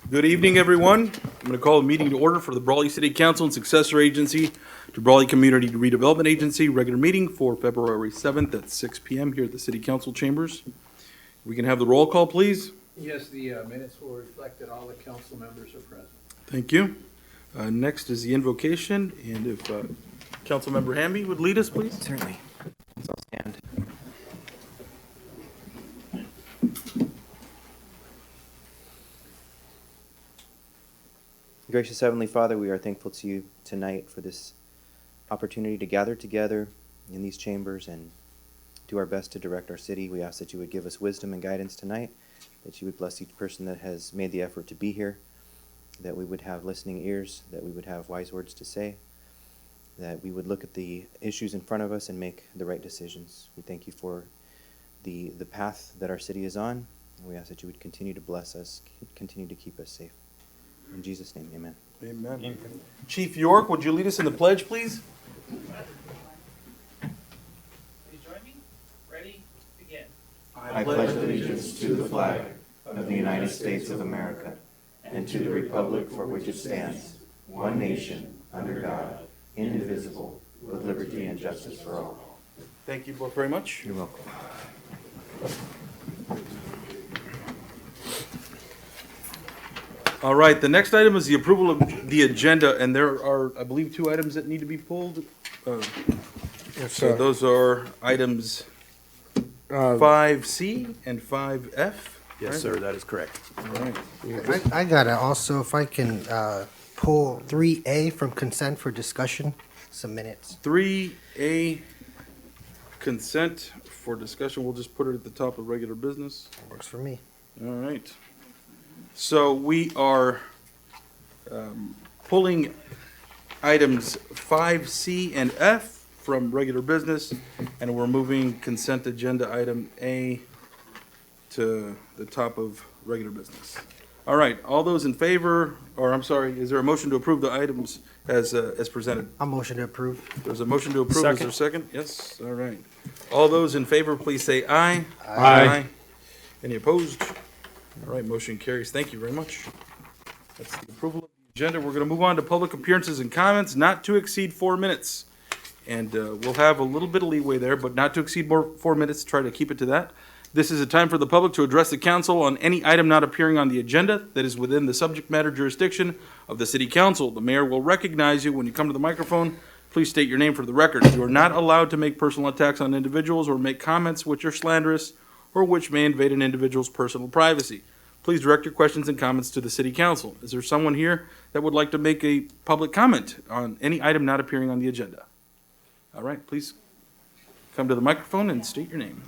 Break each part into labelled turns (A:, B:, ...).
A: Good evening, everyone. I'm going to call a meeting to order for the Brawley City Council and successor agency to Brawley Community Redevelopment Agency, regular meeting for February 7th at 6 p.m. here at the City Council chambers. We can have the roll call, please.
B: Yes, the minutes will reflect that all the council members are present.
A: Thank you. Next is the invocation, and if Councilmember Hamby would lead us, please.
C: Certainly. So I'll stand. Gracious Heavenly Father, we are thankful to you tonight for this opportunity to gather together in these chambers and do our best to direct our city. We ask that you would give us wisdom and guidance tonight, that you would bless each person that has made the effort to be here, that we would have listening ears, that we would have wise words to say, that we would look at the issues in front of us and make the right decisions. We thank you for the path that our city is on, and we ask that you would continue to bless us, continue to keep us safe. In Jesus' name, amen.
A: Amen. Chief York, would you lead us in the pledge, please?
D: Will you join me? Ready? Begin.
E: I pledge allegiance to the flag of the United States of America and to the republic for which it stands, one nation, under God, indivisible, with liberty and justice for all.
A: Thank you both very much.
C: You're welcome.
A: All right, the next item is the approval of the agenda, and there are, I believe, two items that need to be pulled.
F: Yes,
A: So those are items 5C and 5F.
B: Yes, sir, that is correct.
A: All right.
F: I gotta also, if I can, pull 3A from consent for discussion, some minutes.
A: 3A, consent for discussion. We'll just put it at the top of regular business.
F: Works for me.
A: All right. So we are pulling items 5C and F from regular business, and we're moving consent agenda item A to the top of regular business. All right, all those in favor, or I'm sorry, is there a motion to approve the items as presented?
F: I'll motion to approve.
A: There's a motion to approve. Is there a second? Yes, all right. All those in favor, please say aye.
F: Aye.
A: Any opposed? All right, motion carries. Thank you very much. That's the approval of the agenda. We're going to move on to public appearances and comments, not to exceed 4 minutes. And we'll have a little bit of leeway there, but not to exceed 4 minutes. Try to keep it to that. This is a time for the public to address the council on any item not appearing on the agenda that is within the subject matter jurisdiction of the city council. The mayor will recognize you when you come to the microphone. Please state your name for the record. You are not allowed to make personal attacks on individuals or make comments which are slanderous or which may invade an individual's personal privacy. Please direct your questions and comments to the city council. Is there someone here that would like to make a public comment on any item not appearing on the agenda? All right, please come to the microphone and state your name.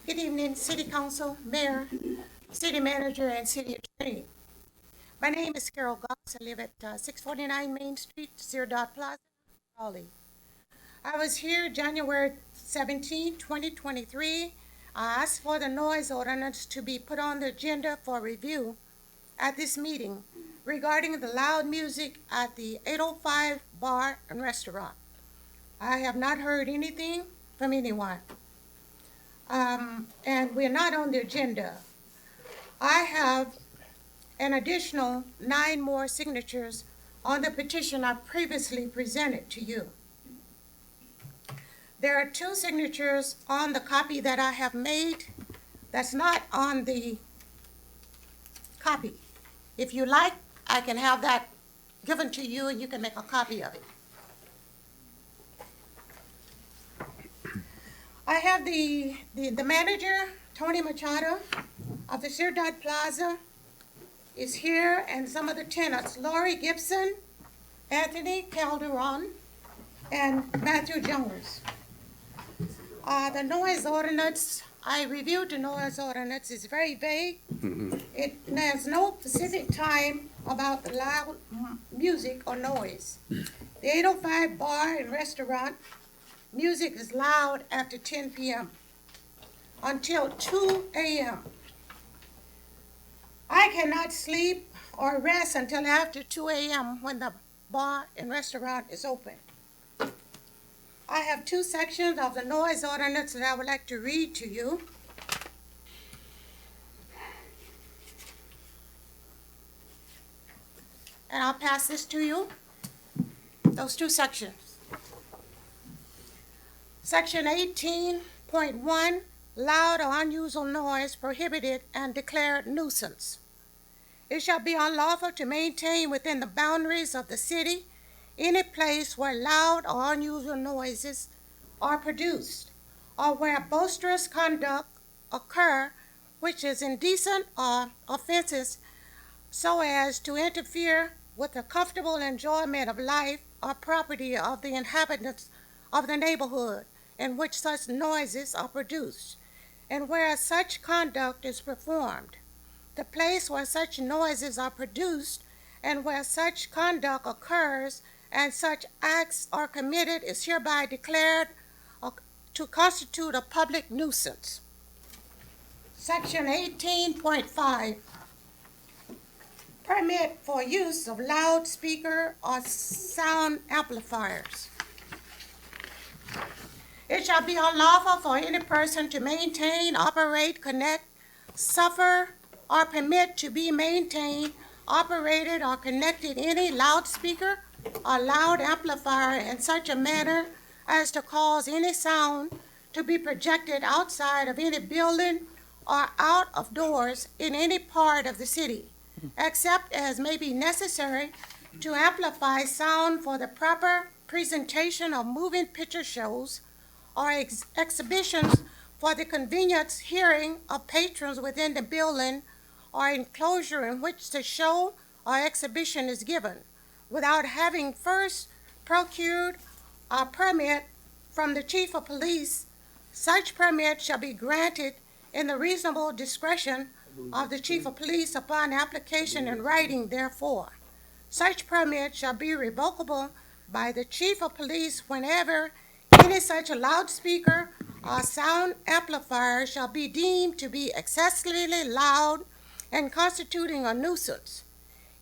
G: Good evening, City Council, Mayor, City Manager, and City Attorney. My name is Carol Goss. I live at 649 Main Street, Zero Dot Plaza, Brawley. I was here January 17, 2023. I asked for the noise ordinance to be put on the agenda for review at this meeting regarding the loud music at the 805 Bar and Restaurant. I have not heard anything from anyone. And we're not on the agenda. I have an additional 9 more signatures on the petition I previously presented to you. There are 2 signatures on the copy that I have made that's not on the copy. If you like, I can have that given to you and you can make a copy of it. I have the manager, Tony Machado, of the Zero Dot Plaza is here, and some of the tenants, Laurie Gibson, Anthony Calderon, and Matthew Jungers. The noise ordinance, I reviewed the noise ordinance, it's very vague. It has no specific time about the loud music or noise. The 805 Bar and Restaurant, music is loud after 10 p.m. until 2 a.m. I cannot sleep or rest until after 2 a.m. when the bar and restaurant is open. I have two sections of the noise ordinance that I would like to read to you. And I'll pass this to you. Those two sections. Section 18.1, loud or unusual noise prohibited and declared nuisance. It shall be unlawful to maintain within the boundaries of the city any place where loud or unusual noises are produced, or where boisterous conduct occur which is indecent or offenses so as to interfere with the comfortable enjoyment of life or property of the inhabitants of the neighborhood in which such noises are produced, and where such conduct is performed. The place where such noises are produced and where such conduct occurs and such acts are committed is hereby declared to constitute a public nuisance. Section 18.5, permit for use of loudspeaker or sound amplifiers. It shall be unlawful for any person to maintain, operate, connect, suffer, or permit to be maintained, operated, or connected any loudspeaker or loud amplifier in such a manner as to cause any sound to be projected outside of any building or out of doors in any part of the city, except as may be necessary to amplify sound for the proper presentation of moving picture shows or exhibitions for the convenience hearing of patrons within the building or enclosure in which the show or exhibition is given, without having first procured a permit from the chief of police. Such permit shall be granted in the reasonable discretion of the chief of police upon application in writing therefor. Such permit shall be revocable by the chief of police whenever any such loudspeaker or sound amplifier shall be deemed to be excessively loud and constituting a nuisance,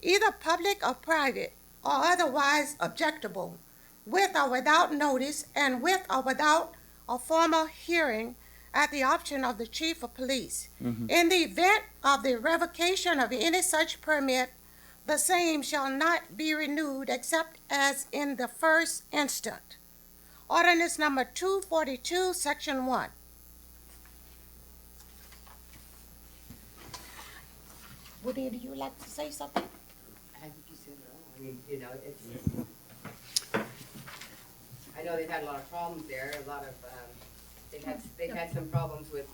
G: either public or private, or otherwise objectable, with or without notice and with or without a formal hearing at the option of the chief of police. In the event of the revocation of any such permit, the same shall not be renewed except as in the first instant. Ordinance number 242, section 1. Woody, do you like to say something?
H: I think you said it all. I mean, you know, it's, I know they've had a lot of problems there, a lot of, they've had some problems with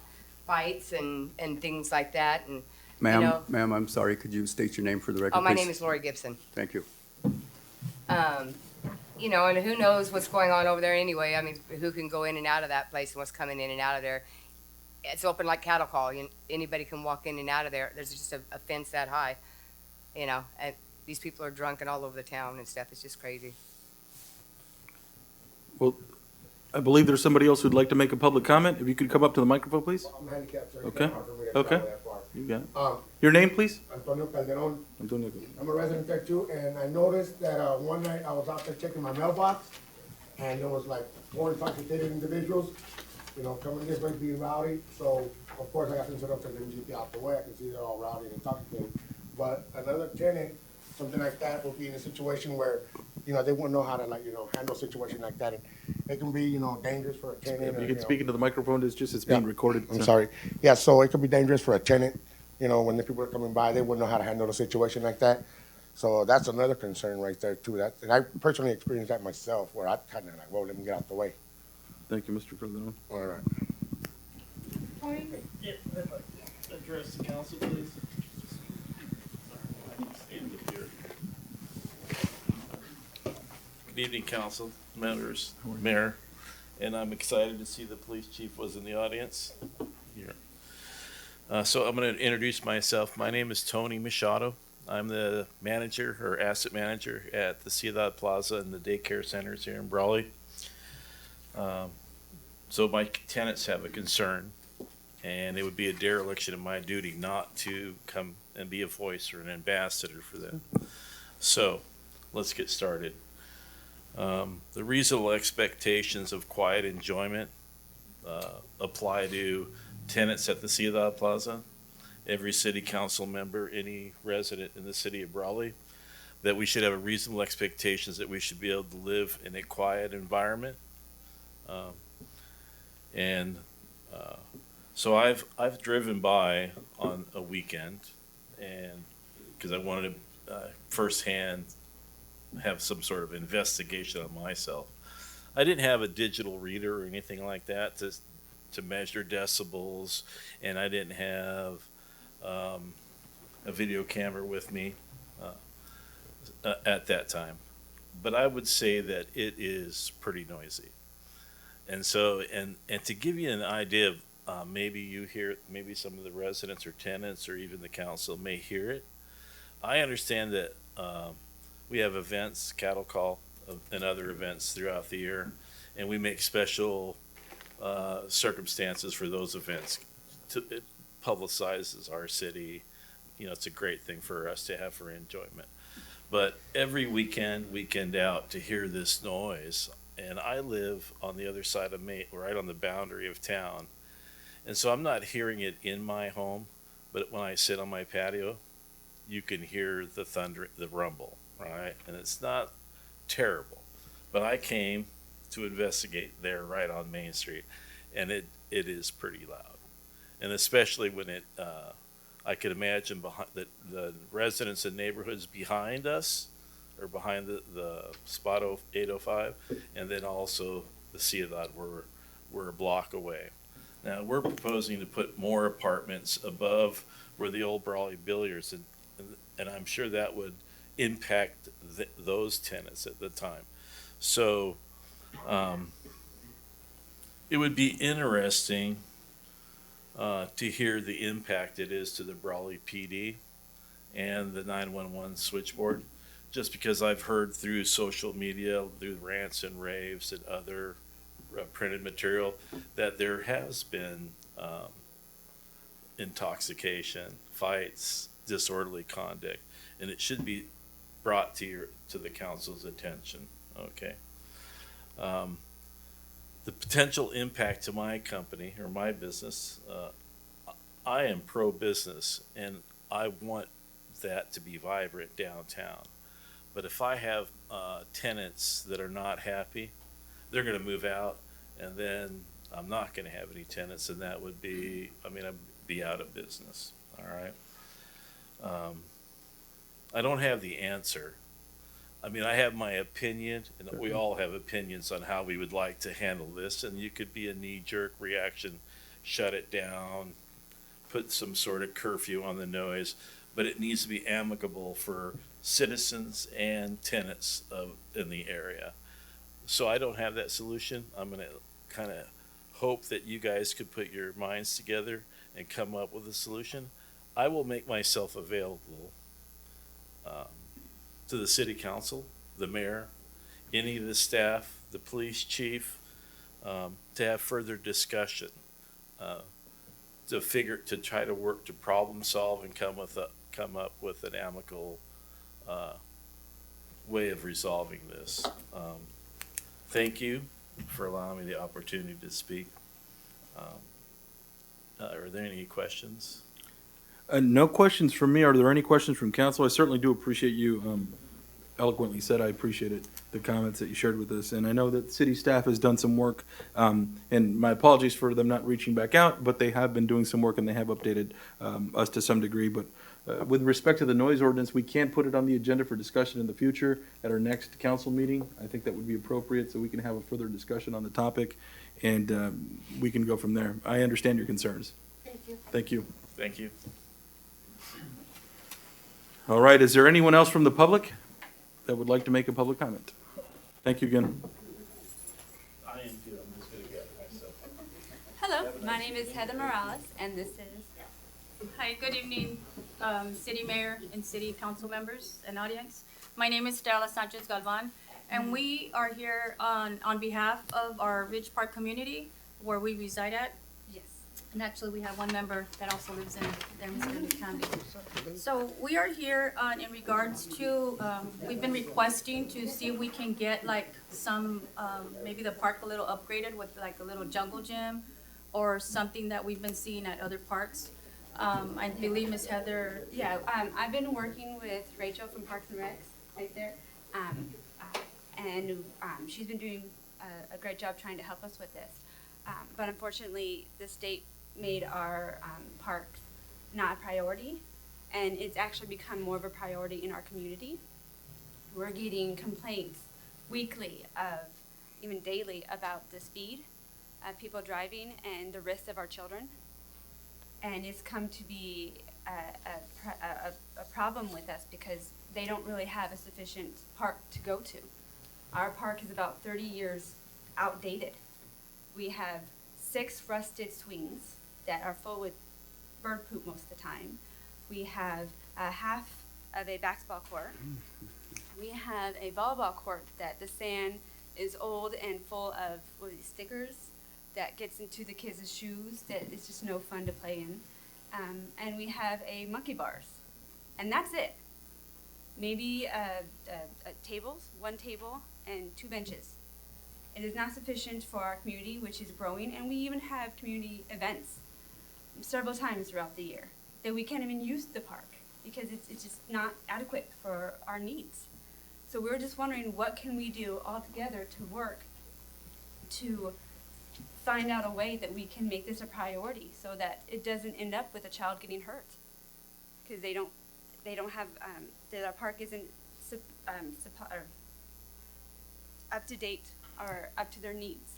H: fights and things like that, and, you know.
I: Ma'am, I'm sorry, could you state your name for the record,
H: Oh, my
I: please?
H: name is Lori Gibson.
I: Thank you.
H: You know, and who knows what's going on over there anyway. I mean, who can go in and out of that place and what's coming in and out of there. It's open like cattle call. Anybody can walk in and out of there. There's just a fence that high, you know, and these people are drunk and all over the town and stuff. It's just crazy.
A: Well, I believe there's somebody else who'd like to make a public comment. If you could come up to the microphone, please.
J: I'm handicapped, so you
A: Okay.
J: can't hard for me to
A: Okay.
J: travel that far.
A: You got it.
J: Um,
A: Your name, please?
J: Antonio Calderon,
A: Antonio.
J: I'm a resident there too, and I noticed that, one night I was out there checking my mailbox, and there was like 4 intoxicated individuals, you know, coming this way being rowdy, so of course I got concerned up to them get out the way, I can see they're all rowdy and intoxicated. But another tenant, something like that, will be in a situation where, you know, they won't know how to, like, you know, handle a situation like that, and it can be, you know, dangerous for a tenant.
A: If
J: or,
A: you could
J: know.
A: speak into the microphone, it's being
J: Yeah.
A: recorded.
J: I'm
A: so-
J: sorry. Yeah, so it could be dangerous for a tenant, you know, when the people are coming by, they wouldn't know how to handle a situation like that. So that's another concern right there too. That, and I personally experienced that myself, where I kind of like, whoa, let me get out the way.
A: Thank you, Mr. Calderon.
J: All right.
G: Tony?
K: Yeah, I'd like to address the council, please. Stand up here. Good evening, council, members, mayor, and I'm excited to see the police chief was in the audience here. So I'm going to introduce myself. My name is Tony Machado. I'm the manager or asset manager at the Ciudad Plaza and the daycare centers here in Brawley. So my tenants have a concern, And it would be a dereliction of my duty not to come and be a voice or an ambassador for them. So, let's get started. The reasonable expectations of quiet enjoyment apply to tenants at the Ciudad Plaza, every city council member, any resident in the city of Brawley, that we should have a reasonable expectations that we should be able to live in a quiet environment. So I've driven by on a weekend, and because I wanted to firsthand have some sort of investigation on myself. I didn't have a digital reader or anything like that to measure decibels, and I didn't have a video camera with me at that time. But I would say that it is pretty noisy. And so, and to give you an idea of maybe you hear, maybe some of the residents or tenants or even the council may hear it. I understand that we have events, cattle call, and other events throughout the year, and we make special circumstances for those events. It publicizes our city. You know, it's a great thing for us to have for enjoyment. But every weekend out, to hear this noise, and I live on the other side of Maine, right on the boundary of town, and so I'm not hearing it in my home, but when I sit on my patio, you can hear the thunder, the rumble, right? And it's not terrible, but I came to investigate there right on Main Street, and it is pretty loud, and especially when it. I could imagine behind the residents and neighborhoods behind us, or behind the spot 805, and then also the Ciudad, we're a block away. Now we're proposing to put more apartments above where the old Brawley Billiards, and I'm sure that would impact those tenants at the time. So it would be interesting to hear the impact it is to the Brawley PD and the 911 switchboard, just because I've heard through social media, through rants and raves and other printed material, that there has been intoxication, fights, disorderly conduct, and it should be brought to the council's attention. Okay. The potential impact to my company or my business, I am pro-business, and I want that to be vibrant downtown. But if I have tenants that are not happy, they're going to move out, and then I'm not going to have any tenants, and that would be, I'd be out of business. All right. I don't have the answer. I have my opinion, and we all have opinions on how we would like to handle this, and you could be a knee-jerk reaction, shut it down, put some sort of curfew on the noise, but it needs to be amicable for citizens and tenants in the area. So I don't have that solution. I'm going to kind of hope that you guys could put your minds together and come up with a solution. I will make myself available to the city council, the mayor, any of the staff, the police chief, to have further discussion, to try to work to problem solve and come up with an amicable way of resolving this. Thank you for allowing me the opportunity to speak. Are there any questions?
A: No questions from me. Are there any questions from council? I certainly do appreciate you eloquently said. I appreciate it, the comments that you shared with us. And I know that city staff has done some work, and my apologies for them not reaching back out, but they have been doing some work and they have updated us to some degree. But with respect to the noise ordinance, we can put it on the agenda for discussion in the future at our next council meeting. I think that would be appropriate, so we can have a further discussion on the topic, and we can go from there. I understand your concerns.
G: Thank you.
A: Thank you.
K: Thank you.
A: All right, is there anyone else from the public that would like to make a public comment? Thank you again.
K: I am too. I'm just going to get myself.
L: Hello, my name is Heather Morales, and this is... Hi, good evening, City Mayor and City Council members and audience. My name is Stella Sanchez Galvan, and we are here on behalf of our Ridge Park community, where we reside at.
M: Yes.
L: And actually, we have one member that also lives in Mr. County. So we are here in regards to, we've been requesting to see if we can get like some, maybe the park a little upgraded with like a little jungle gym or something that we've been seeing at other parks. I believe Ms. Heather.
M: Yeah, I've been working with Rachel from Parks and Recs right there. And she's been doing a great job trying to help us with this. But unfortunately, the state made our parks not a priority, and it's actually become more of a priority in our community. We're getting complaints weekly, even daily, about the speed of people driving and the risks of our children. And it's come to be a problem with us because they don't really have a sufficient park to go to. Our park is about 30 years outdated. We have 6 rusted swings that are full with bird poop most of the time. We have half of a basketball court. We have a volleyball court that the sand is old and full of stickers that gets into the kids' shoes that it's just no fun to play in. And we have a monkey bars, and that's it. Maybe tables, 1 table and 2 benches. It is not sufficient for our community, which is growing, and we even have community events several times throughout the year that we can't even use the park because it's just not adequate for our needs. So we're just wondering what can we do all together to work to find out a way that we can make this a priority so that it doesn't end up with a child getting hurt because they don't have that our park isn't up to date or up to their needs.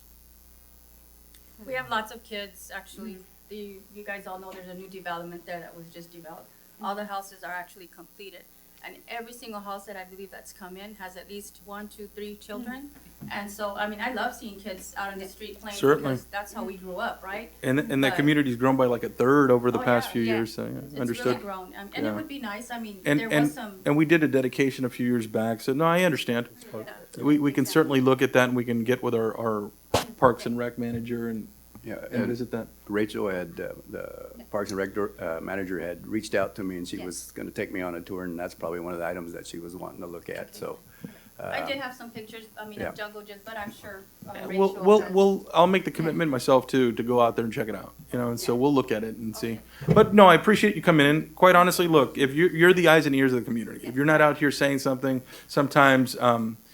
L: We have lots of kids, actually. You guys all know there's a new development there that was just developed. All the houses are actually completed. And every single house that I believe that's come in has at least 1, 2, 3 children. And so, I mean, I love seeing kids out on the street playing
A: Certainly.
L: because that's how we grew up, right?
A: And that
L: But-
A: community's grown by like a third over the
L: Oh,
A: past
L: yeah,
A: few
L: yeah.
A: years, so yeah,
L: It's
A: understood.
L: really grown. And
A: Yeah.
L: it would be nice, I mean,
A: And,
L: there
A: and,
L: was some.
A: and we did a dedication a few years back, so no, I understand. We can certainly look at that and we can get with our Parks and Rec manager and what is it that?
I: Rachel had, the Parks and Rec manager had reached out to me, and she was gonna take me on a tour, and that's probably one of the items that she was wanting to look at, so.
L: I did have some pictures, I mean,
I: yeah.
L: of jungle gyms, but I'm sure Rachel
A: We'll, I'll make the commitment myself too, to go out there and check it out, you know, and so we'll look at it and see. But no, I appreciate you coming in. Quite honestly, look, if you're the eyes and ears of the community, if you're not out here saying something, sometimes,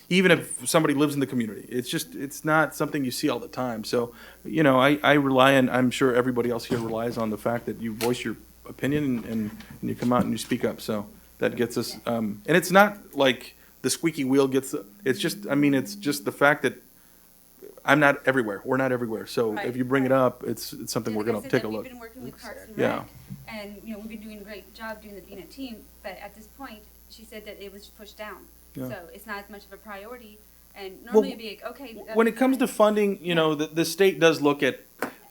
A: even if somebody lives in the community, it's not something you see all the time. So, you know, I rely on, I'm sure everybody else here relies on the fact that you voice your opinion and you come out and you speak up. So that gets us, and it's not like the squeaky wheel gets, it's just the fact that I'm not everywhere. We're not everywhere. So if you bring it up, it's something we're
M: Like I
A: gonna
M: said,
A: take
M: that a look. We've been working with Parks and
A: Yeah.
M: Rec, and, you know, we've been doing a great job being a team, but at this point, she said that it was pushed down.
A: Yeah.
M: So it's not as much of a priority, and
A: Well,
M: normally it'd be like, okay.
A: When it comes to funding, you know, the state does look at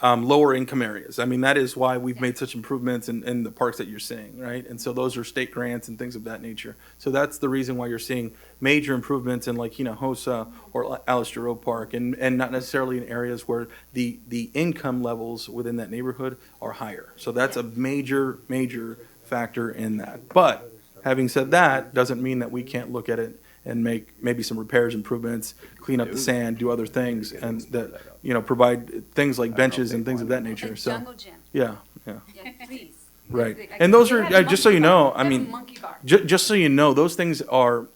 A: lower income areas. I mean, that is why we've made such improvements in the parks that you're seeing, right? And so those are state grants and things of that nature. So that's the reason why you're seeing major improvements in like, Hosa or Alistair Road Park and not necessarily in areas where the income levels within that neighborhood are higher. So that's a major factor in that. But having said that, doesn't mean that we can't look at it and make maybe some repairs, improvements, clean up the sand, do other things, and that, provide things like benches and things of that nature,
M: Like
A: so.
M: jungle gym.
A: Yeah.
M: Yeah, please.
A: Right.
M: Like,
A: And those
M: they
A: are,
M: have
A: just so you
M: monkey
A: know,
M: bar.
A: I
M: They have
A: mean,
M: monkey bar.
A: just so you know, those things are,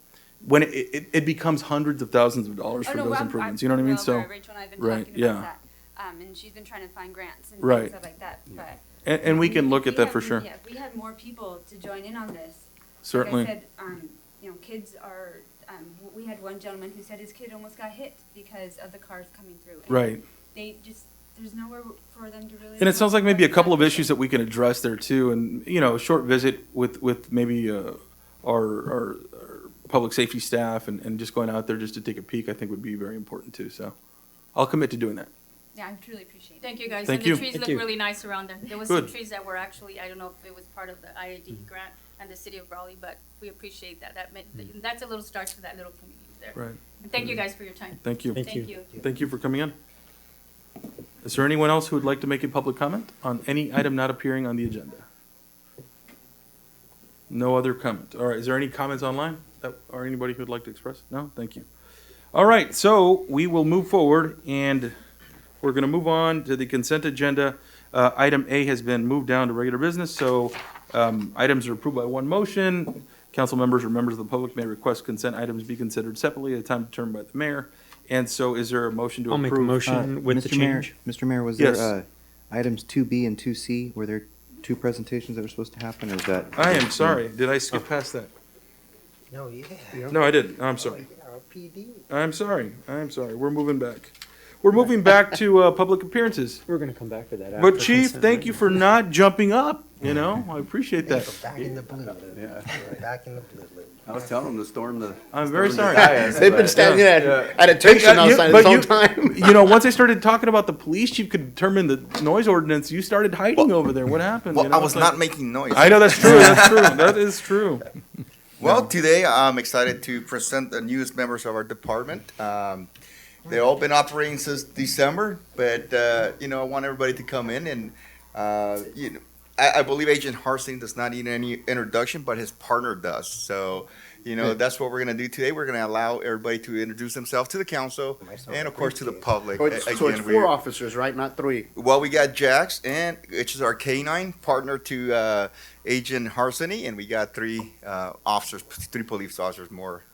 A: when it becomes hundreds of thousands of dollars
M: Oh,
A: for
M: no,
A: those
M: I'm
A: improvements, you know what I mean?
M: well
A: So,
M: aware. Rachel and I have been
A: right,
M: talking about
A: yeah.
M: that. And she's been trying to find grants and
A: Right.
M: stuff like that, but.
A: And we can look
M: if
A: at
M: we
A: that for
M: have-
A: sure.
M: Yeah, if we had more people to join in on this.
A: Certainly.
M: Like I said, kids are, we had one gentleman who said his kid almost got hit because of the cars coming through. And
A: Right.
M: They just, there's nowhere for them to really.
A: And it sounds like maybe a couple of issues that we can address there too, and, a short visit with maybe, our public safety staff and just going out there just to take a peek, I think would be very important too, so. I'll commit to doing that.
M: Yeah, I truly appreciate it.
L: Thank you, guys.
A: Thank
L: And
A: you.
L: the trees
A: Thank
L: look
A: you.
L: really nice around there. There was some
A: Good.
L: trees that were actually, I don't know if it was part of the IAD grant and the city of Brawley, but we appreciate that. That's a little start to that little community there.
A: Right.
L: And thank you guys for your time.
A: Thank you.
L: Thank you.
A: Thank you for coming in. Is there anyone else who would like to make a public comment on any item not appearing on the agenda? No other comment. All right, is there any comments online or anybody who would like to express? No? Thank you. All right, so we will move forward, and we're going to move on to the consent agenda. Item A has been moved down to regular business, so items are approved by one motion. Council members or members of the public may request consent items be considered separately at a time determined by the mayor. And so is there a motion to approve?
N: I'll make a motion with the
C: Mr. Mayor,
N: change.
C: Mr. Mayor, was
A: Yes.
C: there items 2B and 2C, were there two presentations that were supposed to happen, or is that?
A: I am sorry. Did I skip past that?
F: No, yeah.
A: No, I didn't. I'm sorry.
F: PD.
A: I'm sorry. I'm sorry. We're moving back. We're moving back to public appearances.
N: We're gonna come back to that.
A: But
N: after
A: Chief,
N: consent,
A: thank
N: right?
A: you for not jumping up, you know? I appreciate that.
F: Back in the blue.
I: Yeah.
F: Back in the blue.
I: I was telling them to storm the.
A: I'm very
I: storm the
A: sorry.
I: dais,
J: They've been
I: but-
J: standing
I: Yeah.
J: at attention outside
A: But
J: this whole time.
A: You know, once I started talking about the police chief could determine the noise ordinance, you started hiding over there. What happened?
O: Well,
A: you know?
O: I was
A: It's like-
O: not making noise.
A: I know that's true. That's true. That is true.
O: Well, today I'm excited to present the newest members of our department. They've all been operating since December, but you know, I want everybody to come in and you know, I believe Agent Harsing does not need any introduction, but his partner does. So, you know, that's what we're going to do today. We're going to allow everybody to introduce themselves to the council and, of course, to the public.
J: So it's
O: we-
J: 4 officers, right? Not 3.
O: Well, we got Jax, and which is our canine partner to Agent Harsony, and we got 3 officers, 3 police officers, more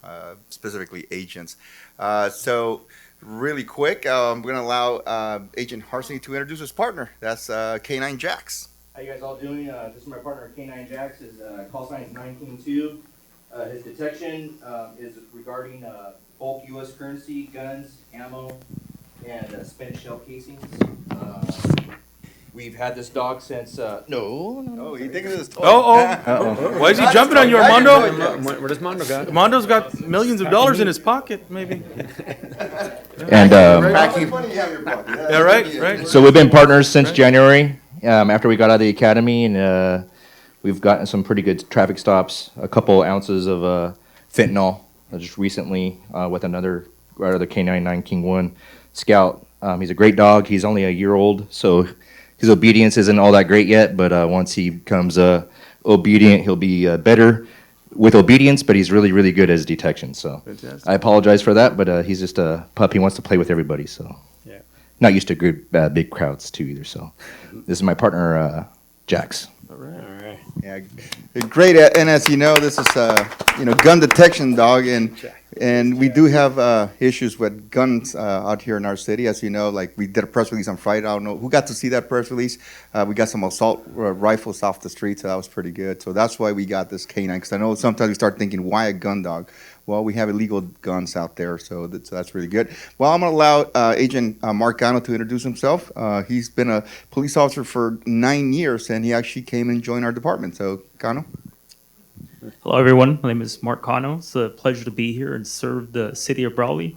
O: specifically agents. So, really quick, I'm going to allow Agent Harsony to introduce his partner. That's Canine Jax.
P: How you guys all doing? This is my partner, K9 Jax. His call sign is 9King2. His detection is regarding bulk U.S. currency, guns, ammo, and spent shell casings. We've had this dog since, no.
O: Oh, you thinking of this?
A: Why is he jumping on you, Armando?
N: Where does Mondo go?
A: Armando's got millions of dollars in his pocket, maybe.
Q: And
A: Yeah, right, right.
Q: so we've been partners since January, after we got out of the academy, and we've gotten some pretty good traffic stops, a couple ounces of fentanyl just recently with another K9 9 King 1 Scout. He's a great dog. He's only a year old, so his obedience isn't all that great yet, but once he becomes obedient, he'll be better with obedience, but he's really, really good at his detection. So
A: Fantastic.
Q: I apologize for that, but he's just a pup. He wants to play with everybody, so
N: Yeah.
Q: not used to good, big crowds too either. So this is my partner, Jax.
A: All right.
N: All right.
O: Yeah, great. And as you know, this is you know, gun detection dog, and we do have issues with guns out here in our city. As you know, like we did a press release on Friday. I don't know who got to see that press release. We got some assault rifles off the street, so that was pretty good. So that's why we got this canine, because I know sometimes we start thinking, why a gun dog? Well, we have illegal guns out there, so that's really good. Well, I'm going to allow Agent Marcano to introduce himself. He's been a police officer for 9 years, and he actually came and joined our department. So, Cano?
R: Hello, everyone. My name is Mark Cano. It's a pleasure to be here and serve the city of Brawley.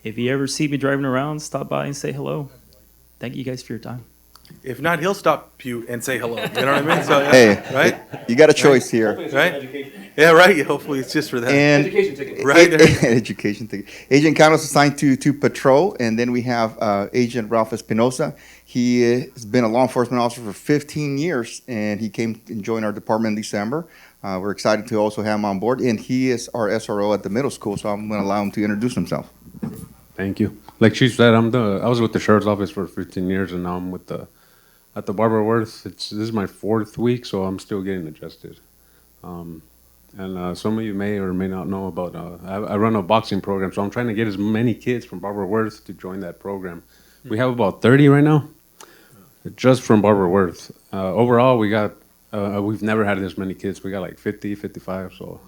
R: If you ever see me driving around, stop by and say hello. Thank you guys for your time.
A: If not, he'll stop you and say hello. You know what I mean? So, yeah,
O: Hey,
A: right?
O: you got a choice here.
A: Right? Yeah, right. Hopefully it's just for that.
O: And
P: Education ticket.
A: Right.
O: education ticket. Agent Cano's assigned to patrol, and then we have Agent Ralph Espinosa. He has been a law enforcement officer for 15 years, and he came and joined our department in December. We're excited to also have him on board, and he is our SRO at the middle school, so I'm going to allow him to introduce himself.
S: Thank you. Like she said, I was with the sheriff's office for 15 years, and now I'm at the Barbara Worth. This is my 4th week, so I'm still getting adjusted. And some of you may or may not know about, I run a boxing program, so I'm trying to get as many kids from Barbara Worth to join that program. We have about 30 right now, just from Barbara Worth. Overall, we've never had this many kids. We got like 50, 55, so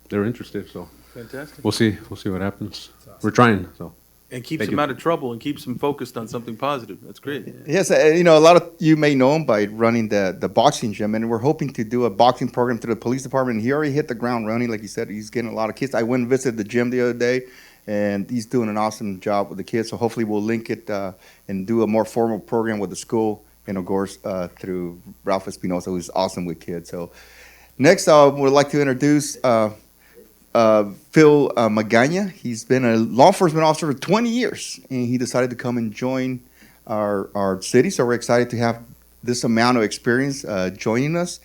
S: they're interested. So
A: Fantastic.
S: we'll see what happens. We're trying. So
A: And keeps
S: Thank
A: them
S: you.
A: out of trouble and keeps them focused on something positive. That's great.
O: Yes, you know, a lot of you may know him by running the boxing gym, and we're hoping to do a boxing program through the police department. And he already hit the ground running. Like you said, he's getting a lot of kids. I went and visited the gym the other day, and he's doing an awesome job with the kids. So hopefully we'll link it and do a more formal program with the school, and of course through Ralph Espinosa, who's awesome with kids. So next, would like to introduce Phil Magana. He's been a law enforcement officer for 20 years, and he decided to come and join our city. So we're excited to have this amount of experience joining us.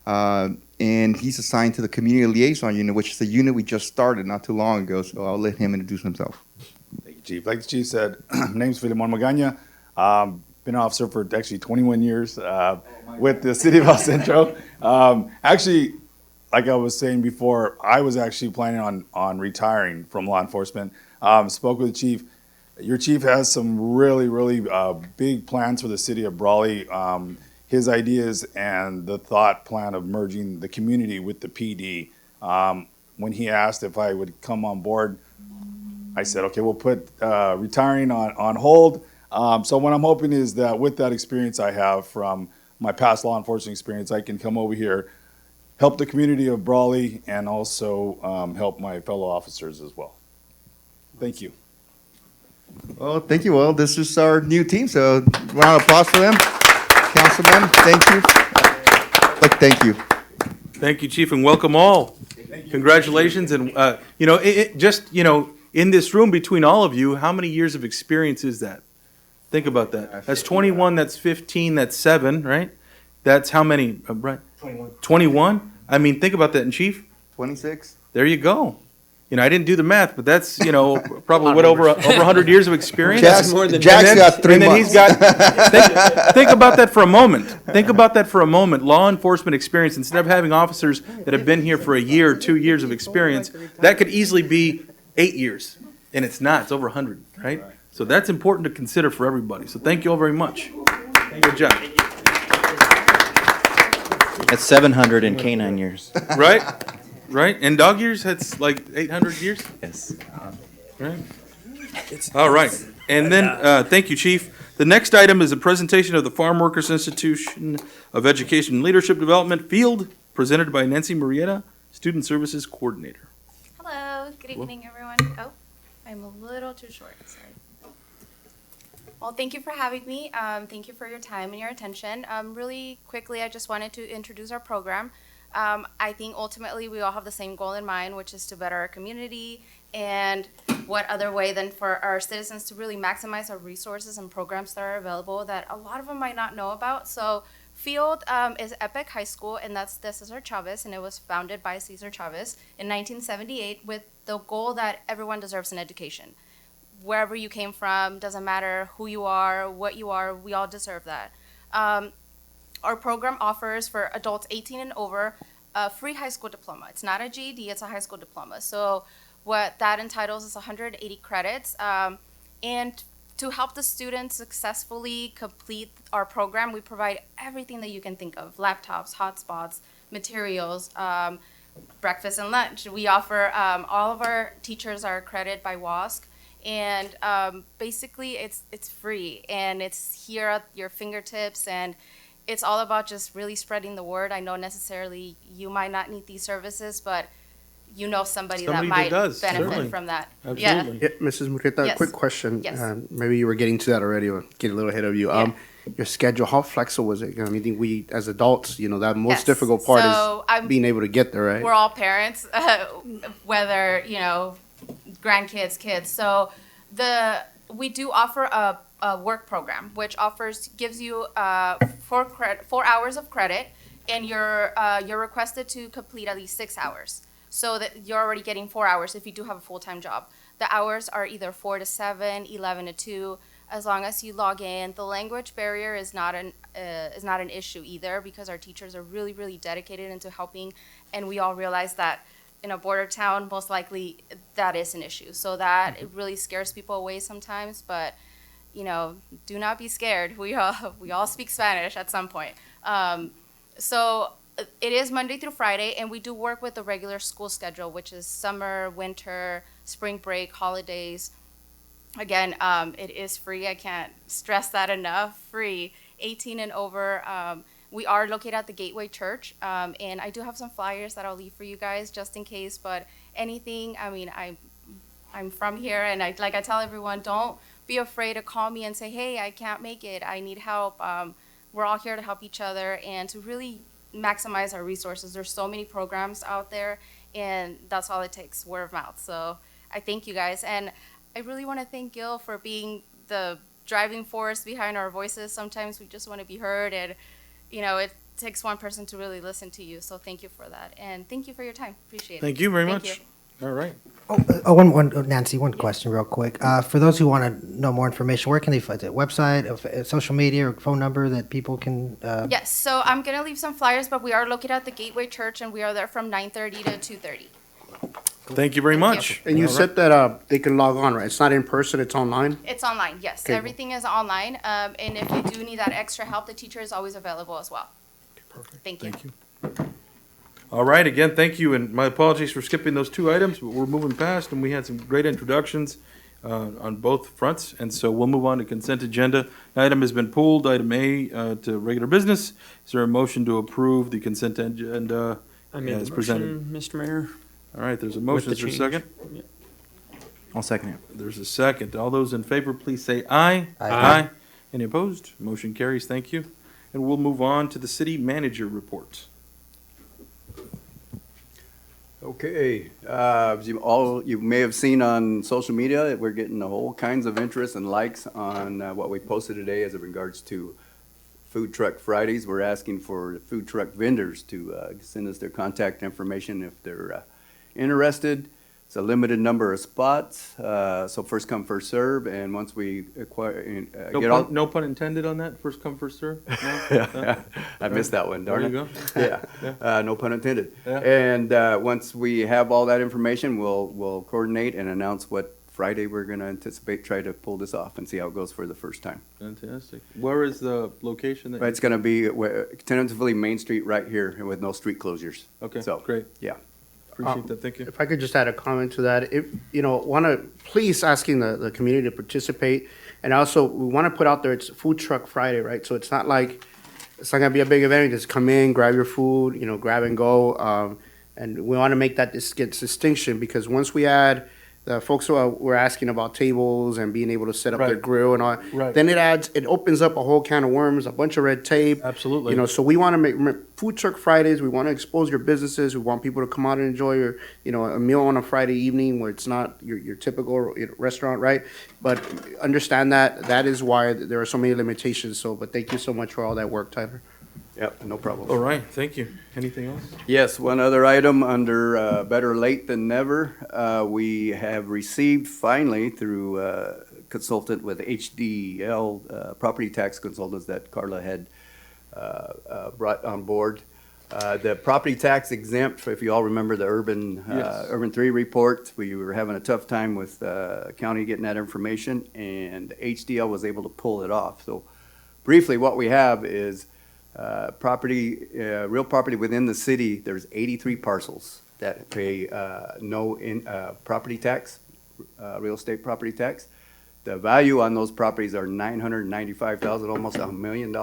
O: And he's assigned to the Community Liaison Unit, which is a unit we just started not too long ago. So I'll let him introduce himself.
T: Thank you, Chief. Like the Chief said, my name's Filemon Magaña. Been an officer for actually 21 years with the City of El Centro. Actually, like I was saying before, I was actually planning on retiring from law enforcement. Spoke with the Chief. Your Chief has some really big plans for the City of Brawley. His ideas and the thought plan of merging the community with the PD. When he asked if I would come on board, I said, okay, we'll put retiring on hold. So what I'm hoping is that with that experience I have from my past law enforcement experience, I can come over here, help the community of Brawley, and also help my fellow officers as well. Thank you.
O: Well, thank you. Well, this is our new team, so round of applause for them. Councilman, thank you. Thank you.
A: Thank you, Chief, and welcome all. Congratulations, and in this room between all of you, how many years of experience is that? Think about that. That's 21, that's 15, that's 7, right? That's how many, right?
P: 21.
A: 21? I mean, think about that, and Chief?
O: 26.
A: There you go. I didn't do the math, but that's, probably over 100 years of experience.
O: Jack's got 3 months.
A: He's got, think about that for a moment. Think about that for a moment. Law enforcement experience, instead of having officers that have been here for a year or 2 years of experience, that could easily be 8 years. And it's not, it's over 100, right? So that's important to consider for everybody. So thank you all very much. Good job.
C: That's 700 in canine years.
A: Right? Right? And dog years, that's like 800 years?
C: Yes.
A: Right? All right. And then, thank you, Chief. The next item is a presentation of the Farm Workers Institution of Education and Leadership Development Field, presented by Nancy Murrieta, Student Services Coordinator.
U: Hello, good evening, everyone. Oh, I'm a little too short, sorry. Well, thank you for having me. Thank you for your time and your attention. Really quickly, I just wanted to introduce our program. I think ultimately we all have the same goal in mind, which is to better our community, and what other way than for our citizens to really maximize our resources and programs that are available that a lot of them might not know about. So Field is Epic High School, and that's the Cesar Chavez, and it was founded by Cesar Chavez in 1978 with the goal that everyone deserves an education. Wherever you came from, doesn't matter who you are, what you are, we all deserve that. Our program offers for adults 18 and over a free high school diploma. It's not a GED, it's a high school diploma. So what that entitles is 180 credits. And to help the students successfully complete our program, we provide everything that you can think of: laptops, hotspots, materials, breakfast and lunch. We offer, all of our teachers are accredited by WASC. And basically it's free, and it's here at your fingertips, and it's all about just really spreading the word. I know necessarily you might not need these services, but you know somebody that might benefit
A: certainly.
U: From that.
A: Absolutely.
F: Yeah, Mrs. Murrieta,
U: Yes.
F: quick question.
U: Yes.
F: Maybe you were getting to that already, or getting a little ahead of you.
U: Yeah.
F: Your schedule, how flexible was it? I mean, we as adults, that most
U: Yes.
F: difficult part
U: So,
F: is being able to get there, right?
U: We're all parents, whether, grandkids, kids. So we do offer a work program, which gives you 4 hours of credit, and you're requested to complete at least 6 hours, so that you're already getting 4 hours if you do have a full-time job. The hours are either 4 to 7, 11 to 2, as long as you log in. The language barrier is not an issue either, because our teachers are really, really dedicated into helping, and we all realize that in a border town, most likely that is an issue. So that it really scares people away sometimes, but do not be scared. We all speak Spanish at some point. So it is Monday through Friday, and we do work with the regular school schedule, which is summer, winter, spring break, holidays. Again, it is free. I can't stress that enough. Free, 18 and over. We are located at the Gateway Church, and I do have some flyers that I'll leave for you guys just in case. But anything, I'm from here, and I tell everyone, don't be afraid to call me and say, hey, I can't make it, I need help. We're all here to help each other and to really maximize our resources. There's so many programs out there, and that's all it takes, word of mouth. So I thank you guys, and I really want to thank Gil for being the driving force behind our voices. Sometimes we just want to be heard, and it takes one person to really listen to you. So thank you for that, and thank you for your time. Appreciate it.
A: Thank you very
U: Thank
A: much.
U: you.
A: All right.
F: Nancy, one question real quick. For those who want to know more information, where can they find it? Website, social media, or phone number that people can?
U: Yes, so I'm gonna leave some flyers, but we are located at the Gateway Church, and we are there from 9:30 to 2:30.
A: Thank you very much.
D: And you
A: All
D: said that they can log on, right? It's not in person, it's online?
U: It's online, yes.
D: Okay.
U: Everything is online, and if you do need that extra help, the teacher is always available as well. Perfect. Thank you.
A: Thank you. All right, again, thank you, and my apologies for skipping those two items, but we're moving past, and we had some great introductions on both fronts, and so we'll move on to consent agenda. Item has been pulled, item A to regular business. Is there a motion to approve the consent agenda
N: I made
A: as
N: the
A: presented?
N: motion, Mr. Mayor.
A: All right, there's a
N: With
A: motion,
N: the
A: is there a
N: change.
A: second?
C: I'll second it.
A: There's a second. All those in favor, please say aye.
C: Aye.
A: Any opposed? Motion carries, thank you. And we'll move on to the city manager report.
I: Okay, as you may have seen on social media, we're getting all kinds of interest and likes on what we posted today as it regards to Food Truck Fridays. We're asking for food truck vendors to send us their contact information if they're interested. It's a limited number of spots, so first come, first serve, and once we acquire,
A: No pun intended on that, first come, first serve? No?
I: Yeah, I missed that one, darn it.
A: There you go.
I: Yeah, no pun intended.
A: Yeah.
I: And once we have all that information, we'll coordinate and announce what Friday we're gonna anticipate, try to pull this off and see how it goes for the first time.
A: Fantastic. Where is the location?
I: But it's gonna be tentatively Main Street right here with no street closures.
A: Okay,
I: So,
A: great.
I: Yeah.
A: Appreciate that, thank you.
D: If I could just add a comment to that, if, want to, please asking the community to participate. And also, we want to put out there, it's Food Truck Friday, right? So it's not like, it's not going to be a big event. You just come in, grab your food, grab and go. And we want to make that distinction, because once we add the folks who were asking about tables and being able to set up their
A: Right.
D: grill and all,
A: Right.
D: then it opens up a whole can of worms, a bunch of red tape.
A: Absolutely.
D: So we want to make Food Truck Fridays. We want to expose your businesses. We want people to come out and enjoy a meal on a Friday evening where it's not your typical restaurant, right? But understand that is why there are so many limitations. But thank you so much for all that work, Tyler.
I: Yep, no problem.
A: All right, thank you. Anything else?
I: Yes, one other item under better late than never. We have received finally through consultant with HDL, property tax consultants that Carla had brought on board. The property tax exempt, if you all remember the Urban
A: Yes.
I: Urban 3 report, we were having a tough time with county getting that information, and HDL was able to pull it off. So briefly, what we have is real property within the city. There's 83 parcels that pay no property tax, real estate property tax. The value on those properties are $995,000, almost $1 million.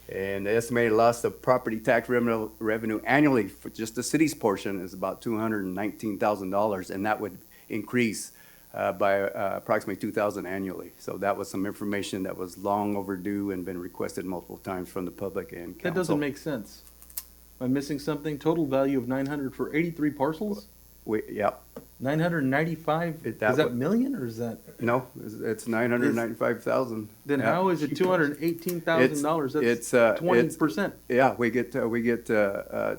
I: And the estimated loss of property tax revenue annually for just the city's portion is about $219,000, and that would increase by approximately $2,000 annually. So that was some information that was long overdue and been requested multiple times from the public and council.
A: That doesn't make sense. Am I missing something? Total value of 900 for 83 parcels?
I: Yep.
A: 995, is that million or is that?
I: No, it's 995,000.
A: Then
I: Yeah.
A: how is it $218,000? That's 20%.
I: Yeah, we get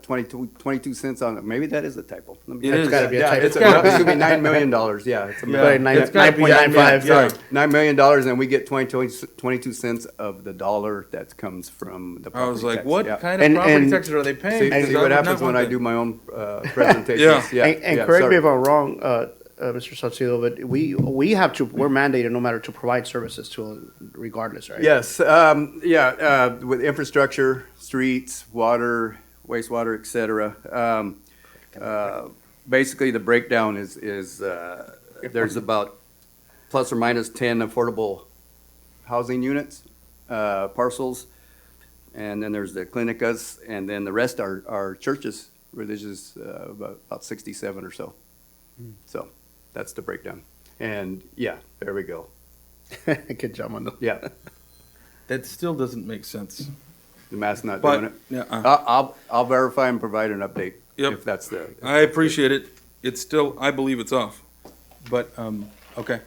I: 22 cents on it. Maybe that is a typo. Let me-
A: It is.
D: It's gotta be a
I: Yeah,
D: typo.
I: it's it could be $9 million. Yeah, it's a
A: Yeah.
I: million.
A: It's gotta be
D: 9.95.
I: Sorry, $9 million, and we get 22 cents of the dollar that comes from the property
A: I was like,
I: tax.
A: what
I: Yeah.
A: kind of property taxes are they paying?
I: See
A: Because I
I: what
A: would
I: happens
A: not
I: when
A: want
I: I
A: that.
I: do my own presentations.
A: Yeah.
D: And
I: yeah,
D: correct me
I: sorry.
D: if I'm wrong, Mr. Salcido, but we're mandated no matter to provide services to regardless, right?
I: Yes, with infrastructure, streets, water, wastewater, et cetera. Basically, the breakdown is there's about plus or minus 10 affordable housing units, parcels, and then there's the clinicas, and then the rest are churches, religious, about 67 or so. So that's the breakdown. And yeah, there we go.
D: Good job on that.
I: Yeah,
A: That still doesn't make sense.
I: the math's not
A: But-
I: doing it.
A: yeah,
I: I'll verify and provide an update
A: Yep.
I: if that's the.
A: I appreciate it. It's still, I believe it's off. But, okay.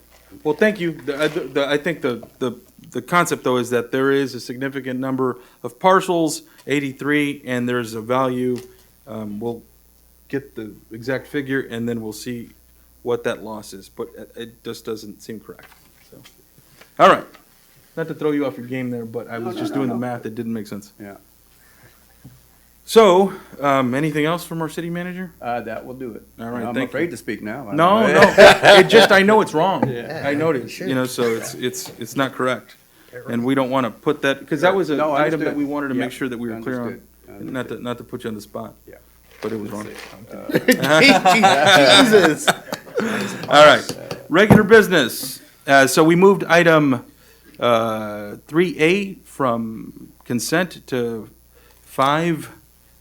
A: Well, thank you. I think the concept, though, is that there is a significant number of parcels, 83, and there's a value. We'll get the exact figure, and then we'll see what that loss is, but it just doesn't seem correct. So, all right. Not to throw you off your game there, but I was just doing the math. It didn't make sense.
I: Yeah.
A: So, anything else from our city manager?
I: That will do it.
A: All right,
I: I'm
A: thank
I: afraid
A: you.
I: to speak now.
A: No, it just, I know it's wrong.
I: Yeah.
A: I noticed, you know, so it's not correct. And we don't want to put that, because that was an
I: No,
A: item that
I: understood.
A: we wanted to
I: Yeah,
A: make sure that we were clear on.
I: understood.
A: Not to put you on the spot.
I: Yeah.
A: But it was wrong.
D: Jesus.
A: All right, regular business. So we moved item 3A from consent to 5,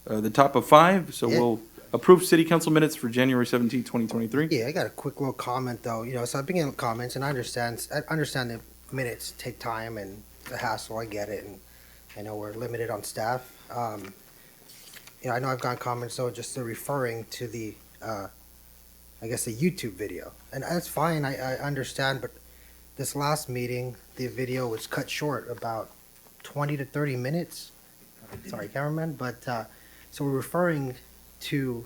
A: the top of 5. So
F: Yeah.
A: we'll approve city council minutes for January 17, 2023.
F: Yeah, I got a quick little comment though. You know, so I've been getting comments, and I understand that minutes take time and the hassle. I get it, and I know we're limited on staff. You know, I know I've gotten comments though, just referring to the, I guess the YouTube video, and that's fine. I understand, but this last meeting, the video was cut short about 20 to 30 minutes. Sorry, I can't remember, but so we're referring to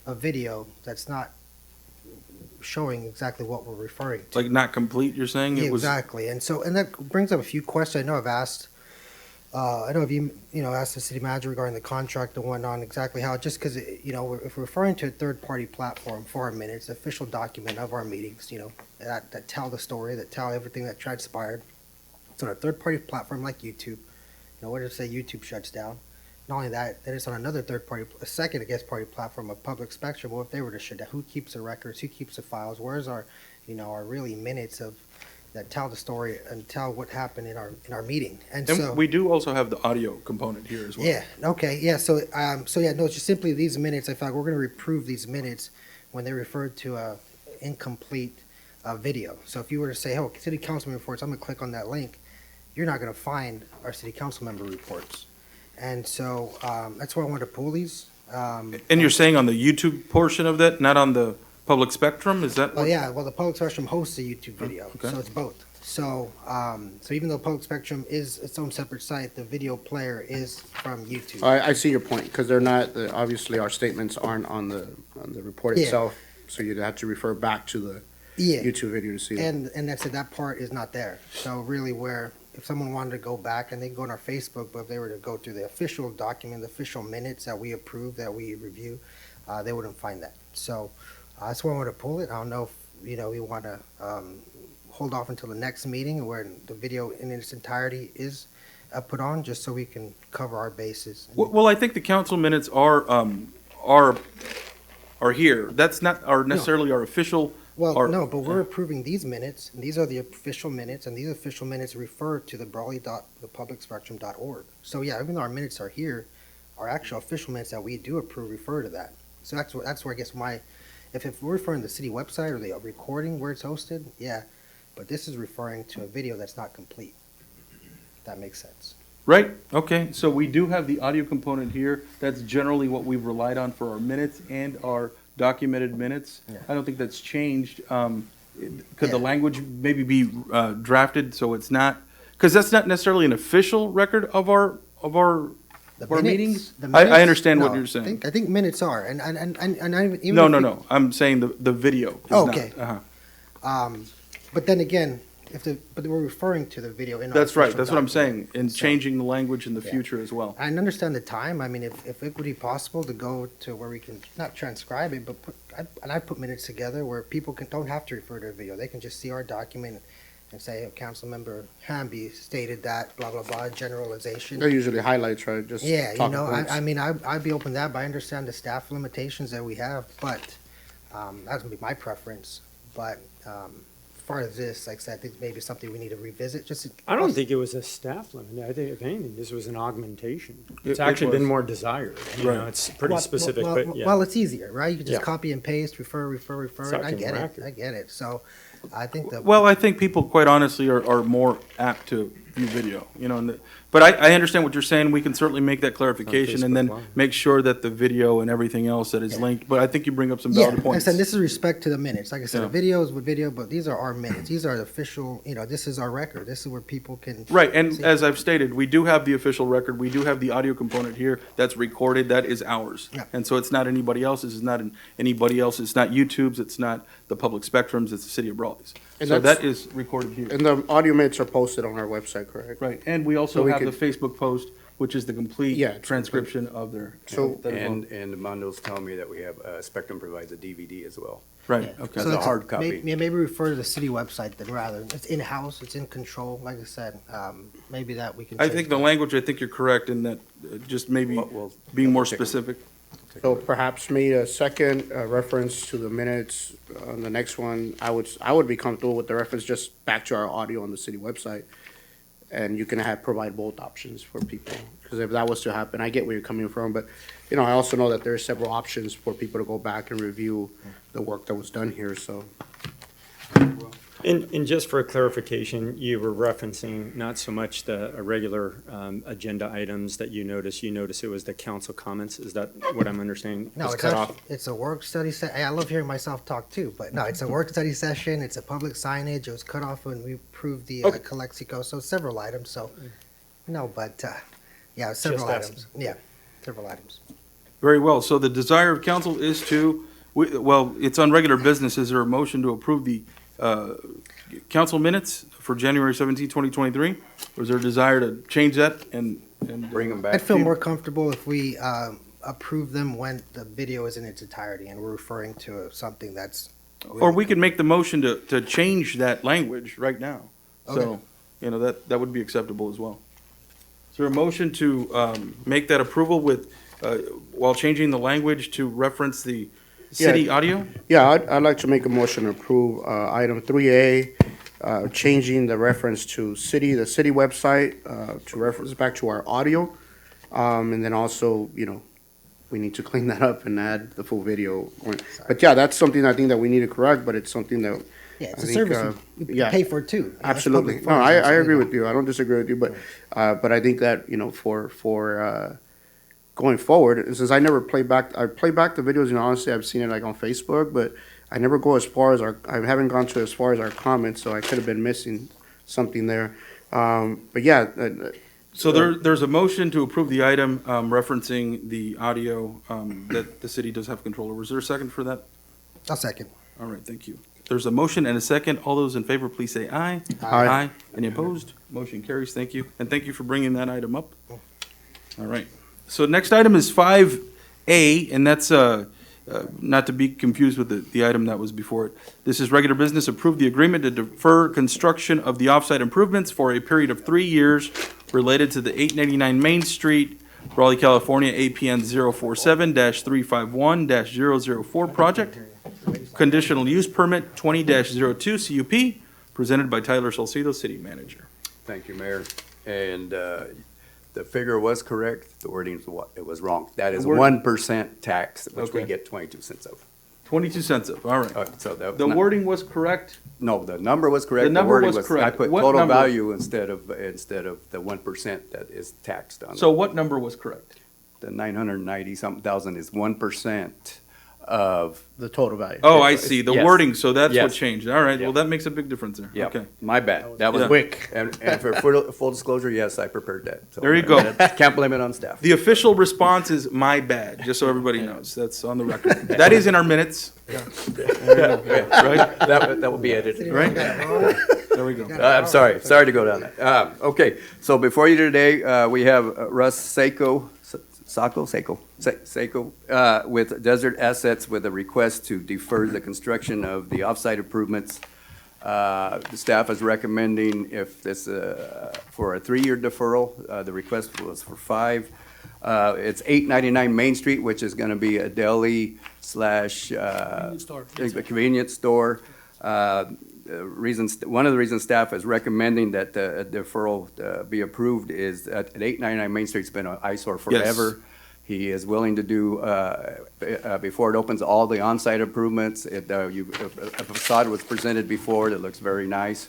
F: a video that's not showing exactly what we're referring to.
A: Like not complete, you're saying?
F: Yeah,
A: It was
F: exactly, and so, and that brings up a few questions. I know I've asked, I know if you asked the city manager regarding the contract and whatnot, exactly how, just because, you know, if we're referring to a third-party platform for our minutes, official document of our meetings, you know, that tell the story, that tell everything that transpired. It's on a third-party platform like YouTube. You know, what if, say, YouTube shuts down? Not only that, then it's on another third-party, a second, I guess, party platform of Public Spectrum. Well, if they were to shut down, who keeps the records? Who keeps the files? Where's our, you know, our really minutes of, that tell the story and tell what happened in our meeting? And so
A: And we do also have the audio component here as well.
F: yeah, okay, yeah, so, no, it's just simply these minutes, I thought we're gonna reprove these minutes when they referred to a incomplete, video. So if you were to say, oh, city council reports, I'm gonna click on that link, you're not gonna find our city council member reports. And so, that's why I wanted to pull these.
A: And you're saying on the YouTube portion of that, not on the Public Spectrum, is that?
F: Well,
A: what-
F: yeah, well, the Public Spectrum hosts a YouTube video,
A: okay.
F: so it's both. So, so even though Public Spectrum is its own separate site, the video player is from YouTube.
D: I see your point, because they're not, obviously our statements aren't on the report
F: Yeah.
D: itself, so you'd have to refer back to the
F: Yeah.
D: YouTube video to see it.
F: And that's it, that part is not there. So really where, if someone wanted to go back, and they can go on our Facebook, but if they were to go through the official document, the official minutes that we approve, that we review, they wouldn't find that. So, that's why I want to pull it. I don't know if, you know, we want to, hold off until the next meeting where the video in its entirety is put on, just so we can cover our bases.
A: Well, I think the council minutes are here. That's not necessarily our official.
F: Well, no, but we're approving these minutes, and these are the official minutes, and these official minutes refer to the Brawley.thepublicspectrum.org. So yeah, even though our minutes are here, our actual official minutes that we do approve refer to that. So that's where I guess if we're referring to the city website or the recording where it's hosted, yeah, but this is referring to a video that's not complete. If that makes sense.
A: Right, okay, so we do have the audio component here. That's generally what we've relied on for our minutes and our documented minutes.
F: Yeah.
A: I don't think that's changed. Could the language maybe be drafted so it's not, because that's not necessarily an official record of our meetings? I understand what you're saying.
F: I think minutes are, and even
A: No,
F: if
A: no,
F: we-
A: no, I'm saying the video is
F: Oh,
A: not.
F: okay.
A: Uh-huh.
F: But then again, but we're referring to the video in our
A: That's right,
F: official
A: that's what I'm
F: document.
A: saying, and changing the language in the
F: Yeah.
A: future as well.
F: I understand the time. I mean, if it would be possible to go to where we can not transcribe it, but I put minutes together where people don't have to refer to a video. They can just see our document and say, oh, Councilmember Hamby stated that, blah, blah, blah, generalization.
D: They're usually highlights, right? Just
F: Yeah, you
D: talking
F: know,
D: points.
F: I mean, I'd be open to that, but I understand the staff limitations that we have, but, that's gonna be my preference. But, as far as this, like I said, I think maybe something we need to revisit, just.
N: I don't think it was a staff limit. I think if anything, this was an augmentation. It's
A: It
N: actually been
A: was.
N: more desired. You know,
A: Right.
N: it's pretty specific,
F: well,
N: but yeah.
F: Well, it's easier, right? You can just
N: Yeah.
F: copy and paste, refer, and I
N: Sucking
F: get it,
N: record.
F: I get it. So, I think that.
A: Well, I think people, quite honestly, are more apt to view video, you know, and But I understand what you're saying. We can certainly make that clarification and
N: Facebook
A: then
N: Live.
A: make sure that the video and everything else that is linked. But I think you bring up some
F: Yeah,
A: valid
F: like I
A: points.
F: said, this is respect to the minutes. Like I said,
A: Yeah.
F: a video is with video, but these are our minutes. These are the official, this is our record. This is where people can.
A: Right, and
F: see.
A: as I've stated, we do have the official record. We do have the audio component here that's recorded. That is ours.
F: Yeah.
A: And so it's not anybody else's. It's not anybody else's. It's not YouTube's. It's not the public spectrums. It's the city of Brawley's.
D: And
A: So
D: that's-
A: that is recorded here.
D: And the audio minutes are posted on our website, correct?
A: Right, and we
D: So
A: also
D: we
A: have the
D: could-
A: Facebook post, which is the complete
D: Yeah, it's
A: transcription of their.
D: So-
A: that as well.
I: And Mondo's telling me that we have, Spectrum provides a DVD as well.
A: Right, okay.
I: As
F: So
I: a
F: that's
I: hard copy.
F: Maybe refer to the city website then rather. It's in-house, it's in control, like I said. Maybe that we can.
A: I
F: change
A: think the
F: that.
A: language, I think you're correct in that, just maybe being more specific.
D: So perhaps maybe a second reference to the minutes on the next one. I would be comfortable with the reference just back to our audio on the city website. And you can provide both options for people. Because if that was to happen, I get where you're coming from, but, I also know that there are several options for people to go back and review the work that was done here, so.
N: And just for clarification, you were referencing not so much the regular agenda items that you noticed it was the council comments. Is that what I'm understanding?
F: No,
N: It's
F: it's
N: cut
F: actually,
N: off?
F: it's a work study I love hearing myself talk too, but no, it's a work study session. It's a public signage. It was cut off when we approved the Calexico, so several items, so. No, but, yeah, several
N: Just
F: items. Yeah, several items.
A: Very well. So the desire of council is to, well, it's on regular business. Is there a motion to approve the council minutes for January 17, 2023? Or is there a desire to change that and
I: Bring them back.
F: I'd feel more comfortable if we approve them when the video is in its entirety and we're referring to something that's.
A: Or we could make the motion to change that language right now. So, that would be acceptable as well. Is there a motion to make that approval with, while changing the language to reference the city audio?
D: Yeah, I'd like to make a motion to approve item 3A, changing the reference to the city website, to reference back to our audio. And then also, we need to clean that up and add the full video. But yeah, that's something I think that we need to correct, but it's something that.
F: Yeah, it's
D: I
F: a
D: think,
F: service we
D: yeah.
F: pay for too. That's
D: Absolutely.
F: public
D: No,
F: funds,
D: I
F: that's
D: agree
F: legal.
D: with you. I don't disagree with you, but I think that, for going forward, since I never play back the videos, honestly, I've seen it like on Facebook, but I never go as far as I haven't gone to as far as our comments, so I could have been missing something there. But yeah.
A: So there's a motion to approve the item referencing the audio that the city does have control over. Is there a second for that?
F: I'll second.
A: All right, thank you. There's a motion and a second. All those in favor, please say aye.
D: Aye.
A: Any opposed? Motion carries. Thank you. And thank you for bringing that item up. All right. So next item is 5A, and that's not to be confused with the item that was before it. This is regular business. Approve the agreement to defer construction of the offsite improvements for a period of 3 years related to the 899 Main Street, Brawley, California, APN 047-351-004 project. Conditional use permit 20-02 CUP, presented by Tyler Salcido, city manager.
I: Thank you, Mayor. And the figure was correct, the wording was wrong. That is
A: The word-
I: 1% tax, which we
A: Okay.
I: get 22 cents of.
A: 22 cents of, all right.
I: So that
A: The
I: not-
A: wording was correct.
I: No, the number was correct.
A: The number
I: wording
A: was correct.
I: I put
A: What
I: total
A: number?
I: value instead of the 1% that is taxed on it.
A: So what number was correct?
I: The 990-something thousand is 1% of.
D: The total value.
A: Oh, I see, the
I: Yes.
A: wording, so that's what
I: Yes.
A: changed. All right,
I: Yeah.
A: well, that makes a big difference there.
I: Yeah,
A: Okay.
I: my bad. That was
A: Yeah.
I: quick. And for full disclosure, yes, I prepared that. So
A: There you go.
I: Can't blame it on staff.
A: The official response is "my bad," just so everybody knows. That's on the record. That is in our minutes. Right?
I: That will be edited.
A: Right? There we go.
I: I'm sorry to go down that. Okay, so before you today, we have Russ Seiko with Desert Assets with a request to defer the construction of the offsite improvements. The staff is recommending if this, for a 3-year deferral, the request was for 5. It's 899 Main Street, which is gonna be a deli slash, a convenience store. One of the reasons staff is recommending that the deferral be approved is that at 899 Main Street's been an eyesore forever. He is willing to do, before it opens, all the on-site improvements. A facade was presented before that looks very nice.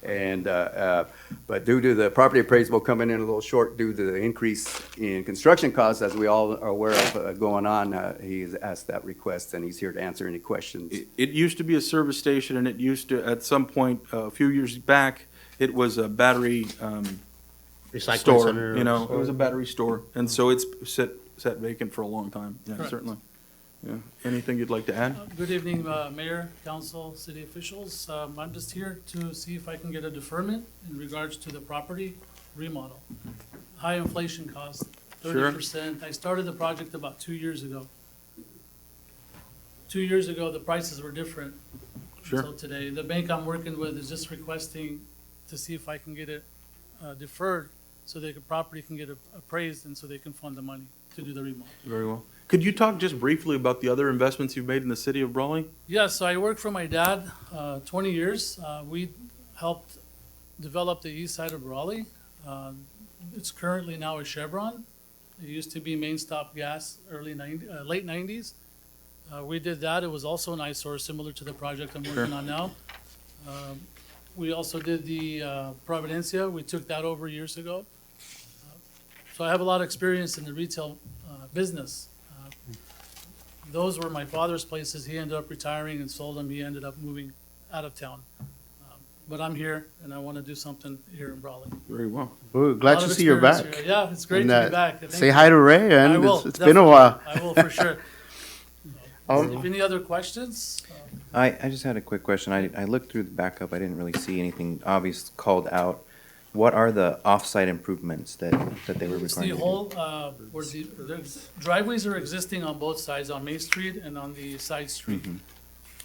I: And, but due to the property appraisal coming in a little short due to the increase in construction costs, as we all are aware of going on, he's asked that request, and he's here to answer any questions.
A: It used to be a service station, and it used to, at some point, a few years back, it was a battery,
D: Recycling
A: store,
D: center.
A: you know, it was a battery store, and so it's sat vacant for a long time, yeah,
E: Correct.
A: certainly. Yeah, anything you'd like to add?
E: Good evening, Mayor, Council, City officials. I'm just here to see if I can get a deferment in regards to the property remodel. High inflation cost,
A: Sure.
E: 30%. I started the project about 2 years ago. 2 years ago, the prices were different.
A: Sure.
E: So today, the bank I'm working with is just requesting to see if I can get it deferred so the property can get appraised and so they can fund the money to do the remodel.
A: Very well. Could you talk just briefly about the other investments you've made in the city of Brawley?
E: Yeah, so I worked for my dad 20 years. We helped develop the east side of Brawley. It's currently now a Chevron. It used to be Main Stop Gas, late 90s. We did that. It was also an eyesore similar to the project I'm working on now. We also did the Providencia. We took that over years ago. So I have a lot of experience in the retail business. Those were my father's places. He ended up retiring and sold them. He ended up moving out of town. But I'm here, and I want to do something here in Brawley.
A: Very well.
D: We're glad
E: A lot
D: to
E: of
D: see you're back.
E: experience here. Yeah, it's great
D: And,
E: to be back. Thank
D: say
E: you.
D: hi to Ray, and
E: I will,
D: it's been a while.
E: definitely. I will, for sure.
D: Um,
E: If any other questions?
C: I just had a quick question. I looked through the backup. I didn't really see anything obvious called out. What are the off-site improvements that they were
E: It's the
C: requiring to do?
E: whole, where the driveways are existing on both sides, on Main Street and on the side street.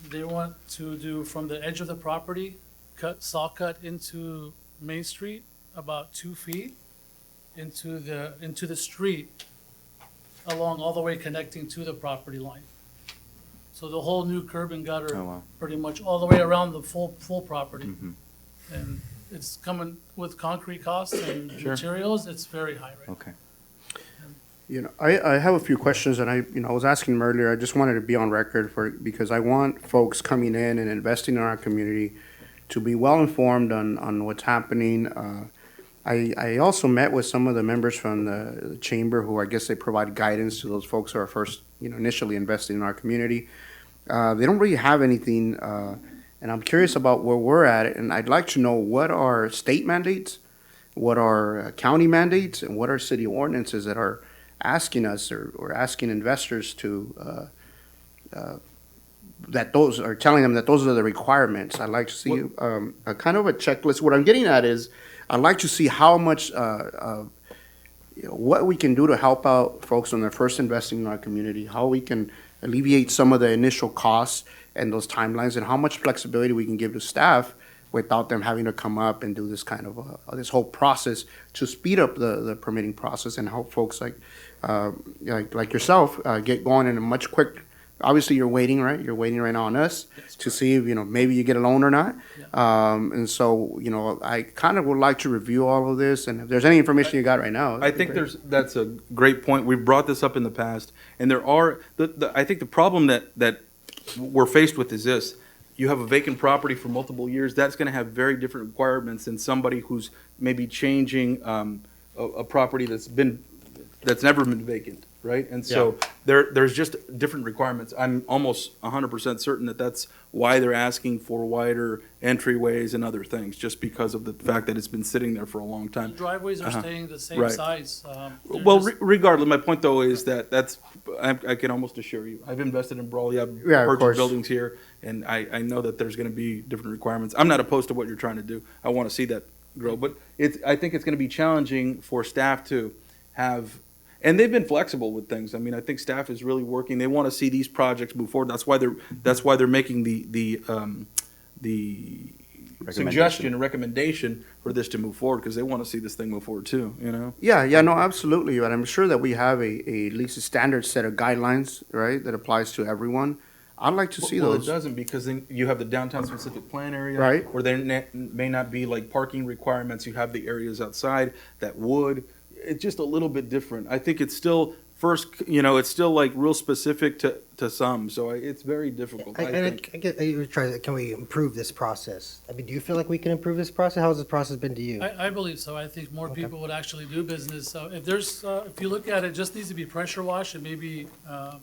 E: They want to do from the edge of the property, saw cut into Main Street about 2 feet into the street along all the way connecting to the property line. So the whole new curb and gutter,
C: Oh, wow.
E: pretty much all the way around the full property.
C: Mhm.
E: And it's coming with concrete costs and
C: Sure.
E: materials, it's very high right now.
C: Okay.
D: You know, I have a few questions, and I was asking them earlier. I just wanted to be on record because I want folks coming in and investing in our community to be well informed on what's happening. I also met with some of the members from the chamber who I guess they provide guidance to those folks who are first, initially investing in our community. They don't really have anything, and I'm curious about where we're at, and I'd like to know what are state mandates, what are county mandates, and what are city ordinances that are asking us or asking investors to, that those are telling them that those are the requirements. I'd like to see a kind of a checklist. What I'm getting at is I'd like to see how much, what we can do to help out folks when they're first investing in our community, how we can alleviate some of the initial costs and those timelines, and how much flexibility we can give to staff without them having to come up and do this kind of, this whole process to speed up the permitting process and help folks like yourself get going in a much quick. Obviously, you're waiting, right? You're waiting right now on us to see if, maybe you get a loan or not. And so, I kind of would like to review all of this, and if there's any information you got right now.
A: I think that's a great point. We've brought this up in the past, and there are, I think the problem that we're faced with is this. You have a vacant property for multiple years, that's gonna have very different requirements than somebody who's maybe changing a property that's never been vacant, right? And so there's just different requirements. I'm almost 100% certain that's why they're asking for wider entryways and other things, just because of the fact that it's been sitting there for a long time.
E: Driveways are staying the same
A: Right.
E: size. They're
A: Well,
E: just-
A: regardless, my point though is I can almost assure you, I've invested in Brawley, I've
D: Yeah, of
A: purchased
D: course.
A: buildings here, and I know that there's gonna be different requirements. I'm not opposed to what you're trying to do. I wanna see that grow, but I think it's gonna be challenging for staff to have, and they've been flexible with things. I mean, I think staff is really working. They wanna see these projects move forward. That's why they're making the suggestion, recommendation for this to move forward, because they wanna see this thing move forward too,
D: Yeah, no, absolutely. And I'm sure that we have at least a standard set of guidelines, right, that applies to everyone. I'd like to see
A: Well,
D: those.
A: it doesn't, because then you have the downtown specific plan area.
D: Right.
A: Where there may not be like parking requirements. You have the areas outside that would. It's just a little bit different. I think it's still it's still like real specific to some, so it's very difficult, I think.
F: Can we improve this process? I mean, do you feel like we can improve this process? How has this process been to you?
E: I believe so. I think more
F: Okay.
E: people would actually do business. So if there's, if you look at it, just needs to be pressure washed and maybe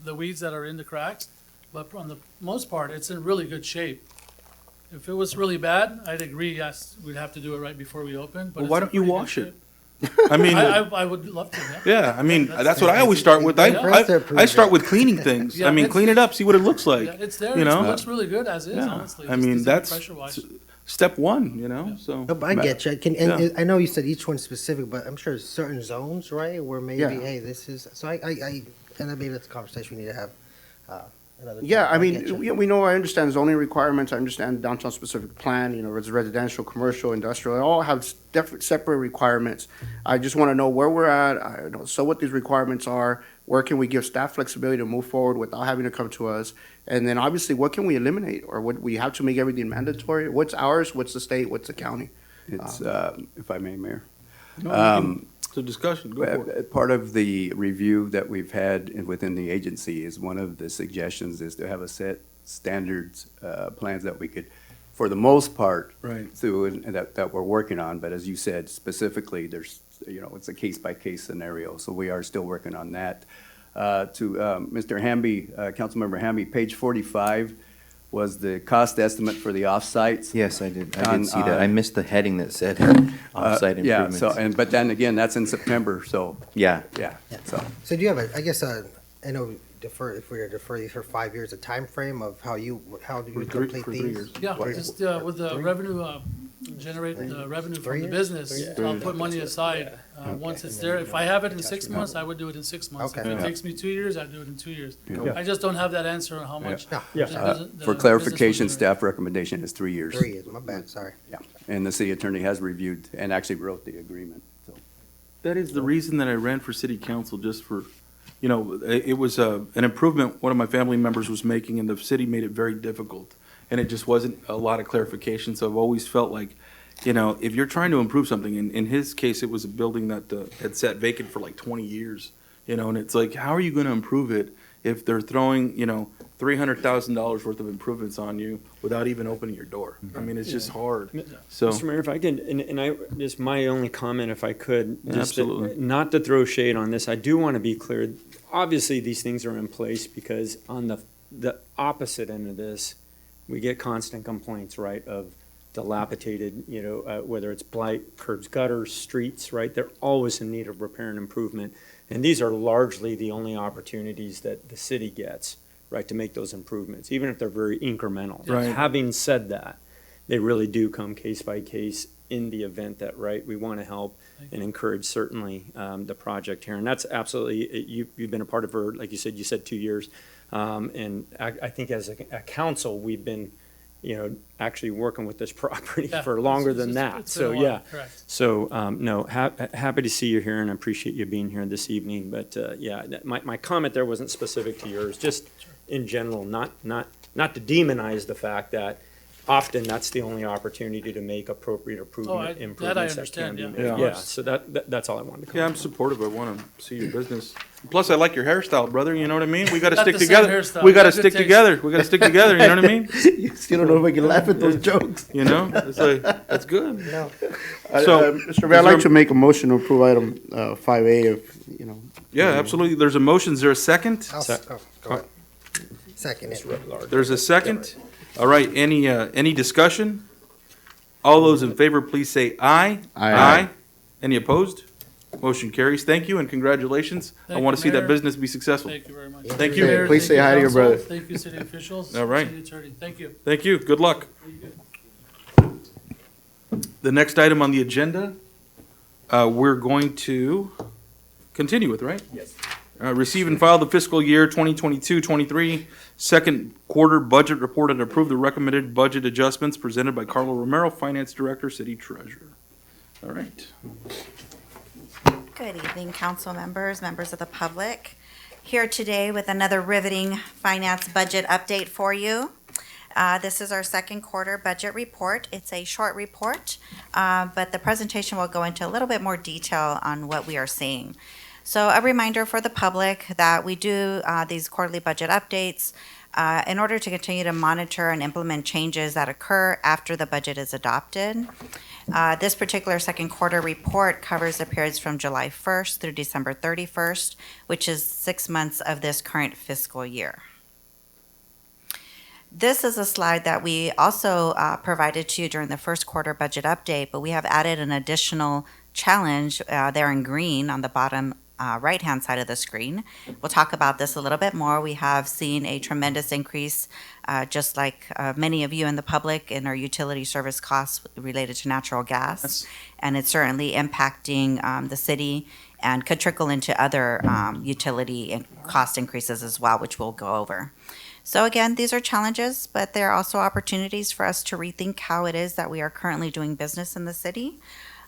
E: the weeds that are in the cracks. But on the most part, it's in really good shape. If it was really bad, I'd agree, yes, we'd have to do it right before we open. But
A: Well,
E: it's
A: why
E: in
A: don't you
E: pretty good
A: wash it?
E: shape.
A: I mean,
E: I would love to, yeah.
A: yeah, I mean, that's what I always start with. I start with cleaning things.
E: Yeah,
A: I mean,
E: it's-
A: clean it up, see what it looks like.
E: Yeah, it's there.
A: You
E: It's-
A: know?
E: It looks really good as is,
A: Yeah.
E: honestly.
A: I
E: Just
A: mean,
E: needs to be
A: that's
E: pressure washed.
A: step one, you know, so.
F: No, but I get you. Can, and
A: Yeah.
F: I know you said each one's specific, but I'm sure there's certain zones, right, where maybe,
D: Yeah.
F: hey, this is, so and then maybe that's a conversation we need to have, another time.
D: Yeah, I
F: get you.
D: mean, we know, I understand zoning requirements, I understand downtown specific plan, you know, it's residential, commercial, industrial, they all have different, separate requirements. I just want to know where we're at, I know, so what these requirements are, where can we give staff flexibility to move forward without having to come to us? And then obviously, what can we eliminate, or what, we have to make everything mandatory? What's ours, what's the state, what's the county?
I: It's, if I may, Mayor.
A: No, you can- It's a discussion, go for it.
I: Part of the review that we've had within the agency is one of the suggestions is to have a set standards, plans that we could, for the most part,
A: Right.
I: through, and that we're working on. But as you said, specifically, there's, you know, it's a case-by-case scenario, so we are still working on that. To Mr. Hamby, Councilmember Hamby, page 45 was the cost estimate for the offsites.
C: Yes, I did. I
I: On,
C: did see that. I missed the heading that said offsite
I: Yeah,
C: improvements.
I: so, but then again, that's in September, so.
C: Yeah.
I: Yeah, so.
F: So do you have a, I guess, I know if we were to defer these for 5 years, a time frame of how do you complete these?
E: Yeah, just with the revenue, generate the revenue from the business, I'll put money aside. Once it's there, if I have it in 6 months, I would do it in 6 months. If
F: Okay.
E: it
F: Yeah.
E: takes me 2 years, I'd do it in 2 years.
I: Yeah.
E: I just don't have that answer on how much. the business- the
I: For
E: business
I: clarification,
E: will do.
I: staff recommendation is 3 years.
F: 3 years, my bad, sorry.
I: Yeah, and the city attorney has reviewed and actually wrote the agreement, so.
A: That is the reason that I ran for city council, just for, you know, it was an improvement one of my family members was making, and the city made it very difficult. And it just wasn't a lot of clarification, so I've always felt like, you know, if you're trying to improve something, in his case, it was a building that had sat vacant for like 20 years, you know, and it's like, how are you gonna improve it if they're throwing, you know, $300,000 worth of improvements on you without even opening your door? I mean, it's just hard, so.
N: Mr. Mayor, if I can, and I, just my only comment, if I could. just to-
A: Absolutely.
N: Not to throw shade on this, I do want to be clear, obviously, these things are in place because on the opposite end of this, we get constant complaints, right, of dilapidated, you know, whether it's blight, curbs, gutters, streets, right? They're always in need of repair and improvement. And these are largely the only opportunities that the city gets, right, to make those improvements, even if they're very incremental.
A: Right.
N: Having said that, they really do come case by case in the event that, right, we want to help and encourage certainly the project here. And that's absolutely, you've been a part of her, like you said 2 years. And I think as a council, we've been, you know, actually working with this property
E: Yeah,
N: for longer than
E: it's
N: that.
E: been
N: So,
E: a while,
N: yeah.
E: correct.
N: So, no, happy to see you here and I appreciate you being here this evening. But, yeah, my comment there wasn't specific to yours, just in general, not to demonize the fact that often that's the only opportunity to make appropriate improvements
E: that I
N: that can
E: understand,
N: be
E: yeah.
N: made.
A: Yeah.
N: Yeah, so that's all I wanted to comment.
A: Yeah, I'm supportive. I want to see your business. Plus, I like your hairstyle, brother. You know what I mean? We got to
E: Got
A: stick
E: the same
A: together.
E: hairstyle.
A: We got to
E: Got good
A: stick
E: taste.
A: together. We got to stick together. You know what I mean?
D: You still don't know if I can laugh at those jokes.
A: You know, it's like that's good.
F: No.
A: So,
D: Mr. Mayor, I'd like to make a motion to approve item 5A if, you know.
A: Yeah, absolutely. There's a motion. Is there a second?
F: Go ahead. Second it.
A: There's a second. All right. Any discussion? All those in favor, please say aye.
D: Aye.
A: Any opposed? Motion carries. Thank you and congratulations. I
E: Thank
A: want
E: you,
A: to see that
E: Mayor.
A: businyour be successful.
E: Thank you very much.
A: Thank you.
E: Mayor.
D: Please
E: Thank
D: say hi to your
E: council.
D: brother.
E: Thank you, city officials.
A: All right.
E: City attorney. Thank you.
A: Thank you. Good luck. The next item on the agenda, we're going to continue with, right?
I: Yes.
A: Receive and file the fiscal year 2022-23 second quarter budget report and approve the recommended budget adjustments presented by Carlo Romero, Finance Director, City Treasurer. All right.
B: Good evening, council members, members of the public. Here today with another riveting finance budget update for you. This is our second quarter budget report. It's a short report, but the presentation will go into a little bit more detail on what we are seeing. So a reminder for the public that we do these quarterly budget updates in order to continue to monitor and implement changes that occur after the budget is adopted. This particular second quarter report covers the periods from July 1st through December 31st, which is 6 months of this current fiscal year. This is a slide that we also provided to you during the first quarter budget update, but we have added an additional challenge there in green on the bottom right-hand side of the screen. We'll talk about this a little bit more. We have seen a tremendous increase, just like many of you in the public, in our utility service costs related to natural gas. And it's certainly impacting the city and could trickle into other utility cost increases as well, which we'll go over. So again, these are challenges, but they're also opportunities for us to rethink how it is that we are currently doing business in the city.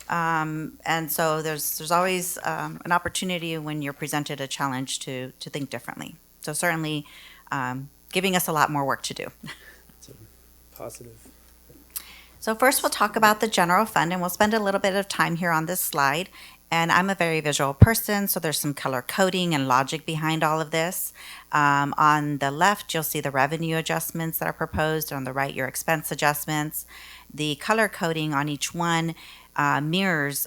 B: And so there's always an opportunity when you're presented a challenge to think differently. So certainly giving us a lot more work to do.
N: Positive.
B: So first we'll talk about the general fund, and we'll spend a little bit of time here on this slide. And I'm a very visual person, so there's some color coding and logic behind all of this. On the left, you'll see the revenue adjustments that are proposed. On the right, your expense adjustments. The color coding on each one mirrors,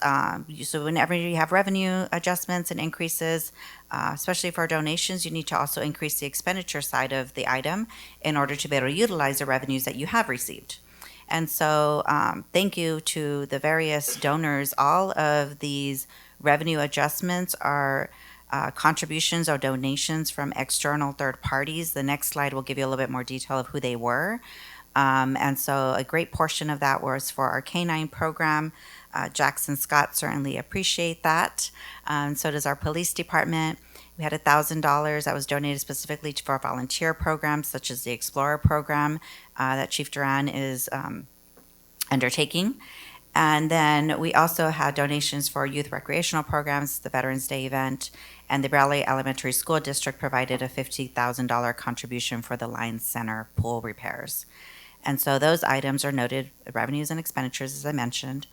B: so whenever you have revenue adjustments and increases, especially for donations, you need to also increase the expenditure side of the item in order to be able to utilize the revenues that you have received. And so thank you to the various donors. All of these revenue adjustments are contributions or donations from external third parties. The next slide will give you a little bit more detail of who they were. And so a great portion of that was for our K-9 program. Jackson Scott certainly appreciate that. So does our police department. We had $1,000 that was donated specifically for volunteer programs such as the Explorer program that Chief Duran is undertaking. And then we also had donations for youth recreational programs, the Veterans Day event, and the Brawley Elementary School District provided a $50,000 contribution for the Lions Center pool repairs. And so those items are noted revenues and expenditures, as I mentioned.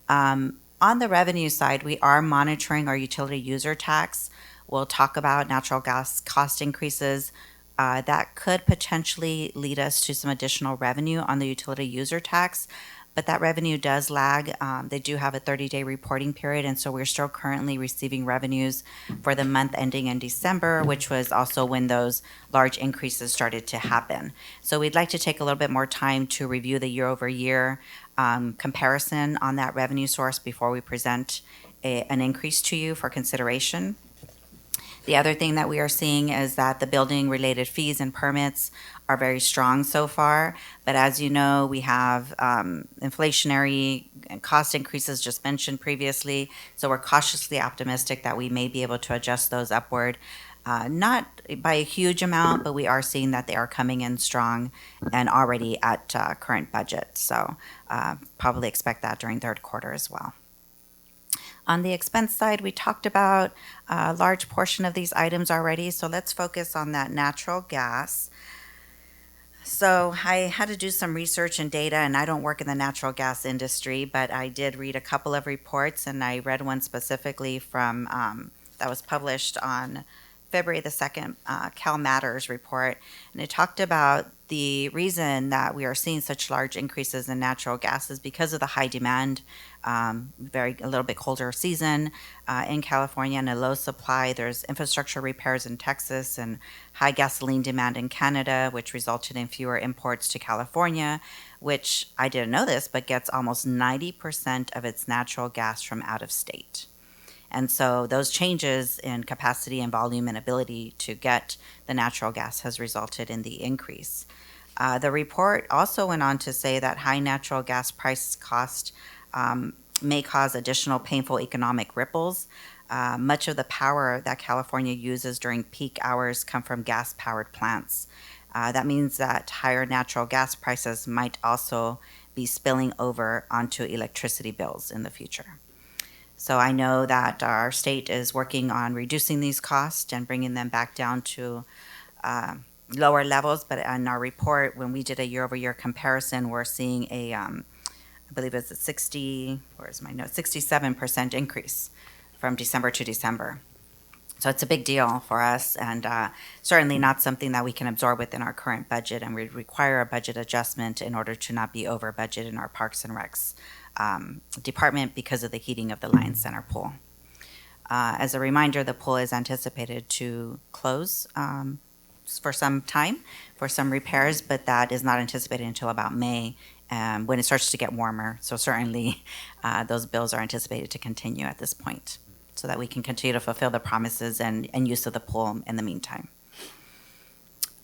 B: On the revenue side, we are monitoring our utility user tax. We'll talk about natural gas cost increases that could potentially lead us to some additional revenue on the utility user tax, but that revenue does lag. They do have a 30-day reporting period, and so we're still currently receiving revenues for the month ending in December, which was also when those large increases started to happen. So we'd like to take a little bit more time to review the year-over-year comparison on that revenue source before we present an increase to you for consideration. The other thing that we are seeing is that the building-related fees and permits are very strong so far. But as you know, we have inflationary cost increases just mentioned previously. So we're cautiously optimistic that we may be able to adjust those upward. Not by a huge amount, but we are seeing that they are coming in strong and already at current budget. So probably expect that during third quarter as well. On the expense side, we talked about a large portion of these items already, so let's focus on that natural gas. So I had to do some research and data, and I don't work in the natural gas industry, but I did read a couple of reports, and I read one specifically from that was published on February the 2nd, Cal Matters report, and it talked about the reason that we are seeing such large increases in natural gas is because of the high demand, a little bit colder season in California and a low supply. There's infrastructure repairs in Texas and high gasoline demand in Canada, which resulted in fewer imports to California, which I didn't know this, but gets almost 90% of its natural gas from out of state. And so those changes in capacity and volume and ability to get the natural gas has resulted in the increase. The report also went on to say that high natural gas price cost may cause additional painful economic ripples. Much of the power that California uses during peak hours come from gas-powered plants. That means that higher natural gas prices might also be spilling over onto electricity bills in the future. So I know that our state is working on reducing these costs and bringing them back down to lower levels. But in our report, when we did a year-over-year comparison, we're seeing a, I believe it's a 67% increase from December to December. So it's a big deal for us, and certainly not something that we can absorb within our current budget, and we require a budget adjustment in order to not be over budget in our Parks and Recs department because of the heating of the Lions Center pool. As a reminder, the pool is anticipated to close for some time for some repairs, but that is not anticipated until about May when it starts to get warmer. So certainly those bills are anticipated to continue at this point so that we can continue to fulfill the promises and use of the pool in the meantime.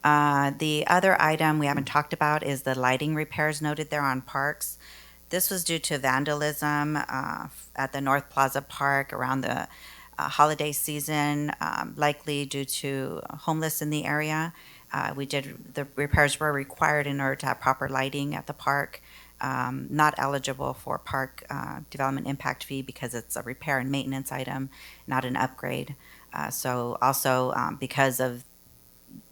B: The other item we haven't talked about is the lighting repairs noted there on parks. This was due to vandalism at the North Plaza Park around the holiday season, likely due to homeless in the area. The repairs were required in order to have proper lighting at the park. Not eligible for park development impact fee because it's a repair and maintenance item, not an upgrade. So also because of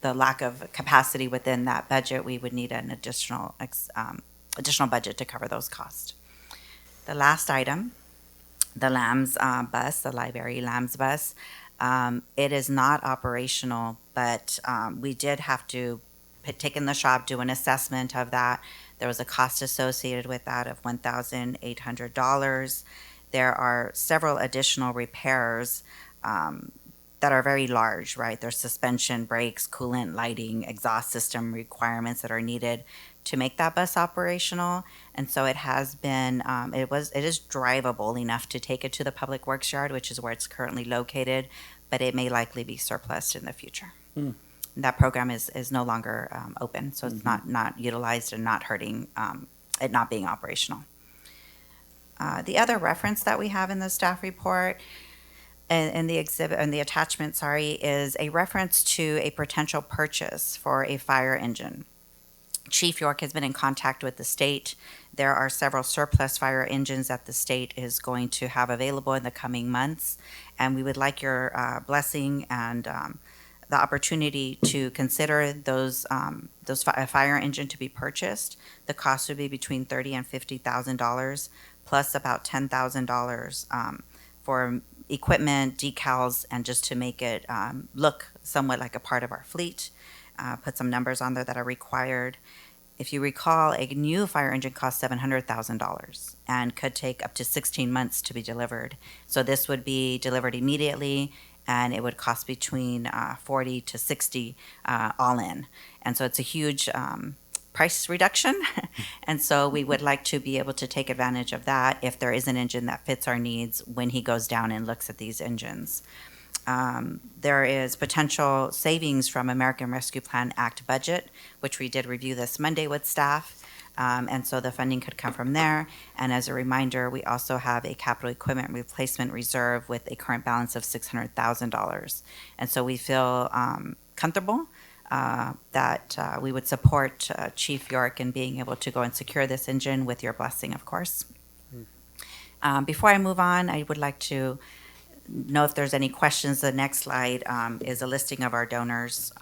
B: the lack of capacity within that budget, we would need an additional budget to cover those costs. The last item, the LAMS bus, the Library LAMS bus, it is not operational, but we did have to take in the shop, do an assessment of that. There was a cost associated with that of $1,800. There are several additional repairs that are very large, right? There's suspension, brakes, coolant, lighting, exhaust system requirements that are needed to make that bus operational. And so it has been, it is drivable enough to take it to the Public Works Yard, which is where it's currently located, but it may likely be surplused in the future. That program is no longer open, so it's not utilized and not hurting it not being operational. The other reference that we have in the staff report and the exhibit and the attachment, is a reference to a potential purchase for a fire engine. Chief York has been in contact with the state. There are several surplus fire engines that the state is going to have available in the coming months, and we would like your blessing and the opportunity to consider those fire engine to be purchased. The cost would be between $30,000 and $50,000, plus about $10,000 for equipment, decals, and just to make it look somewhat like a part of our fleet. Put some numbers on there that are required. If you recall, a new fire engine costs $700,000 and could take up to 16 months to be delivered. So this would be delivered immediately, and it would cost between 40 to 60 all in. And so it's a huge price reduction. And so we would like to be able to take advantage of that if there is an engine that fits our needs when he goes down and looks at these engines. There is potential savings from American Rescue Plan Act budget, which we did review this Monday with staff. And so the funding could come from there. And as a reminder, we also have a capital equipment replacement reserve with a current balance of $600,000. And so we feel comfortable that we would support Chief York in being able to go and secure this engine with your blessing, of course. Before I move on, I would like to know if there's any questions. The next slide is a listing of our donors,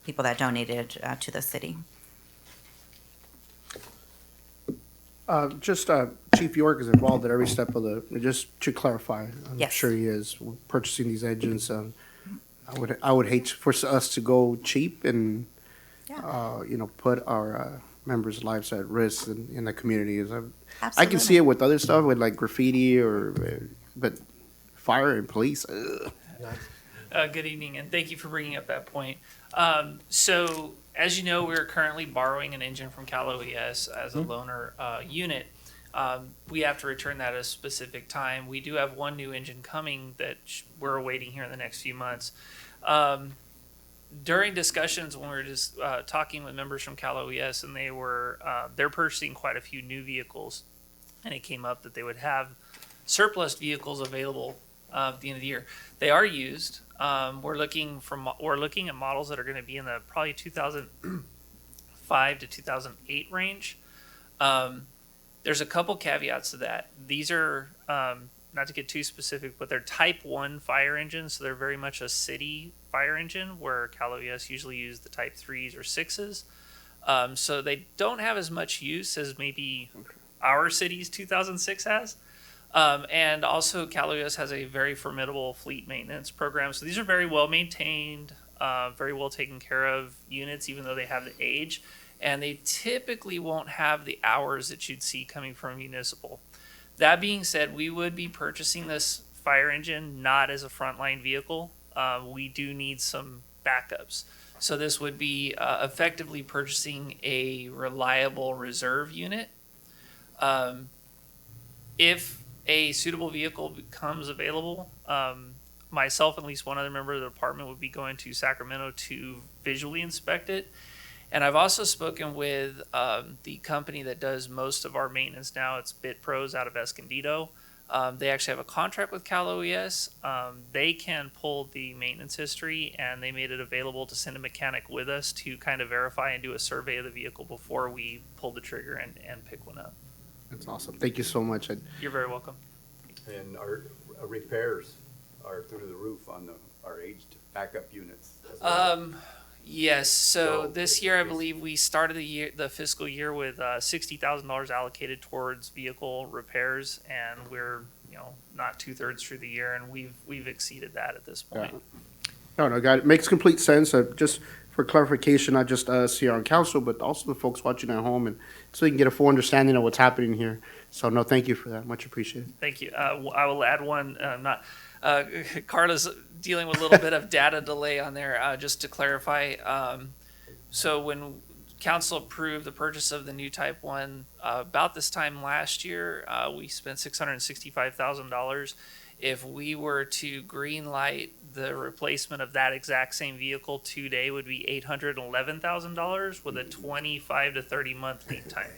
B: people that donated to the city.
D: Chief York is involved at every step of just to clarify, I'm
B: Yes.
D: sure he is, purchasing these engines. I would hate for us to go cheap and, put our members' lives at risk in the community. I can see it with other stuff, with like graffiti but fire and police.
H: Good evening, and thank you for bringing up that point. So, as you know, we're currently borrowing an engine from Cal OES as a loaner unit. We have to return that at a specific time. We do have one new engine coming that we're awaiting here in the next few months. During discussions when we were just talking with members from Cal OES, and they're purchasing quite a few new vehicles, and it came up that they would have surplus vehicles available at the end of the year. They are used. We're looking at models that are going to be in the probably 2005 to 2008 range. There's a couple caveats to that. These are not to get too specific, but they're Type 1 fire engines, so they're very much a city fire engine, where Cal OES usually use the Type 3s or 6s. So they don't have as much use as maybe our city's 2006 has. And also Cal OES has a very formidable fleet maintenance program. So these are very well maintained, very well taken care of units, even though they have the age. And they typically won't have the hours that you'd see coming from municipal. That being said, we would be purchasing this fire engine not as a frontline vehicle. We do need some backups. So this would be effectively purchasing a reliable reserve unit. If a suitable vehicle becomes available, myself and at least one other member of the department would be going to Sacramento to visually inspect it. And I've also spoken with the company that does most of our maintenance now. It's Bit Pros out of Escondido. They actually have a contract with Cal OES. They can pull the maintenance history, and they made it available to send a mechanic with us to kind of verify and do a survey of the vehicle before we pull the trigger and pick one up.
D: That's awesome. Thank you so much.
H: You're very welcome.
I: And our repairs are through the roof on our aged backup units as well.
H: Yes. So this year, I believe we started the fiscal year with $60,000 allocated towards vehicle repairs, and we're not 2/3 through the year, and we've exceeded that at this point.
D: No, got it. Makes complete sense. Just for clarification, not just us here on council, but also the folks watching at home, and so you can get a full understanding of what's happening here. So no, thank you for that. Much appreciated.
H: Thank you. I will add one. Carla's dealing with a little bit of data delay on there. Just to clarify, so when council approved the purchase of the new Type 1, about this time last year, we spent $665,000. If we were to green light the replacement of that exact same vehicle today, would be $811,000 with a 25 to 30 month lead time.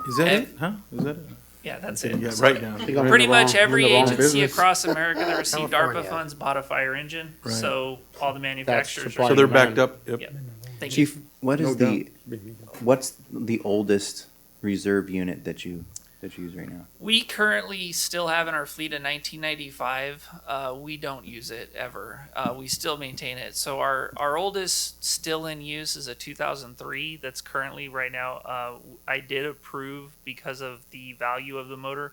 A: Is that it? Huh? Is that it?
H: Yeah, that's it.
A: Yeah, right now.
H: Pretty much every agency
D: business.
H: across America that received ARPA
F: California.
H: funds bought a fire engine.
A: Right.
H: So all the manufacturers
D: supply
H: are.
A: So they're backed up. Yep.
H: Yep. Thank
C: Chief,
H: you.
C: what is
D: No
C: what's the oldest reserve unit that you use right now?
H: We currently still have in our fleet a 1995. We don't use it ever. We still maintain it. So our oldest still in use is a 2003 that's currently right now. I did approve because of the value of the motor.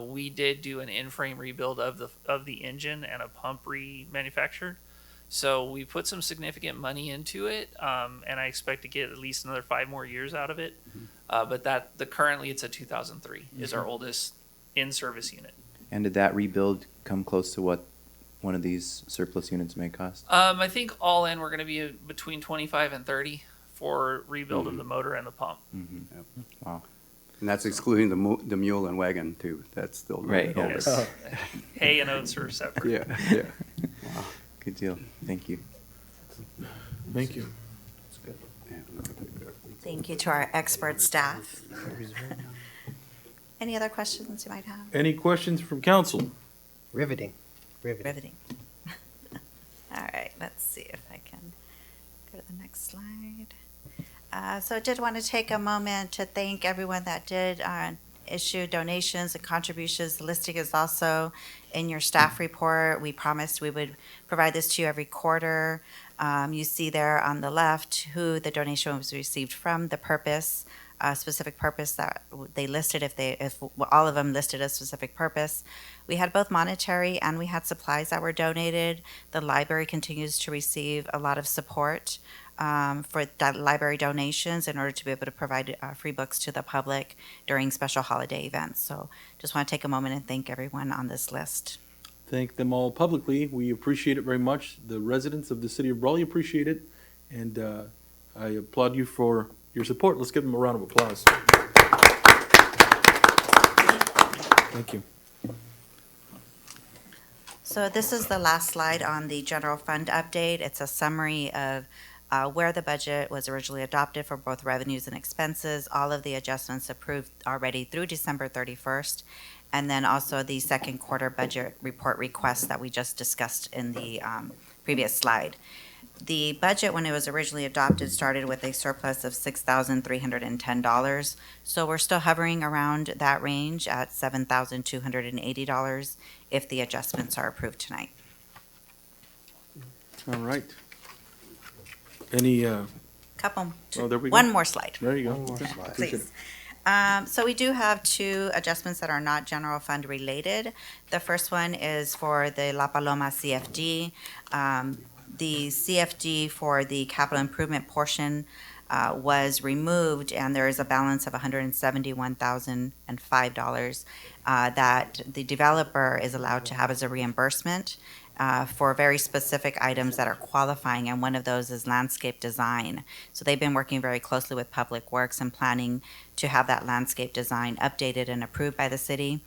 H: We did do an in-frame rebuild of the engine and a pump remanufactured. So we put some significant money into it, and I expect to get at least another 5 more years out of it. But currently it's a 2003 is our oldest in-service unit.
C: And did that rebuild come close to what one of these surplus units may cost?
H: I think all in we're going to be between 25 and 30 for rebuild of the motor and the pump.
C: Mm-hmm. Yep. Wow.
I: And that's excluding the mule and wagon too. That's still
C: Right, yeah.
H: Yes. Hay and oats are separate.
I: Yeah.
C: Wow. Good deal. Thank you.
A: Thank you.
B: Thank you to our expert staff. Any other questions you might have?
A: Any questions from council?
F: Riveting.
B: Riveting. All right, let's see if I can go to the next slide. So I did want to take a moment to thank everyone that did issue donations and contributions. The listing is also in your staff report. We promised we would provide this to you every quarter. You see there on the left who the donation was received from, the purpose, specific purpose that they listed, if all of them listed a specific purpose. We had both monetary and we had supplies that were donated. The library continues to receive a lot of support for library donations in order to be able to provide free books to the public during special holiday events. So just want to take a moment and thank everyone on this list.
A: Thank them all publicly. We appreciate it very much. The residents of the city of Brawley appreciate it, and I applaud you for your support. Let's give them a round of applause. Thank you.
B: So this is the last slide on the general fund update. It's a summary of where the budget was originally adopted for both revenues and expenses, all of the adjustments approved already through December 31st, and then also the second quarter budget report request that we just discussed in the previous slide. The budget, when it was originally adopted, started with a surplus of $6,310. So we're still hovering around that range at $7,280 if the adjustments are approved tonight.
A: All right. Any,
B: Couple,
A: oh, there we go.
B: one more slide.
A: There you go.
F: One more slide.
A: Appreciate
B: Please. So we do have two adjustments that are not general fund related. The first one is for the La Paloma CFD. The CFD for the capital improvement portion was removed, and there is a balance of $171,005 that the developer is allowed to have as a reimbursement for very specific items that are qualifying, and one of those is landscape design. So they've been working very closely with Public Works and planning to have that landscape design updated and approved by the city.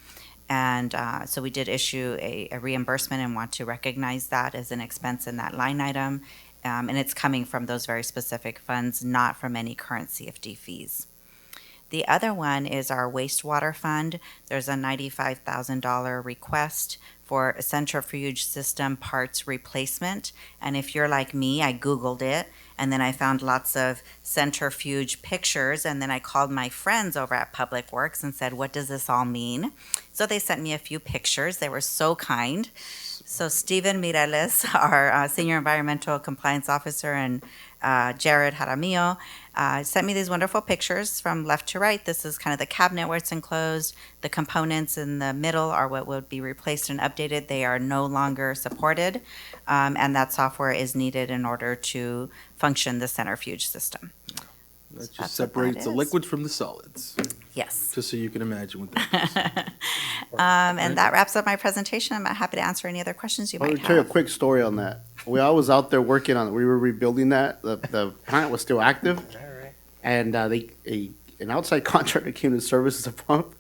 B: And so we did issue a reimbursement and want to recognize that as an expense in that line item. And it's coming from those very specific funds, not from any current CFD fees. The other one is our wastewater fund. There's a $95,000 request for a centrifuge system parts replacement. And if you're like me, I Googled it, and then I found lots of centrifuge pictures, and then I called my friends over at Public Works and said, what does this all mean? So they sent me a few pictures. They were so kind. So Stephen Mireles, our Senior Environmental Compliance Officer, and Jared Jaramillo sent me these wonderful pictures from left to right. This is kind of the cabinet where it's enclosed. The components in the middle are what would be replaced and updated. They are no longer supported, and that software is needed in order to function the centrifuge system.
A: That just
B: That's what
A: separates
B: that
A: the
B: is.
A: liquids from the solids.
B: Yes.
A: Just so you can imagine what that is.
B: And that wraps up my presentation. I'm happy to answer any other questions you
D: I'll
B: might
D: tell you a
B: have.
D: quick story on that. I was out there working on it. We were rebuilding that. The plant was still active. And an outside contractor came to service the pump,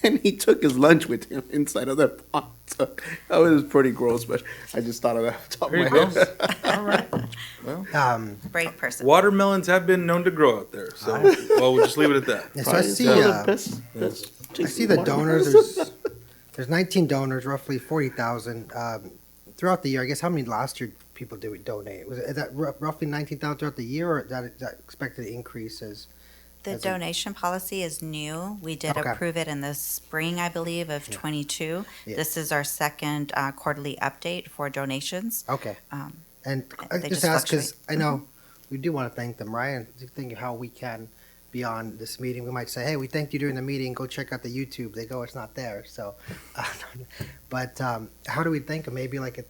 D: and he took his lunch with him inside of that pump. So that was pretty gross, but I just thought of that off the top
A: There you
D: of my
A: go.
D: head.
A: All right. Well,
B: Brave person.
A: watermelons have been known to grow out there, so well, we'll just leave it at that.
F: Yeah, so I see,
A: Yes.
F: I see the donors, there's 19 donors, roughly 40,000. Throughout the year, I guess how many last year people did we donate? Is that roughly 19,000 throughout the year, or is that expected to increase as?
B: The
F: as a-
B: donation policy is new. We did
F: Okay.
B: approve it in the spring, I believe, of '22.
F: Yeah.
B: This is our second quarterly update for donations.
F: Okay.
B: Um,
F: And I
B: they
F: just
B: just
F: ask, because
B: fluctuate.
F: I know we do want to thank them, right? And to think of how we can, beyond this meeting, we might say, hey, we thanked you during the meeting, go check out the YouTube. They go, it's not there, so. But how do we thank them? Maybe like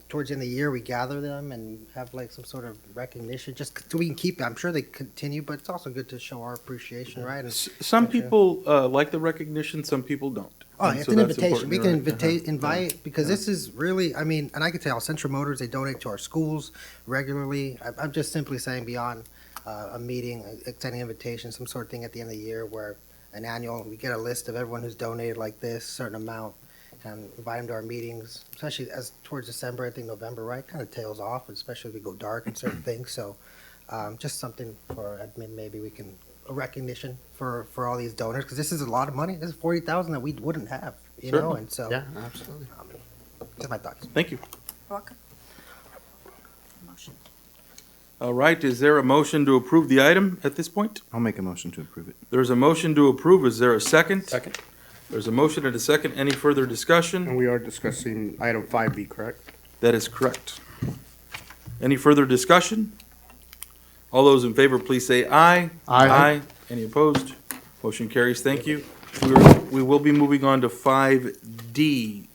F: towards the end of the year, we gather them and have like some sort of recognition, just so we can keep, I'm sure they continue, but it's also good to show our appreciation, right? And
A: Some people like the recognition, some people don't.
F: Oh,
A: And
F: it's
A: so
F: an
A: that's
F: invitation. We can
A: important, right?
F: invite, because this is really, I mean, and I can tell Central Motors, they donate to our schools regularly. I'm just simply saying beyond a meeting, extending invitation, some sort of thing at the end of the year where an annual, we get a list of everyone who's donated like this, certain amount, and invite them to our meetings, especially as towards December, I think November, right? Kind of tails off, especially if we go dark and certain things. So just something for admin, maybe we can, a recognition for all these donors, because this is a lot of money. This is 40,000 that we wouldn't have, you know,
A: Certainly.
F: and so.
D: Yeah, absolutely.
F: Just my thoughts.
A: Thank you.
B: You're welcome. Motion.
A: All right, is there a motion to approve the item at this point?
G: I'll make a motion to approve it.
A: There's a motion to approve. Is there a second? Second. There's a motion and a second. Any further discussion?
D: And we are discussing item 5B, correct?
A: That is correct. Any further discussion? All those in favor, please say aye.
D: Aye.
A: Any opposed? Motion carries. Thank you. We will be moving on to 5D.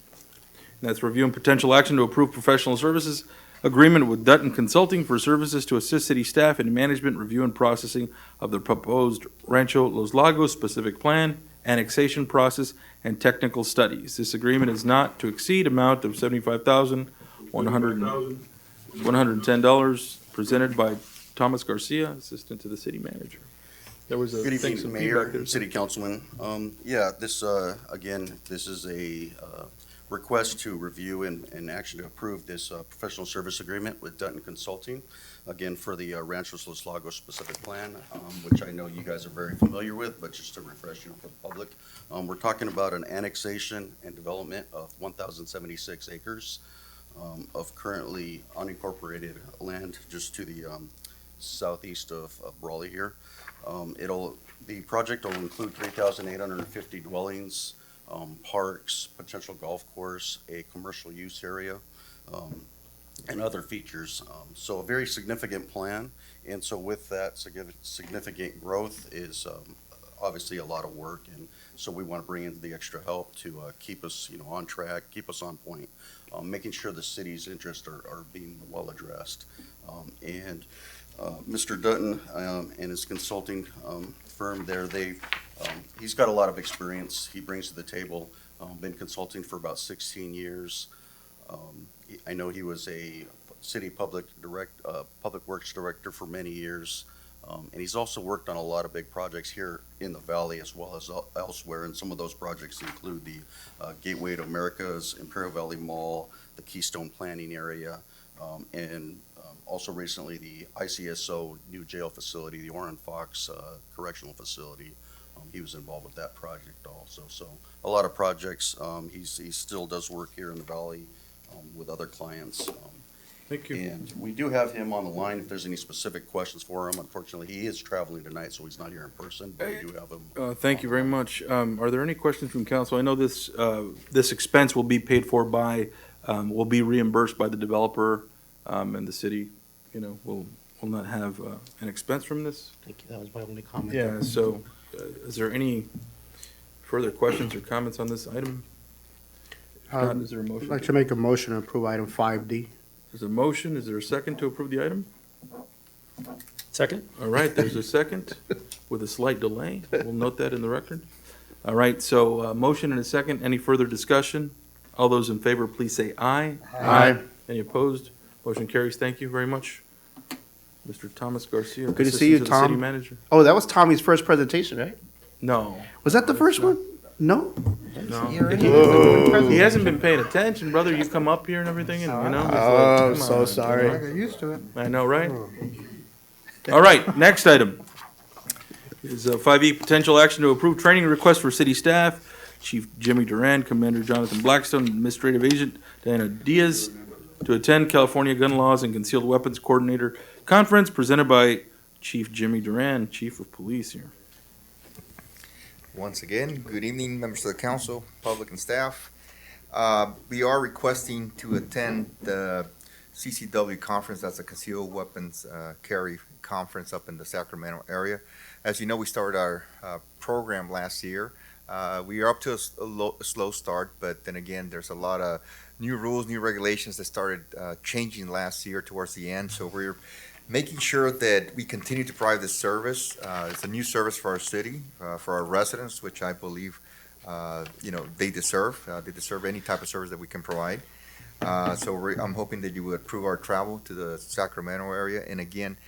A: That's review and potential action to approve professional services agreement with Dutton Consulting for services to assist city staff in management, review, and processing of the proposed Rancho Los Lagos specific plan, annexation process, and technical studies. This agreement is not to exceed amount of $75,110 presented by Thomas Garcia, Assistant to the City Manager. There was a
V: Good
A: thing,
V: evening,
A: some
V: Mayor,
A: feedback there.
V: City Councilman. Yeah, this, again, this is a request to review and action to approve this professional service agreement with Dutton Consulting, again, for the Ranchos Los Lagos specific plan, which I know you guys are very familiar with, but just to refresh you for the public. We're talking about an annexation and development of 1,076 acres of currently unincorporated land just to the southeast of Brawley here. The project will include 3,850 dwellings, parks, potential golf course, a commercial use area, and other features. So a very significant plan. And so with that significant growth is obviously a lot of work, and so we want to bring in the extra help to keep us, on track, keep us on point, making sure the city's interests are being well addressed. And Mr. Dutton and his consulting firm there, he's got a lot of experience he brings to the table. Been consulting for about 16 years. I know he was a city public works director for many years. And he's also worked on a lot of big projects here in the valley as well as elsewhere. And some of those projects include the Gateway to Americas, Imperial Valley Mall, the Keystone Planning Area, and also recently the ICSO new jail facility, the Orrin Fox Correctional Facility. He was involved with that project also. So a lot of projects. He still does work here in the valley with other clients.
A: Thank you.
V: And we do have him on the line if there's any specific questions for him. Unfortunately, he is traveling tonight, so he's not here in person, but we do have him.
A: Thank you very much. Are there any questions from council? I know this expense will be paid for by, will be reimbursed by the developer, and the city, will not have an expense from this.
D: Thank you. That was my only comment.
A: Yeah, so is there any further questions or comments on this item? If not, is there a motion?
D: I'd like to make a motion to approve item 5D.
A: There's a motion. Is there a second to approve the item?
N: Second?
A: All right, there's a second with a slight delay. We'll note that in the record. All right, so motion and a second. Any further discussion? All those in favor, please say aye.
D: Aye.
A: Any opposed? Motion carries. Thank you very much. Mr. Thomas Garcia.
D: Good to see you,
A: Assistant to the City
D: Tom.
A: Manager.
D: Oh, that was Tommy's first presentation, right?
A: No.
D: Was that the first one? No?
A: No.
D: Oh.
A: He hasn't been paying attention, brother. You come up here and everything, and it's like,
D: Oh,
A: come
D: so
A: on,
D: sorry.
F: I got used to it.
A: I know, right? All right, next item is 5E, potential action to approve training request for city staff. Chief Jimmy Duran, Commander Jonathan Blackstone, Administrative Agent Diana Diaz to attend California Gun Laws and Concealed Weapons Coordinator Conference presented by Chief Jimmy Duran, Chief of Police here.
O: Once again, good evening, members of the council, public and staff. We are requesting to attend the CCW conference. That's a Concealed Weapons Carry Conference up in the Sacramento area. As you know, we started our program last year. We are up to a slow start, but then again, there's a lot of new rules, new regulations that started changing last year towards the end. So we're making sure that we continue to provide this service. It's a new service for our city, for our residents, which I believe, they deserve. They deserve any type of service that we can provide. I'm hoping that you would approve our travel to the Sacramento area. And again,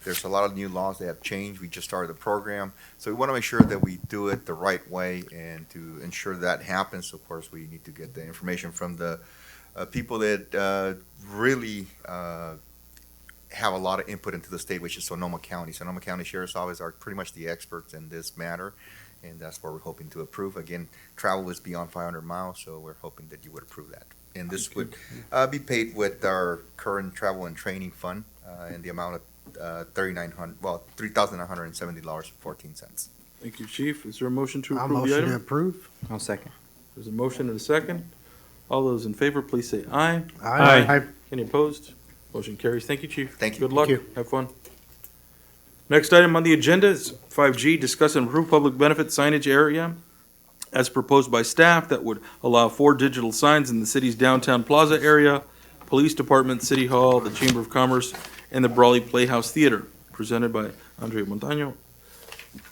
O: there's a lot of new laws that have changed. We just started the program. So we want to make sure that we do it the right way, and to ensure that happens, of course, we need to get the information from the people that really have a lot of input into the state, which is Sonoma County. Sonoma County Sheriff's Office are pretty much the experts in this matter, and that's what we're hoping to approve. Again, travel is beyond 500 miles, so we're hoping that you would approve that. And this would be paid with our current travel and training fund in the amount of $3,970.14.
A: Thank you, Chief. Is there a motion to
F: I'll
A: approve the
F: motion
A: item?
F: to approve.
Q: I'll second.
A: There's a motion and a second. All those in favor, please say aye.
F: Aye.
A: Any opposed? Motion carries. Thank you, Chief.
O: Thank you.
A: Good luck.
D: Thank you.
A: Have fun. Next item on the agenda is 5G, discuss and approve public benefit signage area as proposed by staff that would allow 4 digital signs in the city's downtown plaza area, police department, city hall, the Chamber of Commerce, and the Brawley Playhouse Theater, presented by Andrea Montaño,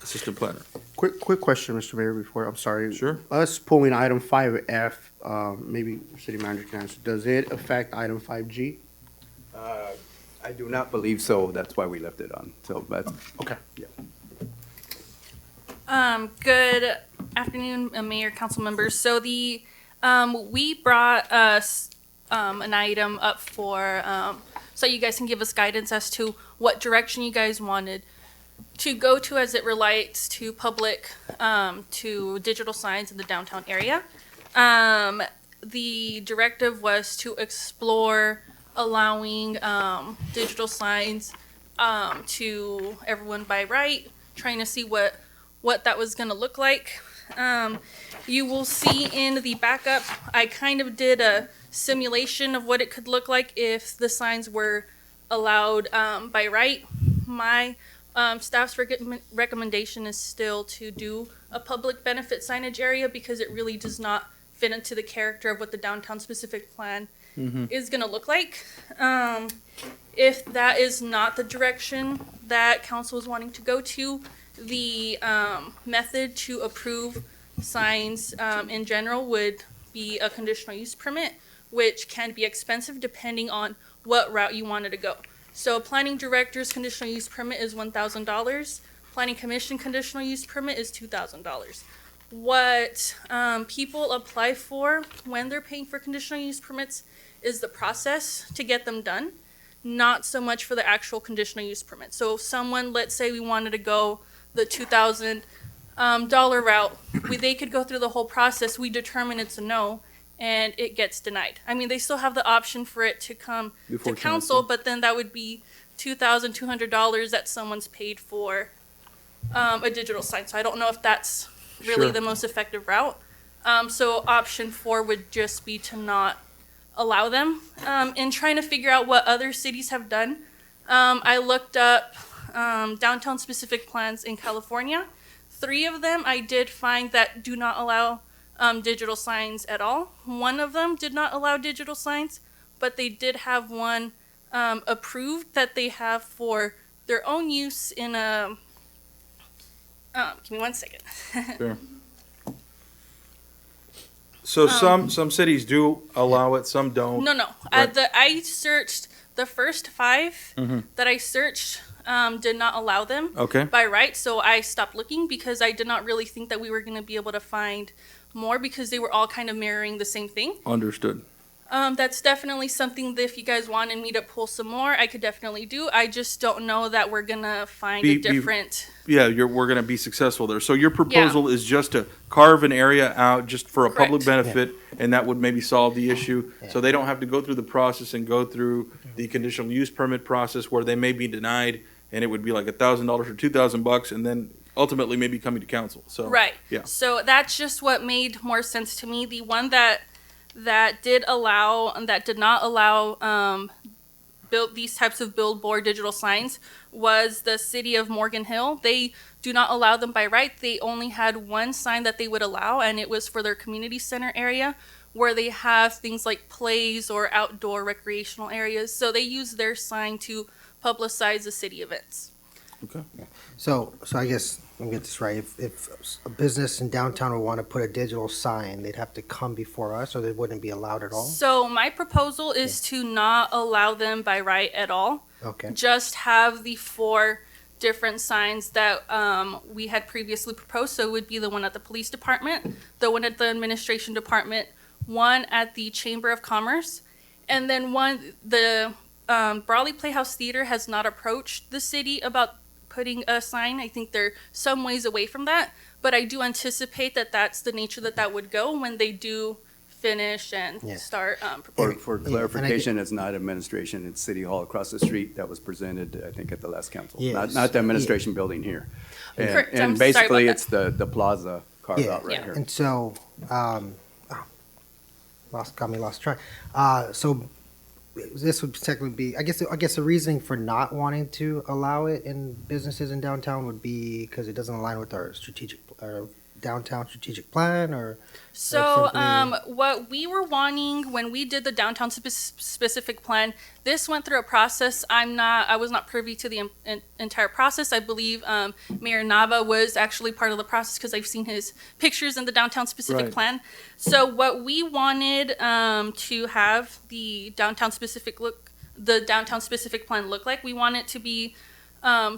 A: Assistant Planner.
D: Quick question, Mr. Mayor, before, I'm sorry.
A: Sure.
D: Us pulling item 5F, maybe city manager can answer. Does it affect item 5G?
I: I do not believe so. That's why we left it on. So that's,
D: Okay.
I: yeah.
G: Good afternoon, Mayor, council members. So we brought us an item up for so you guys can give us guidance as to what direction you guys wanted to go to as it relates to public to digital signs in the downtown area. The directive was to explore allowing digital signs to everyone by right, trying to see what that was going to look like. You will see in the backup, I kind of did a simulation of what it could look like if the signs were allowed by right. My Staff's recommendation is still to do a public benefit signage area because it really does not fit into the character of what the downtown specific plan is going to look like. If that is not the direction that council is wanting to go to, the method to approve signs in general would be a conditional use permit, which can be expensive depending on what route you wanted to go. So planning director's conditional use permit is $1,000. Planning commission conditional use permit is $2,000. What people apply for when they're paying for conditional use permits is the process to get them done, not so much for the actual conditional use permit. So if someone, let's say we wanted to go the $2,000 route, they could go through the whole process. We determine it's a no, and it gets denied. I mean, they still have the option for it to come
A: Before
G: to council, but then that would be $2,200 that someone's paid for a digital sign. So I don't know if that's really
A: Sure.
G: the most effective route. So option 4 would just be to not allow them. In trying to figure out what other cities have done, I looked up downtown specific plans in California. 3 of them I did find that do not allow digital signs at all. One of them did not allow digital signs, but they did have one approved that they have for their own use in a. Give me 1 second.
A: Sure. So some cities do allow it, some don't.
G: No.
A: Right.
G: I searched the first 5 that I searched did not allow them
A: Okay.
G: by right. So I stopped looking because I did not really think that we were going to be able to find more because they were all kind of mirroring the same thing.
A: Understood.
G: That's definitely something that if you guys wanted me to pull some more, I could definitely do. I just don't know that we're going to find a different.
A: We're going to be successful there. So your proposal is just to carve an area out just for a public benefit, and that would maybe solve the issue. So they don't have to go through the process and go through the conditional use permit process where they may be denied, and it would be like $1,000 or $2,000, and then ultimately maybe coming to council. So
G: Right.
A: Yeah.
G: So that's just what made more sense to me. The one that did allow and that did not allow build these types of billboard digital signs was the city of Morgan Hill. They do not allow them by right. They only had one sign that they would allow, and it was for their community center area where they have things like plays or outdoor recreational areas. So they use their sign to publicize the city events.
A: Okay.
F: So I guess, let me get this right, if a business in downtown would want to put a digital sign, they'd have to come before us, or they wouldn't be allowed at all?
G: So my proposal is to not allow them by right at all.
F: Okay.
G: Just have the 4 different signs that we had previously proposed. So it would be the one at the police department, the one at the administration department, one at the Chamber of Commerce, and then the Brawley Playhouse Theater has not approached the city about putting a sign. I think they're some ways away from that, but I do anticipate that that's the nature that would go when they do finish and start preparing.
I: For clarification, it's not administration, it's City Hall across the street that was presented, I think, at the last council.
F: Yes.
I: Not the administration building here.
G: Correct. I'm
I: And
G: sorry about
I: basically,
G: that.
I: it's the plaza carve out right here.
F: And so, got me lost track. So this would technically be, I guess the reasoning for not wanting to allow it in businesses in downtown would be because it doesn't align with our downtown strategic plan, or
G: So,
F: simply-
G: what we were wanting when we did the downtown specific plan, this went through a process. I was not privy to the entire process. I believe Mayor Nava was actually part of the process because I've seen his pictures in the downtown specific plan. So, what we wanted to have the downtown specific plan look like, we want it to be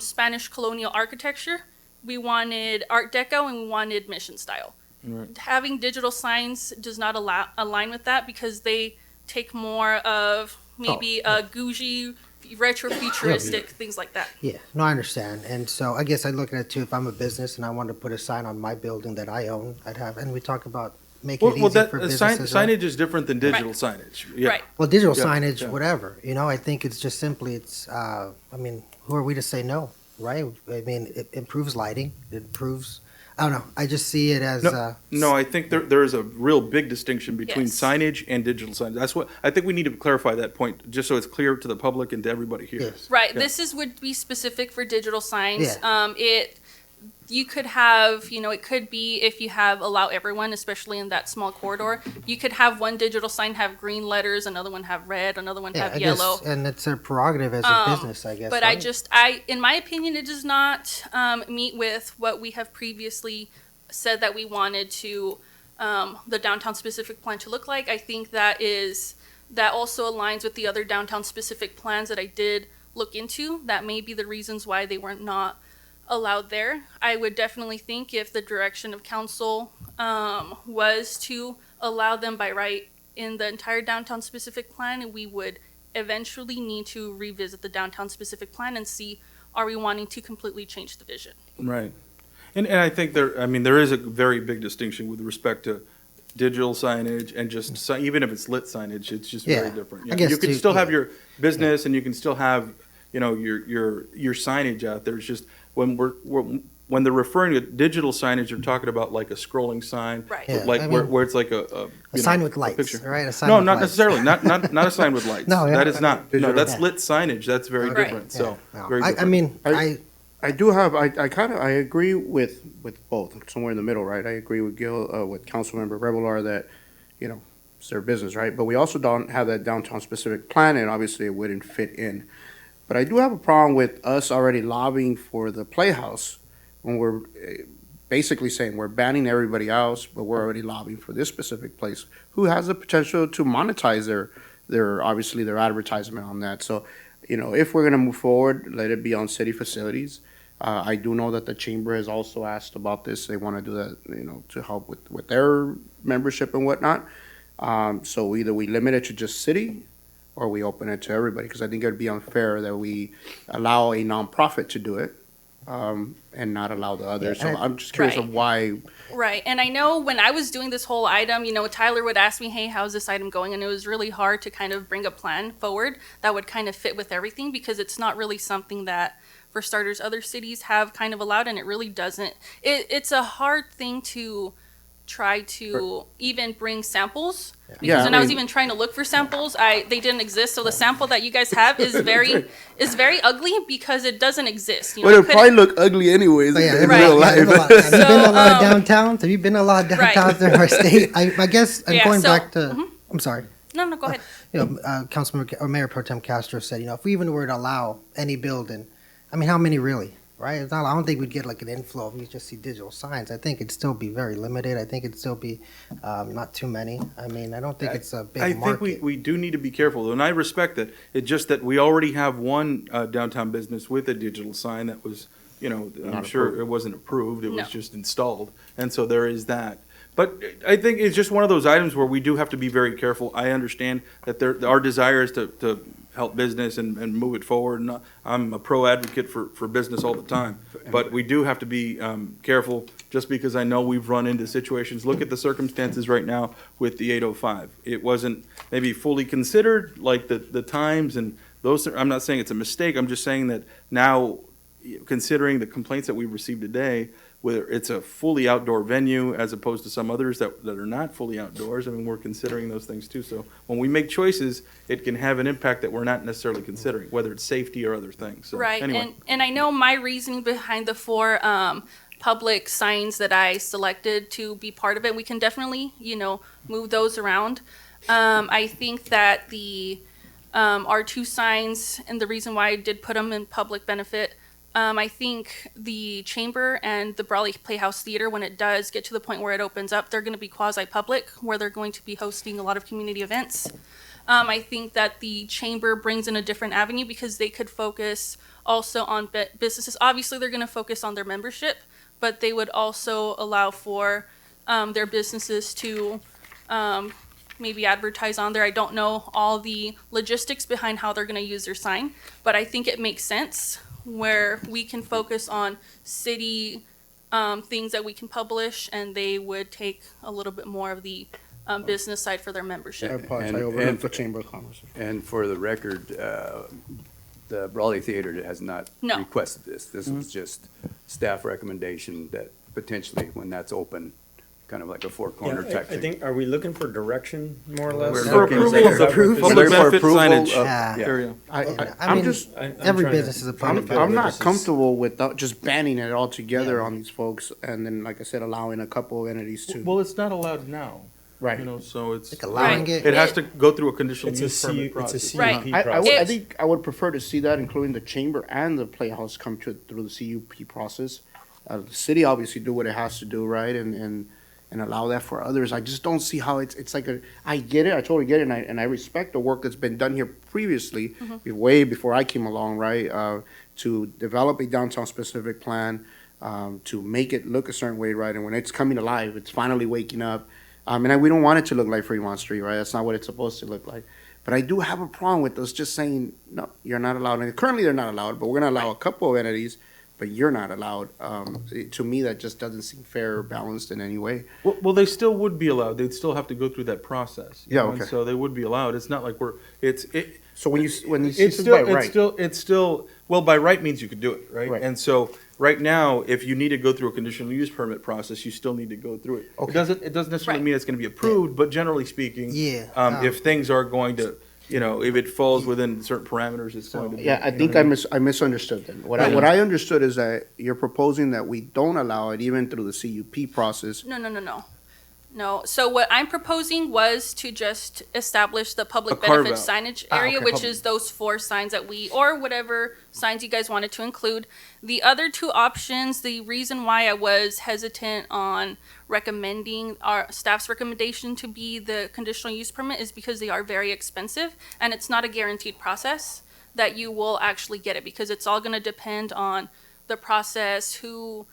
G: Spanish colonial architecture. We wanted Art Deco, and we wanted mission style.
A: Right.
G: Having digital signs does not align with that because they take more of maybe a gougie, retro futuristic, things like that.
F: Yeah, no, I understand. And so I guess I look at it too, if I'm a business and I want to put a sign on my building that I own, I'd have, and we talk about making it easy for businesses.
A: Signage is different than digital signage. Yeah.
G: Right.
F: Well, digital
A: Yeah,
F: signage,
A: yeah.
F: whatever, I think it's just simply, who are we to say no, right? I mean, it improves lighting, it improves I don't know. I just see it as,
A: No, I think there is a real big distinction between
G: Yes.
A: signage and digital signage. That's what, I think we need to clarify that point, just so it's clear to the public and to everybody here.
F: Yes.
G: Right,
A: Yeah.
G: this would be specific for digital signs.
F: Yeah.
G: You could have, it could be if you have allow everyone, especially in that small corridor, you could have one digital sign have green letters, another one have red, another one
F: yeah,
G: have yellow.
F: and it's their prerogative as a business, I guess.
G: But
F: right?
G: in my opinion, it does not meet with what we have previously said that we wanted to, the downtown specific plan to look like. I think that also aligns with the other downtown specific plans that I did look into. That may be the reasons why they were not allowed there. I would definitely think if the direction of council was to allow them by right in the entire downtown specific plan, we would eventually need to revisit the downtown specific plan and see, are we wanting to completely change the vision?
A: Right. And I think there is a very big distinction with respect to digital signage and just, even if it's lit signage, it's just very
F: Yeah,
A: different.
F: I guess
A: You can
F: too,
A: still have
F: yeah.
A: your business and you can still have, your signage out there. It's just, when they're referring to digital signage, they're talking about like a scrolling sign.
G: Right.
F: Yeah,
A: Like,
F: I mean,
A: where it's like a
F: sign with
A: a
F: lights,
A: picture.
F: right? A sign
A: No,
F: with
A: not
F: lights.
A: necessarily, not a sign with lights.
F: No, yeah.
A: That is not, no,
D: Digital.
A: that's
F: Yeah.
A: lit signage, that's very
G: Right.
A: different, so.
F: No,
A: very
F: I
A: different.
F: mean,
D: I do have, I agree with both, somewhere in the middle, right? I agree with Gil, with Councilmember Revelar that, it's their business, right? But we also don't have that downtown specific plan, and obviously it wouldn't fit in. But I do have a problem with us already lobbying for the Playhouse when we're basically saying we're banning everybody else, but we're already lobbying for this specific place, who has the potential to monetize their obviously their advertisement on that. So, if we're gonna move forward, let it be on city facilities. I do know that the chamber has also asked about this. They want to do that, to help with their membership and whatnot. So either we limit it to just city or we open it to everybody, because I think it'd be unfair that we allow a nonprofit to do it, and not allow the others. So I'm just curious of why.
G: Right, and I know when I was doing this whole item, Tyler would ask me, hey, how's this item going? And it was really hard to kind of bring a plan forward that would kind of fit with everything, because it's not really something that, for starters, other cities have kind of allowed, and it really doesn't. It's a hard thing to try to even bring samples, because
D: Yeah,
G: when I was even trying to look for samples, they didn't exist. So the sample that you guys have is very ugly because it doesn't exist.
D: Well, it'd probably look ugly anyways in real life.
F: Have you been a lot of downtowns? Have you been a lot of downtowns in our state? I guess, and going back to, I'm sorry.
G: No, go ahead.
F: Councilmember or Mayor Pro Tem Castro said, if we even were to allow any building, I mean, how many really? Right? It's not, I don't think we'd get like an inflow if we just see digital signs. I think it'd still be very limited. I think it'd still be not too many. I mean, I don't think it's a big market.
A: think we do need to be careful, and I respect that. It's just that we already have one downtown business with a digital sign that was, I'm sure it wasn't approved, it was just installed, and so there is that. But I think it's just one of those items where we do have to be very careful. I understand that our desire is to help business and move it forward, and I'm a pro advocate for business all the time. But we do have to be careful, just because I know we've run into situations. Look at the circumstances right now with the 805. It wasn't maybe fully considered, like the times and those. I'm not saying it's a mistake. I'm just saying that now, considering the complaints that we received today, whether it's a fully outdoor venue as opposed to some others that are not fully outdoors, I mean, we're considering those things too. So when we make choices, it can have an impact that we're not necessarily considering, whether it's safety or other things. So,
G: Right,
A: anyway.
G: and I know my reasoning behind the 4 public signs that I selected to be part of it. We can definitely, move those around. I think that the R2 signs, and the reason why I did put them in public benefit, I think the chamber and the Brawley Playhouse Theater, when it does get to the point where it opens up, they're going to be quasi-public, where they're going to be hosting a lot of community events. I think that the chamber brings in a different avenue, because they could focus also on businesses. Obviously, they're going to focus on their membership, but they would also allow for their businesses to maybe advertise on there. I don't know all the logistics behind how they're going to use their sign, but I think it makes sense where we can focus on city things that we can publish, and they would take a little bit more of the business side for their membership.
D: The Chamber of Commerce.
I: And for the record, the Brawley Theater has not
G: No.
I: requested this. This was just staff recommendation that potentially when that's open, kind of like a four-corner
N: Yeah,
I: type
N: I
I: thing.
N: think, are we looking for direction, more or less?
A: We're For looking- approval of the
N: Public
A: public benefit
N: approval
A: signage
N: of-
A: Yeah. area.
D: I'm
F: mean,
D: just,
F: every business is a public
D: I'm not
F: business.
D: comfortable with just banning it altogether on these folks, and then, like I said, allowing a couple of entities to.
A: Well, it's not allowed now.
D: Right.
A: You know, so it's.
F: Like allowing Right.
A: It has to go through a conditional
N: It's a
A: use permit
N: C- it's a
A: process.
N: CUP
D: I think I would prefer to see that, including the chamber and the playhouse, come through the CUP process. The city obviously do what it has to do, right, and allow that for others. I just don't see how it's like I get it, I totally get it, and I respect the work that's been done here previously, way before I came along, right, to develop a downtown specific plan, to make it look a certain way, right, and when it's coming alive, it's finally waking up. We don't want it to look like Fremont Street, right? That's not what it's supposed to look like. But I do have a problem with us just saying, no, you're not allowed. And currently, they're not allowed, but we're going to allow a couple of entities, but you're not allowed. To me, that just doesn't seem fair or balanced in any way.
A: Well, they still would be allowed. They'd still have to go through that process. you
D: Yeah,
A: know, and
D: okay.
A: So they would be allowed. It's not like
D: So when you
A: it's
D: say
A: still,
D: by right.
A: it's still, well, by right means you could do it, right?
D: Right.
A: And so, right now, if you need to go through a conditional use permit process, you still need to go through it.
D: Okay.
A: It doesn't necessarily mean it's gonna be approved, but generally speaking,
F: Yeah.
A: if things are going to, you know, if it falls within certain parameters, it's going to be.
D: Yeah, I think I misunderstood then. What I understood is that you're proposing that we don't allow it even through the CUP process.
G: No, so what I'm proposing was to just establish the public
A: A carve
G: benefit
A: out.
G: signage area,
D: okay,
G: which
D: public.
G: is those 4 signs that or whatever signs you guys wanted to include. The other 2 options, the reason why I was hesitant on recommending our staff's recommendation to be the conditional use permit is because they are very expensive, and it's not a guaranteed process that you will actually get it, because it's all gonna depend on the process, who,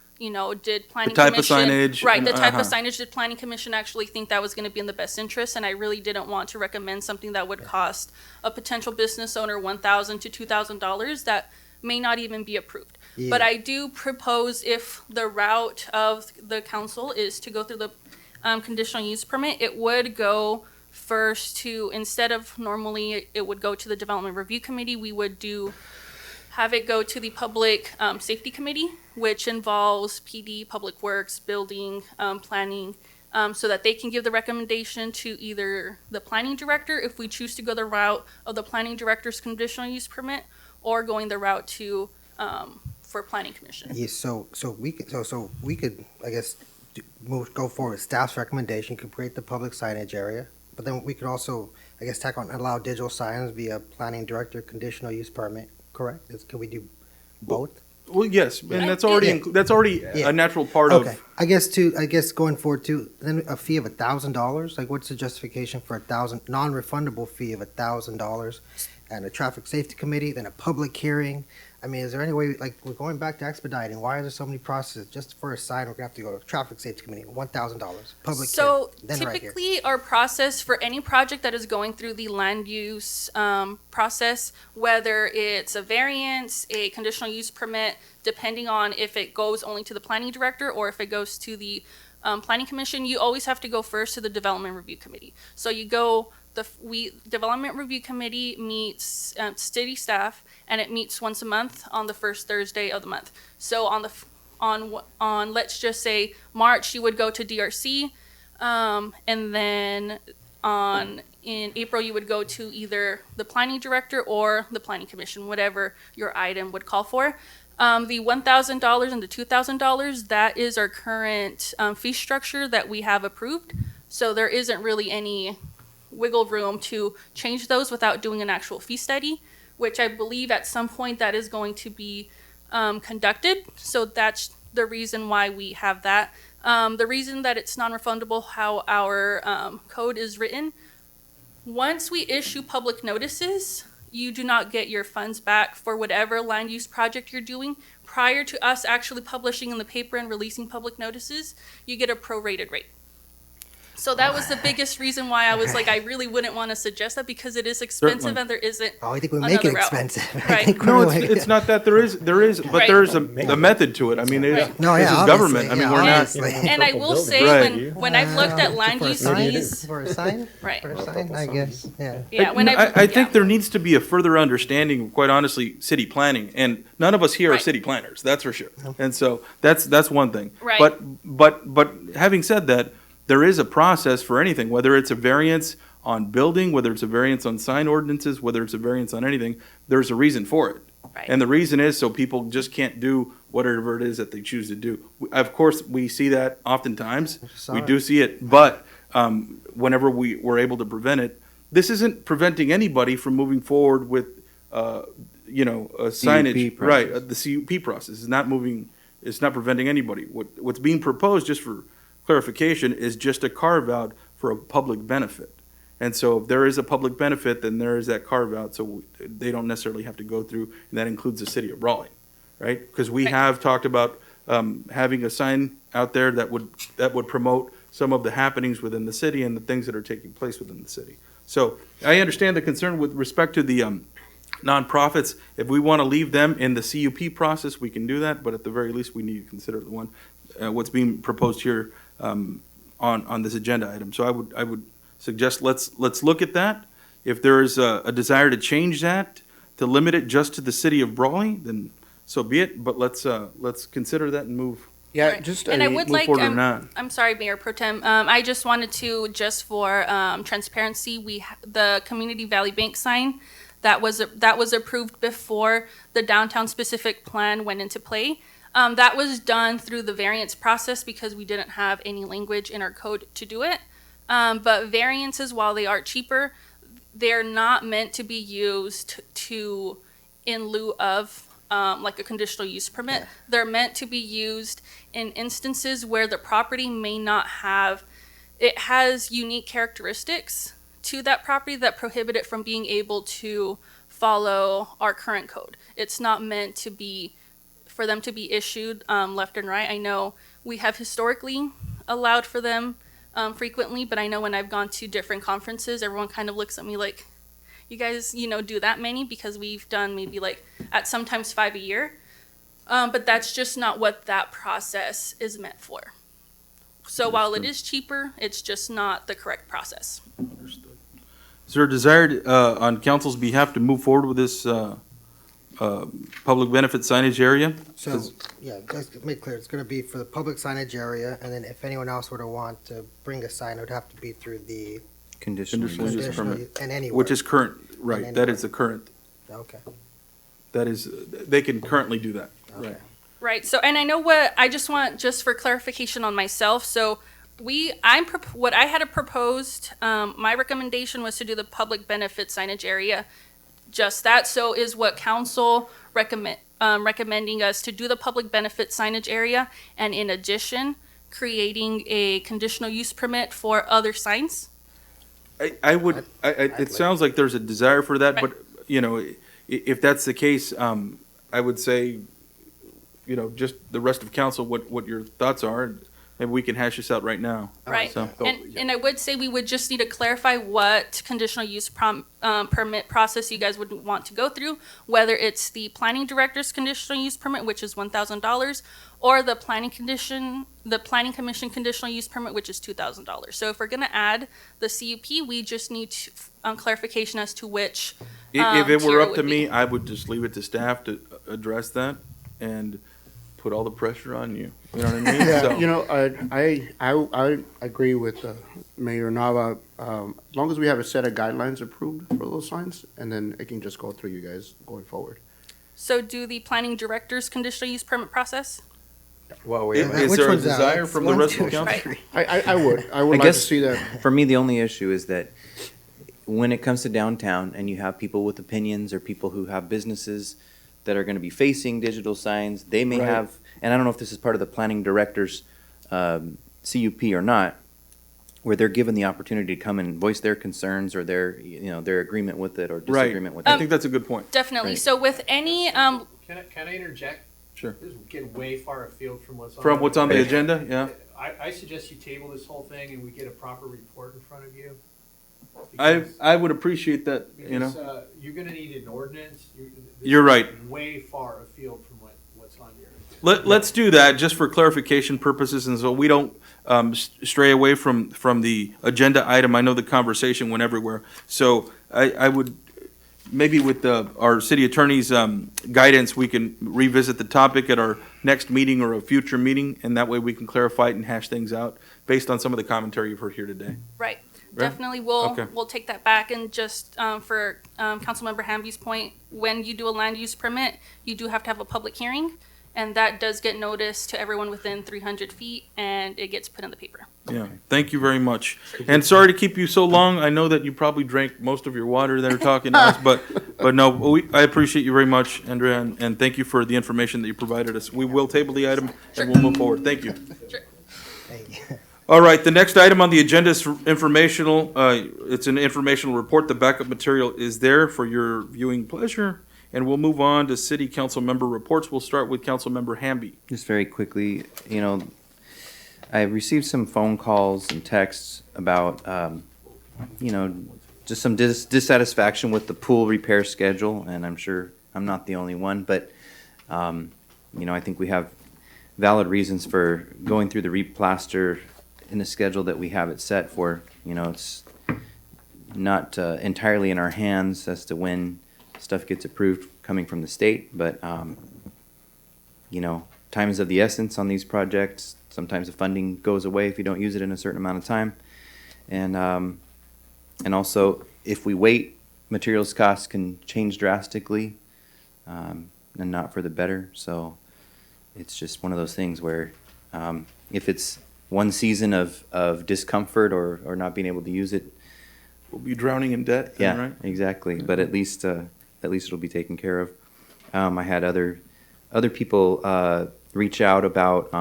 G: did planning
A: type of
G: commission.
A: signage
G: Right,
A: and-
G: the type of
A: uh-huh.
G: signage did planning commission actually think that was gonna be in the best interest, and I really didn't want to recommend something that would cost a potential business owner $1,000 to $2,000 that may not even be approved. But
F: Yeah.
G: I do propose, if the route of the council is to go through the conditional use permit, it would go first to, instead of normally it would go to the development review committee, we would have it go to the public safety committee, which involves PD, public works, building, planning, so that they can give the recommendation to either the planning director, if we choose to go the route of the planning director's conditional use permit, or going the route to for planning commission.
F: Yeah, so we could, I guess, go forward with staff's recommendation, could create the public signage area, but then we could also, I guess, tack on allow digital signs via planning director conditional use permit, correct? Can we do both?
A: Well, yes, and
F: Yeah.
A: that's already,
F: Yeah.
A: that's already
F: Yeah.
A: a natural part
F: Okay,
A: of.
F: I guess going forward too, then a fee of $1,000, like what's the justification for non-refundable fee of $1,000? And a traffic safety committee, then a public hearing. I mean, is there any way, like, we're going back to expediting, why are there so many processes? Just for a sign, we're gonna have to go to traffic safety committee, $1,000, public
G: So
F: hearing, then right here.
G: typically, our process for any project that is going through the land use process, whether it's a variance, a conditional use permit, depending on if it goes only to the planning director or if it goes to the planning commission, you always have to go first to the development review committee. So you go, development review committee meets city staff, and it meets once a month on the first Thursday of the month. So on let's just say March, you would go to DRC, and then in April, you would go to either the planning director or the planning commission, whatever your item would call for. The $1,000 and the $2,000, that is our current fee structure that we have approved. So there isn't really any wiggle room to change those without doing an actual fee study, which I believe at some point that is going to be conducted. So that's the reason why we have that. The reason that it's non-refundable, how our code is written, once we issue public notices, you do not get your funds back for whatever land use project you're doing. Prior to us actually publishing in the paper and releasing public notices, you get a prorated rate. So that was the biggest reason why I was like, I really wouldn't want to suggest that because it is expensive
A: Certainly.
G: and there isn't.
F: Oh, I think we make it
G: another route.
F: expensive. I
G: Right.
F: think
A: No,
F: we're
A: it's not that there is, but
G: Right.
A: there's a method to it. I mean,
G: Right.
F: No,
A: this
F: yeah,
A: is government. I
F: obviously,
A: mean,
F: yeah,
A: we're not.
F: obviously.
G: And I will say,
A: Right.
G: when I've looked at land
F: For a
G: use
F: sign?
G: fees,
F: For a sign?
G: right.
F: For a sign, I guess, yeah.
G: Yeah, when
A: I think there needs to be a further understanding of, quite honestly, city planning, and none of us here are
G: Right.
A: city planners, that's for sure. And so that's one thing.
G: Right.
A: But having said that, there is a process for anything, whether it's a variance on building, whether it's a variance on sign ordinances, whether it's a variance on anything, there's a reason for it.
G: Right.
A: And the reason is so people just can't do whatever it is that they choose to do. Of course, we see that oftentimes. We do see it, but whenever we're able to prevent it, this isn't preventing anybody from moving forward with, a signage.
C: process.
A: Right, the CUP process is not moving, it's not preventing anybody. What's being proposed, just for clarification, is just a carve-out for a public benefit. And so if there is a public benefit, then there is that carve-out, so they don't necessarily have to go through, and that includes the city of Brawley, right? Because we have talked about having a sign out there that would promote some of the happenings within the city and the things that are taking place within the city. So I understand the concern with respect to the nonprofits. If we want to leave them in the CUP process, we can do that, but at the very least, we need to consider the one, what's being proposed here on this agenda item. So I would suggest let's look at that. If there is a desire to change that, to limit it just to the city of Brawley, then so be it, but let's consider that and move.
D: Yeah,
G: Right.
D: just,
G: And I would
A: move
G: like,
A: forward or not.
G: I'm sorry, Mayor Pro Tem, I just wanted to, just for transparency, the Community Valley Bank sign, that was approved before the downtown specific plan went into play. That was done through the variance process because we didn't have any language in our code to do it. But variances, while they are cheaper, they're not meant to be used in lieu of like a conditional use permit.
C: Yeah.
G: They're meant to be used in instances where the property may not have, it has unique characteristics to that property that prohibit it from being able to follow our current code. It's not meant to be, for them to be issued left and right. I know we have historically allowed for them frequently, but I know when I've gone to different conferences, everyone kind of looks at me like, you guys, do that many? Because we've done maybe like at sometimes 5 a year. But that's just not what that process is meant for. So while it is cheaper, it's just not the correct process.
A: Understood. Is there a desire on council's behalf to move forward with this public benefit signage area?
F: So, yeah, just to make clear, it's gonna be for the public signage area, and then if anyone else were to want to bring a sign, it would have to be through the
C: Conditional
A: Conditional use
F: conditional,
A: permit.
F: and anywhere.
A: Which is current, right, that
F: anywhere.
A: is the current,
F: Okay,
A: that is, they can currently do that, right?
G: Right. So, and I know I just want, just for clarification on myself. So what I had proposed, my recommendation was to do the public benefit signage area. Just that. So is what council recommending us to do the public benefit signage area. And in addition, creating a conditional use permit for other signs.
A: It sounds like there's a desire for that, but, if that's the case, I would say, just the rest of council, what your thoughts are, and maybe we can hash this out right now.
G: Right.
A: So-
G: And I would say we would just need to clarify what conditional use permit process you guys would want to go through, whether it's the planning director's conditional use permit, which is $1,000, or the planning commission conditional use permit, which is $2,000. So if we're gonna add the CUP, we just need clarification as to which.
A: If it
G: tier
A: were up
G: would
A: to
G: be.
A: me, I would just leave it to staff to address that and put all the pressure on you. You know what I mean? So-
D: Yeah, I agree with Mayor Nava. As long as we have a set of guidelines approved for those signs, and then it can just go through you guys going forward.
G: So do the planning director's conditional use permit process?
C: Well,
A: Is there a desire from the rest of the council?
D: I would
C: I
D: like to
C: guess
D: see that.
C: for me, the only issue is that when it comes to downtown and you have people with opinions or people who have businesses that are going to be facing digital signs, they may
A: Right.
C: have, and I don't know if this is part of the planning director's CUP or not, where they're given the opportunity to come and voice their concerns or their agreement with it or
A: Right.
C: disagreement with
A: I
C: it.
A: think that's a good point.
G: Definitely.
C: Right.
G: So with any,
K: Can I interject?
A: Sure.
K: This is getting way far afield from what's on.
A: From what's on the agenda, yeah.
K: I suggest you table this whole thing and we get a proper report in front of you.
A: I would appreciate that, you know.
K: Because, you're gonna need an ordinance. This
A: You're right.
K: is Way far afield from what's on your.
A: Let's do that, just for clarification purposes, and so we don't stray away from the agenda item. I know the conversation went everywhere. So I would, maybe with our city attorney's guidance, we can revisit the topic at our next meeting or a future meeting, and that way we can clarify it and hash things out based on some of the commentary you've heard here today.
G: Right.
A: Right?
G: Definitely, we'll
A: Okay.
G: we'll take that back, and just for Councilmember Hamby's point, when you do a land use permit, you do have to have a public hearing, and that does get noticed to everyone within 300 feet, and it gets put in the paper.
A: Yeah, thank you very much. And sorry to keep you so long. I know that you probably drank most of your water there talking to us, but no, I appreciate you very much, Andrea, and thank you for the information that you provided us. We will table the item and we'll move forward. Thank you. All right, the next item on the agenda is informational. It's an informational report. The backup material is there for your viewing pleasure. And we'll move on to city council member reports. We'll start with council member Hamby.
C: Just very quickly, I received some phone calls and texts about, just some dissatisfaction with the pool repair schedule, and I'm sure I'm not the only one, but, I think we have valid reasons for going through the replaster in the schedule that we have it set for. It's not entirely in our hands as to when stuff gets approved coming from the state, but time is of the essence on these projects. Sometimes the funding goes away if you don't use it in a certain amount of time, and also if we wait, materials costs can change drastically, and not for the better. So it's just one of those things where if it's one season of discomfort or not being able to use it,
A: we'll be drowning in debt.
C: Yeah,
A: right?
C: exactly. But at least it'll be taken care of. I had other people reach out about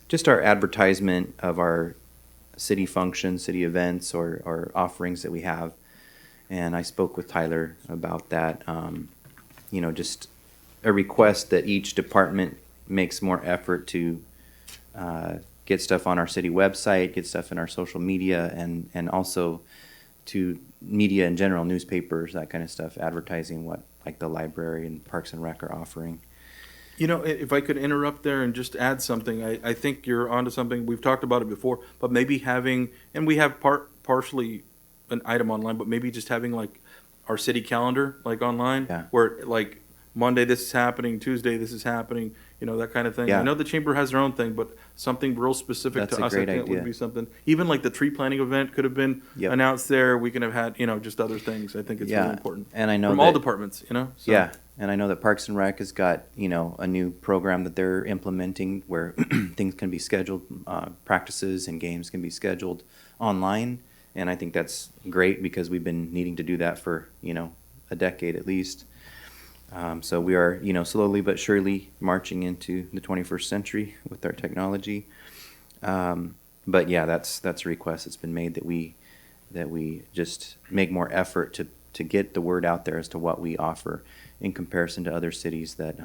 C: just our advertisement of our city functions, city events, or offerings that we have. And I spoke with Tyler about that. Just a request that each department makes more effort to get stuff on our city website, get stuff in our social media, and also to media in general, newspapers, that kind of stuff, advertising what like the library and Parks and Rec are offering.
A: If I could interrupt there and just add something, I think you're onto something. We've talked about it before, but maybe having, and we have partially an item online, but maybe just having like our city calendar, like online, where like Monday this is happening, Tuesday this is happening, that kind of thing.
C: Yeah.
A: I know the chamber has their own thing, but something real specific
C: That's
A: to
C: a
A: us, I
C: great
A: think it would
C: idea.
A: be something. Even like the tree planting event could have been
C: Yep.
A: announced there. We can have had, just other things. I think it's really important.
C: And I know
A: from all
C: that-
A: departments, So.
C: Yeah, and I know that Parks and Rec has got, a new program that they're implementing where things can be scheduled, practices and games can be scheduled online. And I think that's great because we've been needing to do that for, a decade at least. So we are, slowly but surely marching into the 21st century with our technology. But yeah, that's a request that's been made that we just make more effort to get the word out there as to what we offer in comparison to other cities that,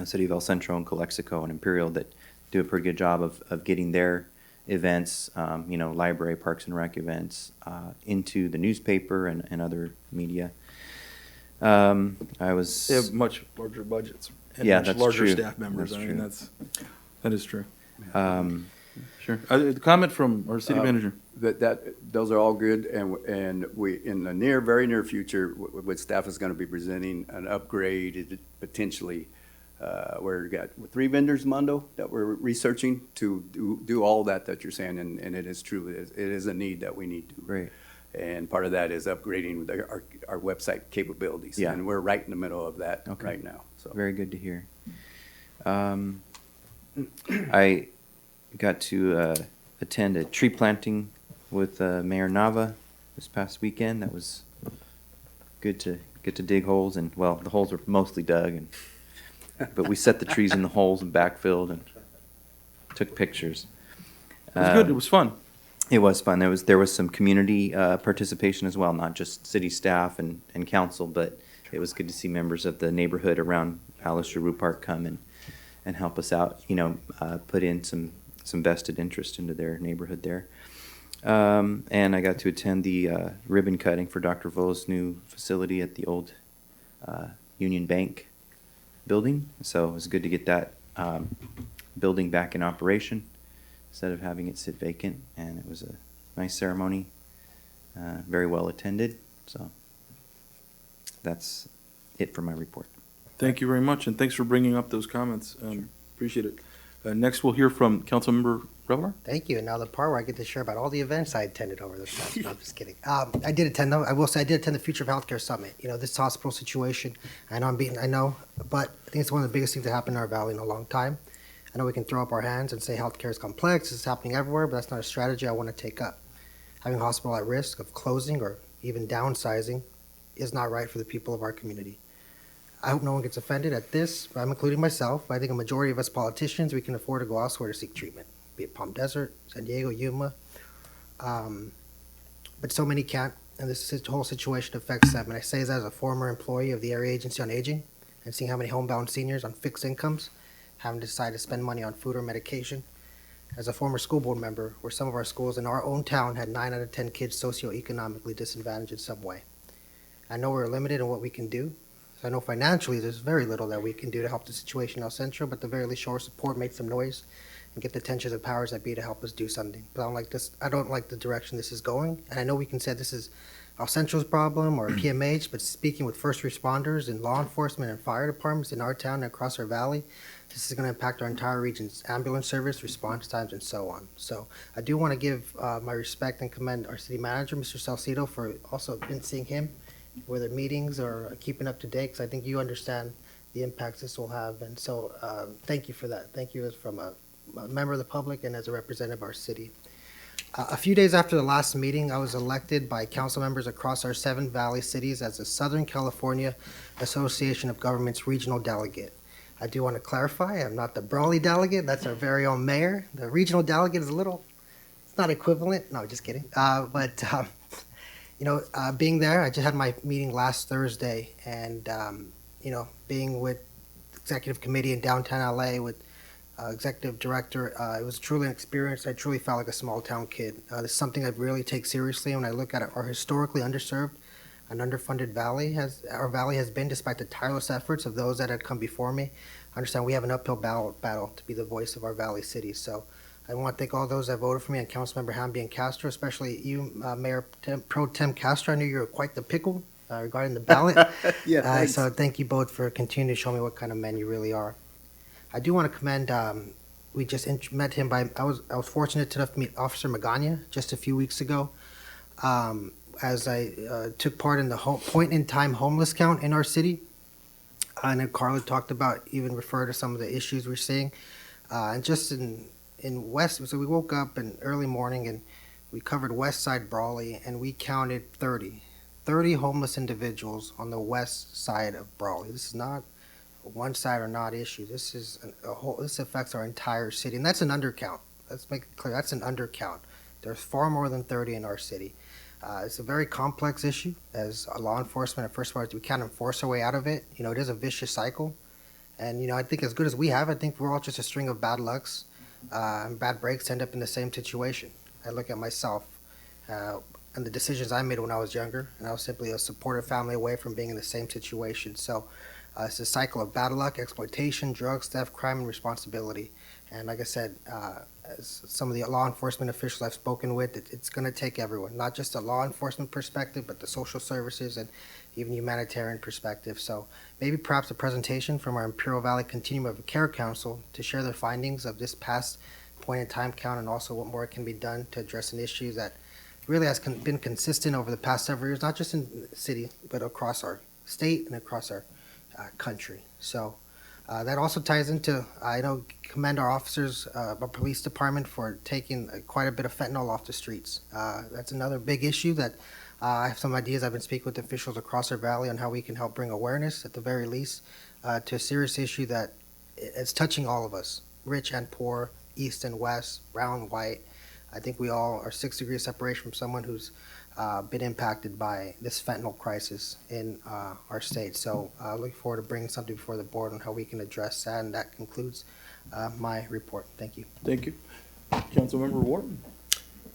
C: City of El Centro and Calexico and Imperial that do a pretty good job of getting their events, library, Parks and Rec events, into the newspaper and other media. They
A: have much larger budgets and much
C: that's
A: larger
C: true.
A: staff members.
C: That's
A: I mean,
C: true.
A: that is true. Sure. The comment from our city manager.
I: Those are all good, and we, in the very near future, what staff is gonna be presenting an upgrade, potentially, we've got 3 vendors, Mondo, that we're researching to do all that you're saying, and it is true, it is a need that we need to.
C: Great.
I: And part of that is upgrading our website capabilities.
C: Yeah.
I: And we're right in the middle of that
C: Okay.
I: right now, so.
C: Very good to hear. I got to attend a tree planting with Mayor Nava this past weekend. That was good to get to dig holes, and well, the holes were mostly dug, but we set the trees in the holes and backfilled and took pictures.
A: It was good. It was fun.
C: It was fun. There was some community participation as well, not just city staff and council, but it was good to see members of the neighborhood around Alistair Rupart come and help us out, put in some vested interest into their neighborhood there. And I got to attend the ribbon cutting for Dr. Vo's new facility at the old Union Bank building. So it was good to get that building back in operation instead of having it sit vacant. And it was a nice ceremony, very well attended. So that's it for my report.
A: Thank you very much, and thanks for bringing up those comments. Appreciate it. Next, we'll hear from Councilmember Revelar.
F: Thank you. And now the part where I get to share about all the events I attended over this past. No, I'm just kidding. I did attend them. I will say I did attend the Future of Healthcare Summit. This hospital situation, I know, but I think it's one of the biggest things that happened in our valley in a long time. I know we can throw up our hands and say healthcare is complex, it's happening everywhere, but that's not a strategy I want to take up. Having a hospital at risk of closing or even downsizing is not right for the people of our community. I hope no one gets offended at this, but I'm including myself. I think a majority of us politicians, we can afford to go elsewhere to seek treatment, be it Palm Desert, San Diego, Yuma. But so many can't, and this whole situation affects them. And I say this as a former employee of the Area Agency on Aging and seeing how many homebound seniors on fixed incomes having to decide to spend money on food or medication. As a former school board member, where some of our schools in our own town had 9 out of 10 kids socioeconomically disadvantaged in some way. I know we're limited in what we can do. I know financially there's very little that we can do to help the situation in El Centro, but the very least show our support, make some noise, and get the attention of the powers that be to help us do something. But I don't like the direction this is going. And I know we can say this is El Centro's problem or PMH, but speaking with first responders and law enforcement and fire departments in our town and across our valley, this is going to impact our entire region's ambulance service, response times, and so on. So I do want to give my respect and commend our city manager, Mr. Salcido, for also been seeing him, whether meetings or keeping up to date, because I think you understand the impacts this will have. And so thank you for that. Thank you as from a member of the public and as a representative of our city. A few days after the last meeting, I was elected by council members across our 7 valley cities as the Southern California Association of Governments regional delegate. I do want to clarify, I'm not the Brawley delegate. That's our very own mayor. The regional delegate is it's not equivalent. No, just kidding. Being there, I just had my meeting last Thursday, and being with executive committee in downtown LA with executive director, it was truly an experience. I truly felt like a small town kid. This is something I really take seriously when I look at our historically underserved and underfunded valley. Our valley has been, despite the tireless efforts of those that had come before me. I understand we have an uphill battle to be the voice of our valley cities. So I want to thank all those that voted for me, and Councilmember Hamby and Castro, especially you, Mayor Pro Tem Castro. I knew you were quite the pickle regarding the ballot.
D: Yeah, thanks.
F: So thank you both for continuing to show me what kind of men you really are. I do want to commend, we just met him I was fortunate enough to meet Officer Magana just a few weeks ago as I took part in the point-in-time homeless count in our city. I know Carla talked about, even refer to some of the issues we're seeing. And just in West, so we woke up in early morning and we covered West Side Brawley, and we counted 30 homeless individuals on the west side of Brawley. This is not a one side or not issue. This is this affects our entire city, and that's an undercount. Let's make it clear, that's an undercount. There's far more than 30 in our city. It's a very complex issue. As a law enforcement, at first of all, we can't enforce our way out of it. It is a vicious cycle. And, I think as good as we have, I think we're all just a string of bad lucks and bad breaks to end up in the same situation. I look at myself and the decisions I made when I was younger, and I was simply a supportive family away from being in the same situation. So it's a cycle of bad luck, exploitation, drugs, theft, crime, and responsibility. And like I said, as some of the law enforcement officials I've spoken with, it's going to take everyone, not just a law enforcement perspective, but the social services and even humanitarian perspective. So maybe perhaps a presentation from our Imperial Valley Continuum of Care Council to share their findings of this past point in time count, and also what more can be done to address an issue that really has been consistent over the past several years, not just in the city, but across our state and across our country. So that also ties into, I commend our officers, our police department for taking quite a bit of fentanyl off the streets. That's another big issue that I have some ideas. I've been speaking with officials across our valley on how we can help bring awareness, at the very least, to a serious issue that is touching all of us, rich and poor, east and west, brown, white. I think we all are 6 degrees separation from someone who's been impacted by this fentanyl crisis in our state. So looking forward to bringing something before the board on how we can address that, and that concludes my report. Thank you.
A: Thank you. Councilmember Wharton.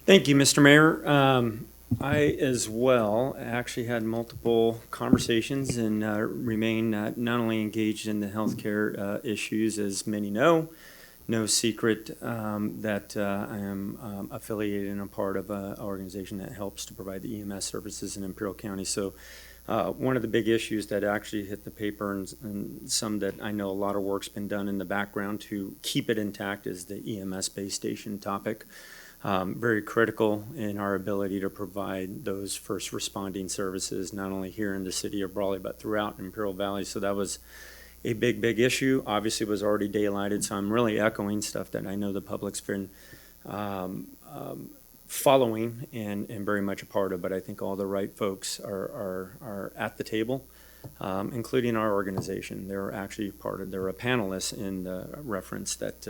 N: Thank you, Mr. Mayor. I as well actually had multiple conversations and remain not only engaged in the healthcare issues, as many know, no secret that I am affiliated and a part of an organization that helps to provide the EMS services in Imperial County. So one of the big issues that actually hit the paper, and some that I know a lot of work's been done in the background to keep it intact, is the EMS base station topic. Very critical in our ability to provide those first responding services, not only here in the city of Brawley, but throughout Imperial Valley. So that was a big issue. Obviously, it was already daylighted, so I'm really echoing stuff that I know the public's been following and very much a part of, but I think all the right folks are at the table, including our organization. They're actually they're a panelist in the reference that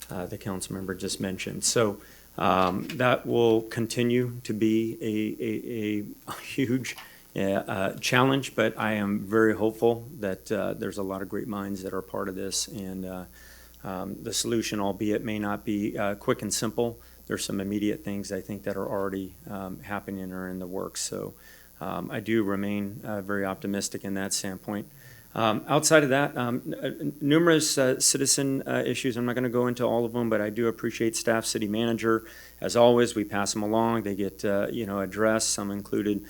N: the council member just mentioned. So that will continue to be a huge challenge, but I am very hopeful that there's a lot of great minds that are part of this, and the solution, albeit may not be quick and simple, there's some immediate things I think that are already happening or in the works. So I do remain very optimistic in that standpoint. Outside of that, numerous citizen issues. I'm not going to go into all of them, but I do appreciate staff, city manager. As always, we pass them along. They get addressed. Some included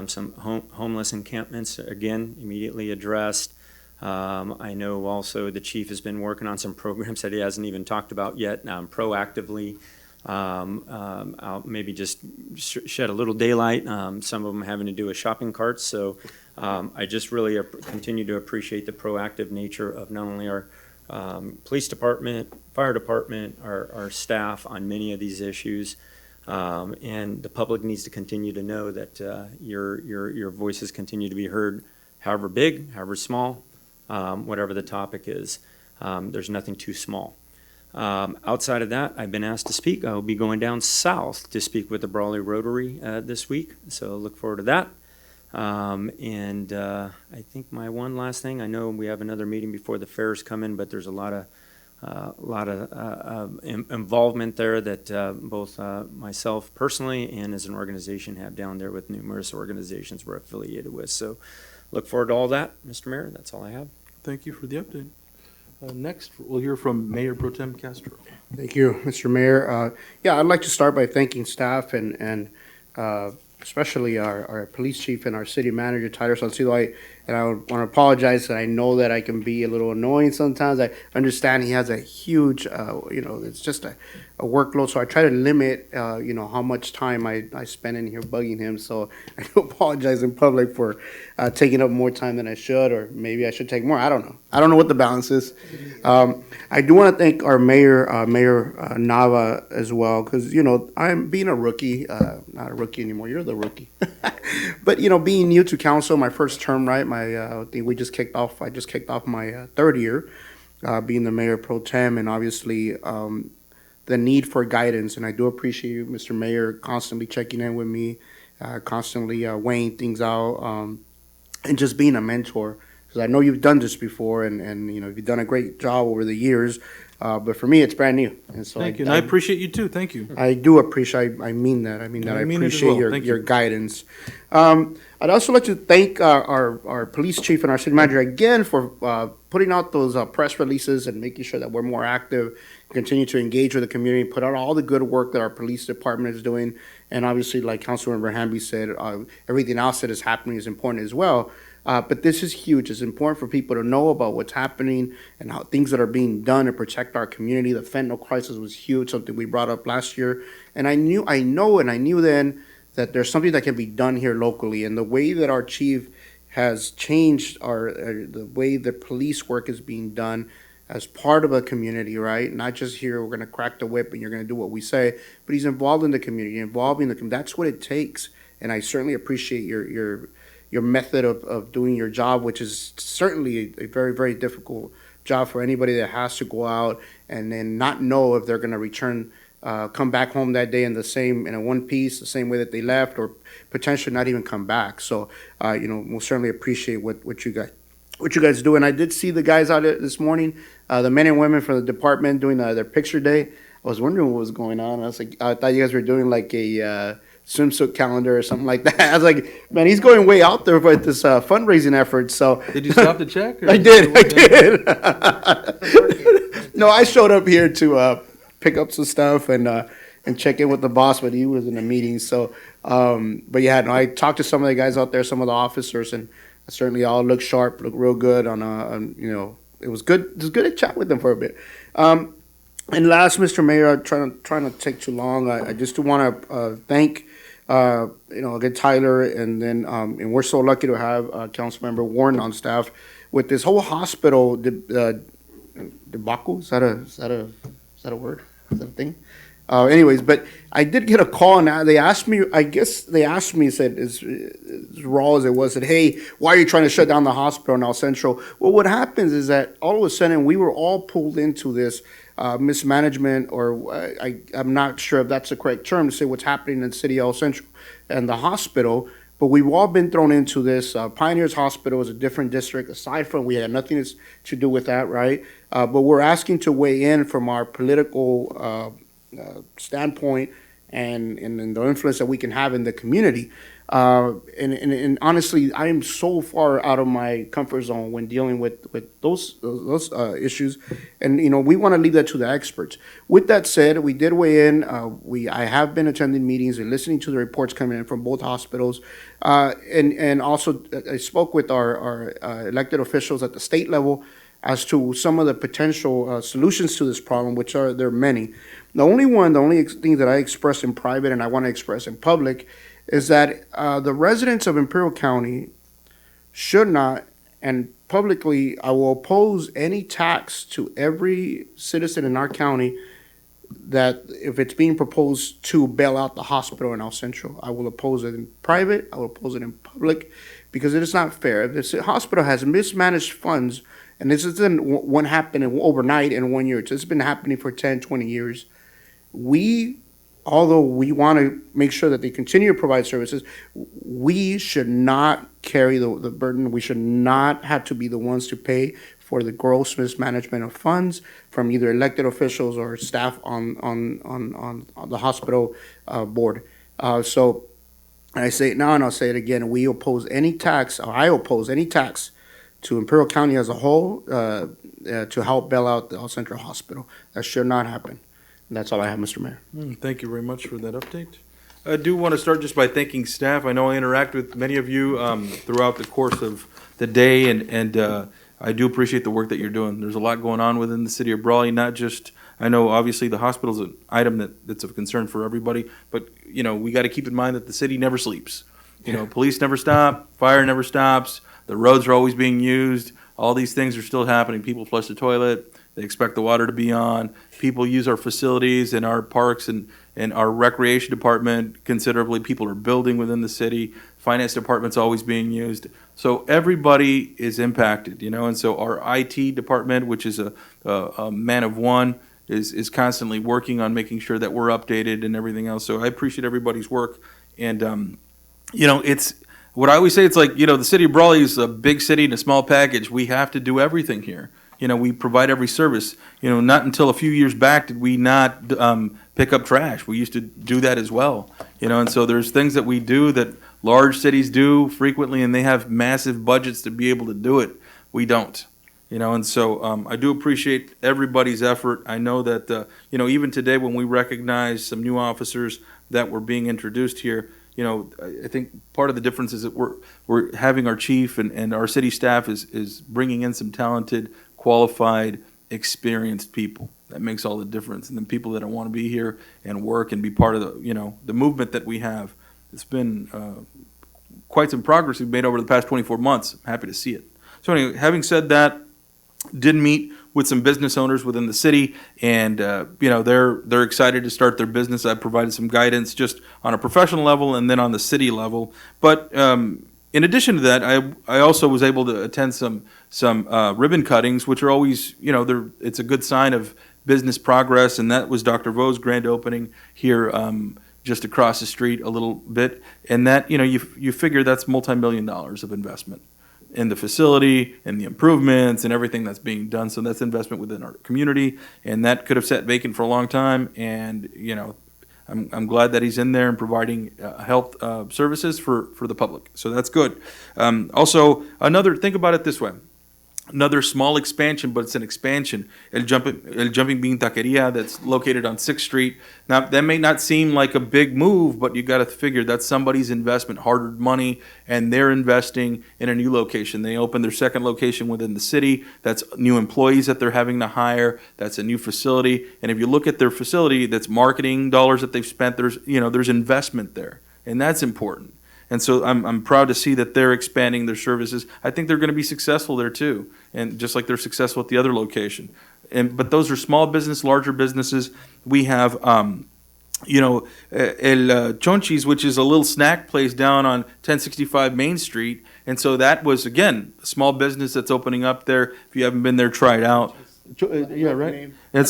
N: some homeless encampments, again, immediately addressed. I know also the chief has been working on some programs that he hasn't even talked about yet, proactively. I'll maybe just shed a little daylight. Some of them having to do with shopping carts. So I just really continue to appreciate the proactive nature of not only our police department, fire department, our staff on many of these issues. And the public needs to continue to know that your voices continue to be heard, however big, however small, whatever the topic is. There's nothing too small. Outside of that, I've been asked to speak. I will be going down south to speak with the Brawley Rotary this week, so look forward to that. And I think my one last thing, I know we have another meeting before the fairs come in, but there's a lot of involvement there that both myself personally and as an organization have down there with numerous organizations we're affiliated with. So look forward to all that, Mr. Mayor. That's all I have.
A: Thank you for the update. Next, we'll hear from Mayor Pro Tem Castro.
D: Thank you, Mr. Mayor. Yeah, I'd like to start by thanking staff and especially our police chief and our city manager, Tyler Salcido. And I want to apologize that I know that I can be a little annoying sometimes. I understand he has a huge, it's just a workload. So I try to limit, how much time I spend in here bugging him. So I do apologize in public for taking up more time than I should, or maybe I should take more. I don't know. I don't know what the balance is. I do want to thank our mayor, Mayor Nava, as well, because, I'm being a rookie, not a rookie anymore. You're the rookie. But, being new to council, my first term, right? I think I just kicked off my third year, being the mayor pro tem, and obviously the need for guidance. And I do appreciate you, Mr. Mayor, constantly checking in with me, constantly weighing things out, and just being a mentor. Because I know you've done this before, and you've done a great job over the years. But for me, it's brand new. And so
A: Thank you. And I appreciate you too. Thank you.
D: I do appreciate. I mean that. I mean that. I appreciate your guidance. I'd also like to thank our police chief and our city manager again for putting out those press releases and making sure that we're more active, continue to engage with the community, put out all the good work that our police department is doing, and obviously, like Councilmember Hamby said, everything else that is happening is important as well. But this is huge. It's important for people to know about what's happening and how things that are being done to protect our community. The fentanyl crisis was huge, something we brought up last year. And I knew then that there's something that can be done here locally. And the way that our chief has changed the way the police work is being done as part of a community, right? Not just here, we're going to crack the whip and you're going to do what we say, but he's involved in the community, involving the community. That's what it takes. And I certainly appreciate your method of doing your job, which is certainly a very, very difficult job for anybody that has to go out and then not know if they're going to return come back home that day in a one piece, the same way that they left, or potentially not even come back. So, we'll certainly appreciate what you guys do. And I did see the guys out there this morning, the men and women from the department doing their picture day. I was wondering what was going on. I thought you guys were doing like a swimsuit calendar or something like that. I was like, man, he's going way out there with this fundraising effort. So
A: Did you stop to check? Or
D: I did. No, I showed up here to pick up some stuff and check in with the boss, but he was in a meeting. So, but yeah, no, I talked to some of the guys out there, some of the officers, and certainly all look sharp, look real good. It was good. It was good to chat with them for a bit. And last, Mr. Mayor, I'm trying to take too long. I just want to thank again Tyler, and then and we're so lucky to have Councilmember Warren on staff with this whole hospital debacle. Is that a word? Is that a thing? Anyways, but I did get a call, and they asked me, said, as raw as it was, said, hey, why are you trying to shut down the hospital in El Centro? Well, what happens is that all of a sudden we were all pulled into this mismanagement, or I'm not sure if that's the correct term to say what's happening in the city of El Centro and the hospital, but we've all been thrown into this. Pioneers Hospital is a different district. Aside from, we had nothing to do with that, right? But we're asking to weigh in from our political standpoint and the influence that we can have in the community. And honestly, I am so far out of my comfort zone when dealing with those issues. And, we want to leave that to the experts. With that said, we did weigh in. I have been attending meetings and listening to the reports coming in from both hospitals. And also, I spoke with our elected officials at the state level as to some of the potential solutions to this problem, which there are many. The only thing that I expressed in private and I want to express in public is that the residents of Imperial County should not, and publicly, I will oppose any tax to every citizen in our county that if it's being proposed to bail out the hospital in El Centro. I will oppose it in private, I will oppose it in public, because it is not fair. If this hospital has mismanaged funds, and this isn't what happened overnight in 1 year, it's been happening for 10, 20 years, although we want to make sure that they continue to provide services, we should not carry the burden. We should not have to be the ones to pay for the gross mismanagement of funds from either elected officials or staff on the hospital board. So I say it now and I'll say it again. I oppose any tax to Imperial County as a whole to help bail out the El Centro Hospital. That should not happen. And that's all I have, Mr. Mayor.
A: Thank you very much for that update. I do want to start just by thanking staff. I know I interact with many of you throughout the course of the day, and I do appreciate the work that you're doing. There's a lot going on within the city of Brawley, not just, I know obviously the hospital's an item that's of concern for everybody, but, we got to keep in mind that the city never sleeps. Police never stop, fire never stops, the roads are always being used, all these things are still happening. People flush the toilet, they expect the water to be on. People use our facilities and our parks and our recreation department considerably. People are building within the city. Finance department's always being used. So everybody is impacted, and so our IT department, which is a man of one, is constantly working on making sure that we're updated and everything else. So I appreciate everybody's work. And, it's what I always say, it's like, the city of Brawley is a big city in a small package. We have to do everything here. We provide every service. Not until a few years back did we not pick up trash. We used to do that as well. And so there's things that we do that large cities do frequently, and they have massive budgets to be able to do it. We don't. And so I do appreciate everybody's effort. I know that, even today when we recognize some new officers that were being introduced here, I think part of the difference is that we're having our chief and our city staff is bringing in some talented, qualified, experienced people. That makes all the difference. And then people that want to be here and work and be part of the movement that we have. It's been quite some progress we've made over the past 24 months. I'm happy to see it. So anyway, having said that, did meet with some business owners within the city, and they're excited to start their business. I provided some guidance just on a professional level and then on the city level. But in addition to that, I also was able to attend some ribbon cuttings, which are always, it's a good sign of business progress, and that was Dr. Vo's grand opening here just across the street a little bit. And that, you figure that's multi-million dollars of investment in the facility and the improvements and everything that's being done. So that's investment within our community, and that could have sat vacant for a long time. And, I'm glad that he's in there and providing health services for the public. So that's good. Also, think about it this way. Another small expansion, but it's an expansion. El Jumping Bean Taqueria that's located on 6th Street. Now, that may not seem like a big move, but you got to figure that's somebody's investment, hard-earned money, and they're investing in a new location. They opened their second location within the city. That's new employees that they're having to hire. That's a new facility. And if you look at their facility, that's marketing dollars that they've spent. There's investment there, and that's important. And so I'm proud to see that they're expanding their services. I think they're going to be successful there too, and just like they're successful at the other location. But those are small business, larger businesses. We have, El Chonchis, which is a little snack place down on 1065 Main Street. And so that was, again, a small business that's opening up there. If you haven't been there, try it out. Yeah, right. And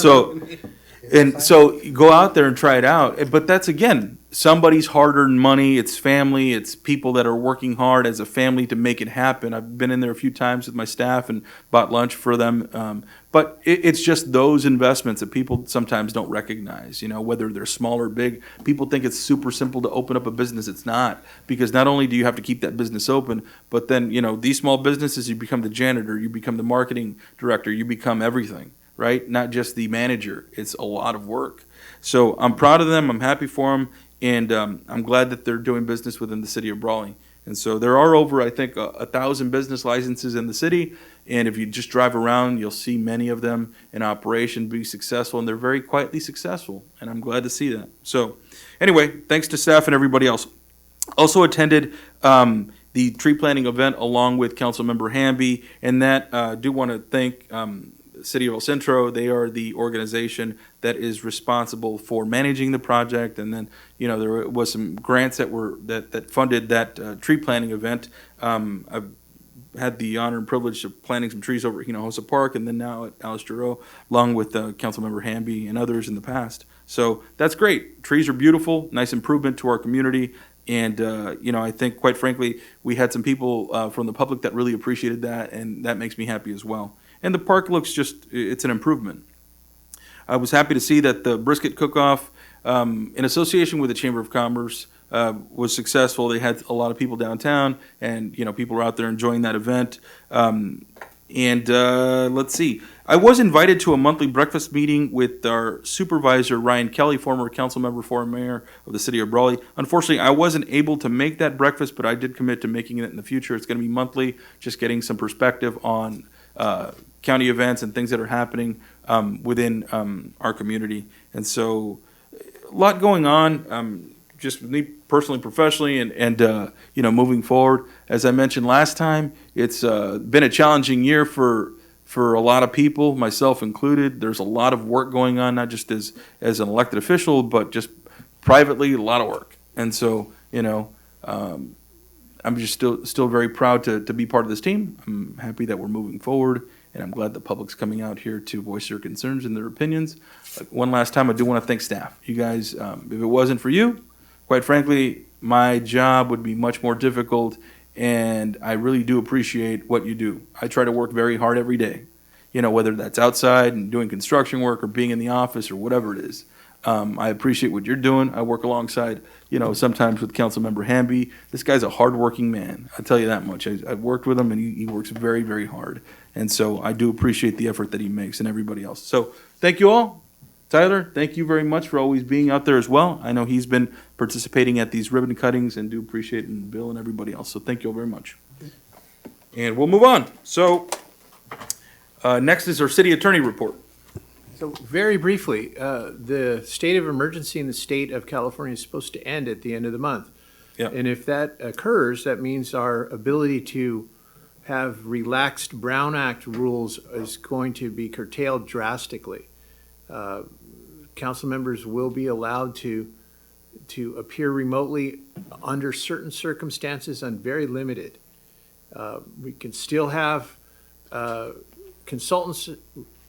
A: so you go out there and try it out. But that's, again, somebody's hard-earned money. It's family. It's people that are working hard as a family to make it happen. I've been in there a few times with my staff and bought lunch for them. But it's just those investments that people sometimes don't recognize, whether they're small or big. People think it's super simple to open up a business. It's not, because not only do you have to keep that business open, but then, these small businesses, you become the janitor, you become the marketing director, you become everything. Right? Not just the manager. It's a lot of work. So I'm proud of them. I'm happy for them. And I'm glad that they're doing business within the city of Brawley. And so there are over, I think, 1,000 business licenses in the city. And if you just drive around, you'll see many of them in operation be successful. And they're very quietly successful. And I'm glad to see that. So anyway, thanks to staff and everybody else. Also attended the tree planting event along with Councilmember Hamby. And that I do want to thank City of El Centro. They are the organization that is responsible for managing the project, and then there was some grants that funded that tree planting event. I've had the honor and privilege of planting some trees over at Hinojosa Park, and then now at Alice Giroux, along with Councilmember Hamby and others in the past. So that's great. Trees are beautiful, nice improvement to our community. And, I think, quite frankly, we had some people from the public that really appreciated that, and that makes me happy as well. And the park looks it's an improvement. I was happy to see that the brisket cook-off, in association with the Chamber of Commerce, was successful. They had a lot of people downtown, and, people were out there enjoying that event. Let's see. I was invited to a monthly breakfast meeting with our supervisor, Ryan Kelly, former council member, former mayor of the city of Brawley. Unfortunately, I wasn't able to make that breakfast, but I did commit to making it in the future. It's going to be monthly, just getting some perspective on county events and things that are happening within our community. And so a lot going on, just me personally, professionally, and moving forward. As I mentioned last time, it's been a challenging year for a lot of people, myself included. There's a lot of work going on, not just as an elected official, but just privately, a lot of work. And so, I'm just still very proud to be part of this team. I'm happy that we're moving forward, and I'm glad the public's coming out here to voice their concerns and their opinions. One last time, I do want to thank staff. You guys, if it wasn't for you, quite frankly, my job would be much more difficult, and I really do appreciate what you do. I try to work very hard every day, whether that's outside and doing construction work or being in the office or whatever it is. I appreciate what you're doing. I work alongside, sometimes with Councilmember Hamby. This guy's a hardworking man. I'll tell you that much. I've worked with him, and he works very, very hard. And so I do appreciate the effort that he makes, and everybody else. So thank you all. Tyler, thank you very much for always being out there as well. I know he's been participating at these ribbon cuttings, and do appreciate it, and Bill and everybody else. So thank you all very much. And we'll move on. So next is our city attorney report.
K: So very briefly, the state of emergency in the state of California is supposed to end at the end of the month.
A: Yeah.
K: And if that occurs, that means our ability to have relaxed Brown Act rules is going to be curtailed drastically. Council members will be allowed to appear remotely under certain circumstances and very limited. We can still have consultants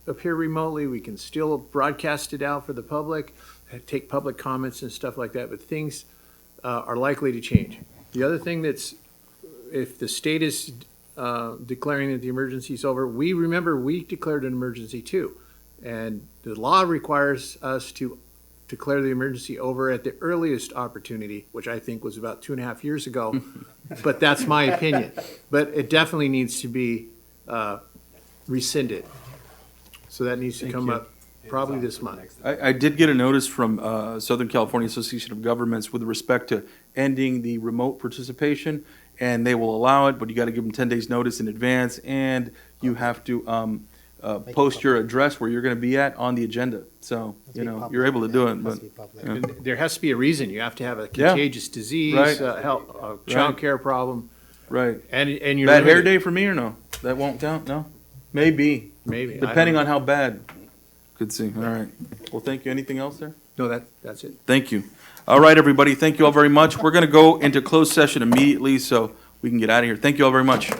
K: appear remotely, we can still broadcast it out for the public, take public comments and stuff like that, but things are likely to change. The other thing that's, if the state is declaring that the emergency is over, we declared an emergency too. And the law requires us to declare the emergency over at the earliest opportunity, which I think was about 2.5 years ago. But that's my opinion. But it definitely needs to be rescinded. So that needs to come up probably this month.
A: I did get a notice from Southern California Association of Governments with respect to ending the remote participation, and they will allow it, but you got to give them 10 days notice in advance, and you have to post your address where you're going to be at on the agenda. So, you know, you're able to do it, but. Yeah.
K: And there has to be a reason. You have to have a contagious disease,
A: Right.
K: child care problem.
A: Right.
K: And you're
A: Bad hair
K: limited.
A: day for me or no? That won't count, no? Maybe.
K: Maybe. I
A: Depending
K: don't
A: on how bad. Could see, all right. Well, thank you. Anything else there?
K: No, that's it.
A: Thank you. All right, everybody, thank you all very much. We're going to go into closed session immediately so we can get out of here. Thank you all very much.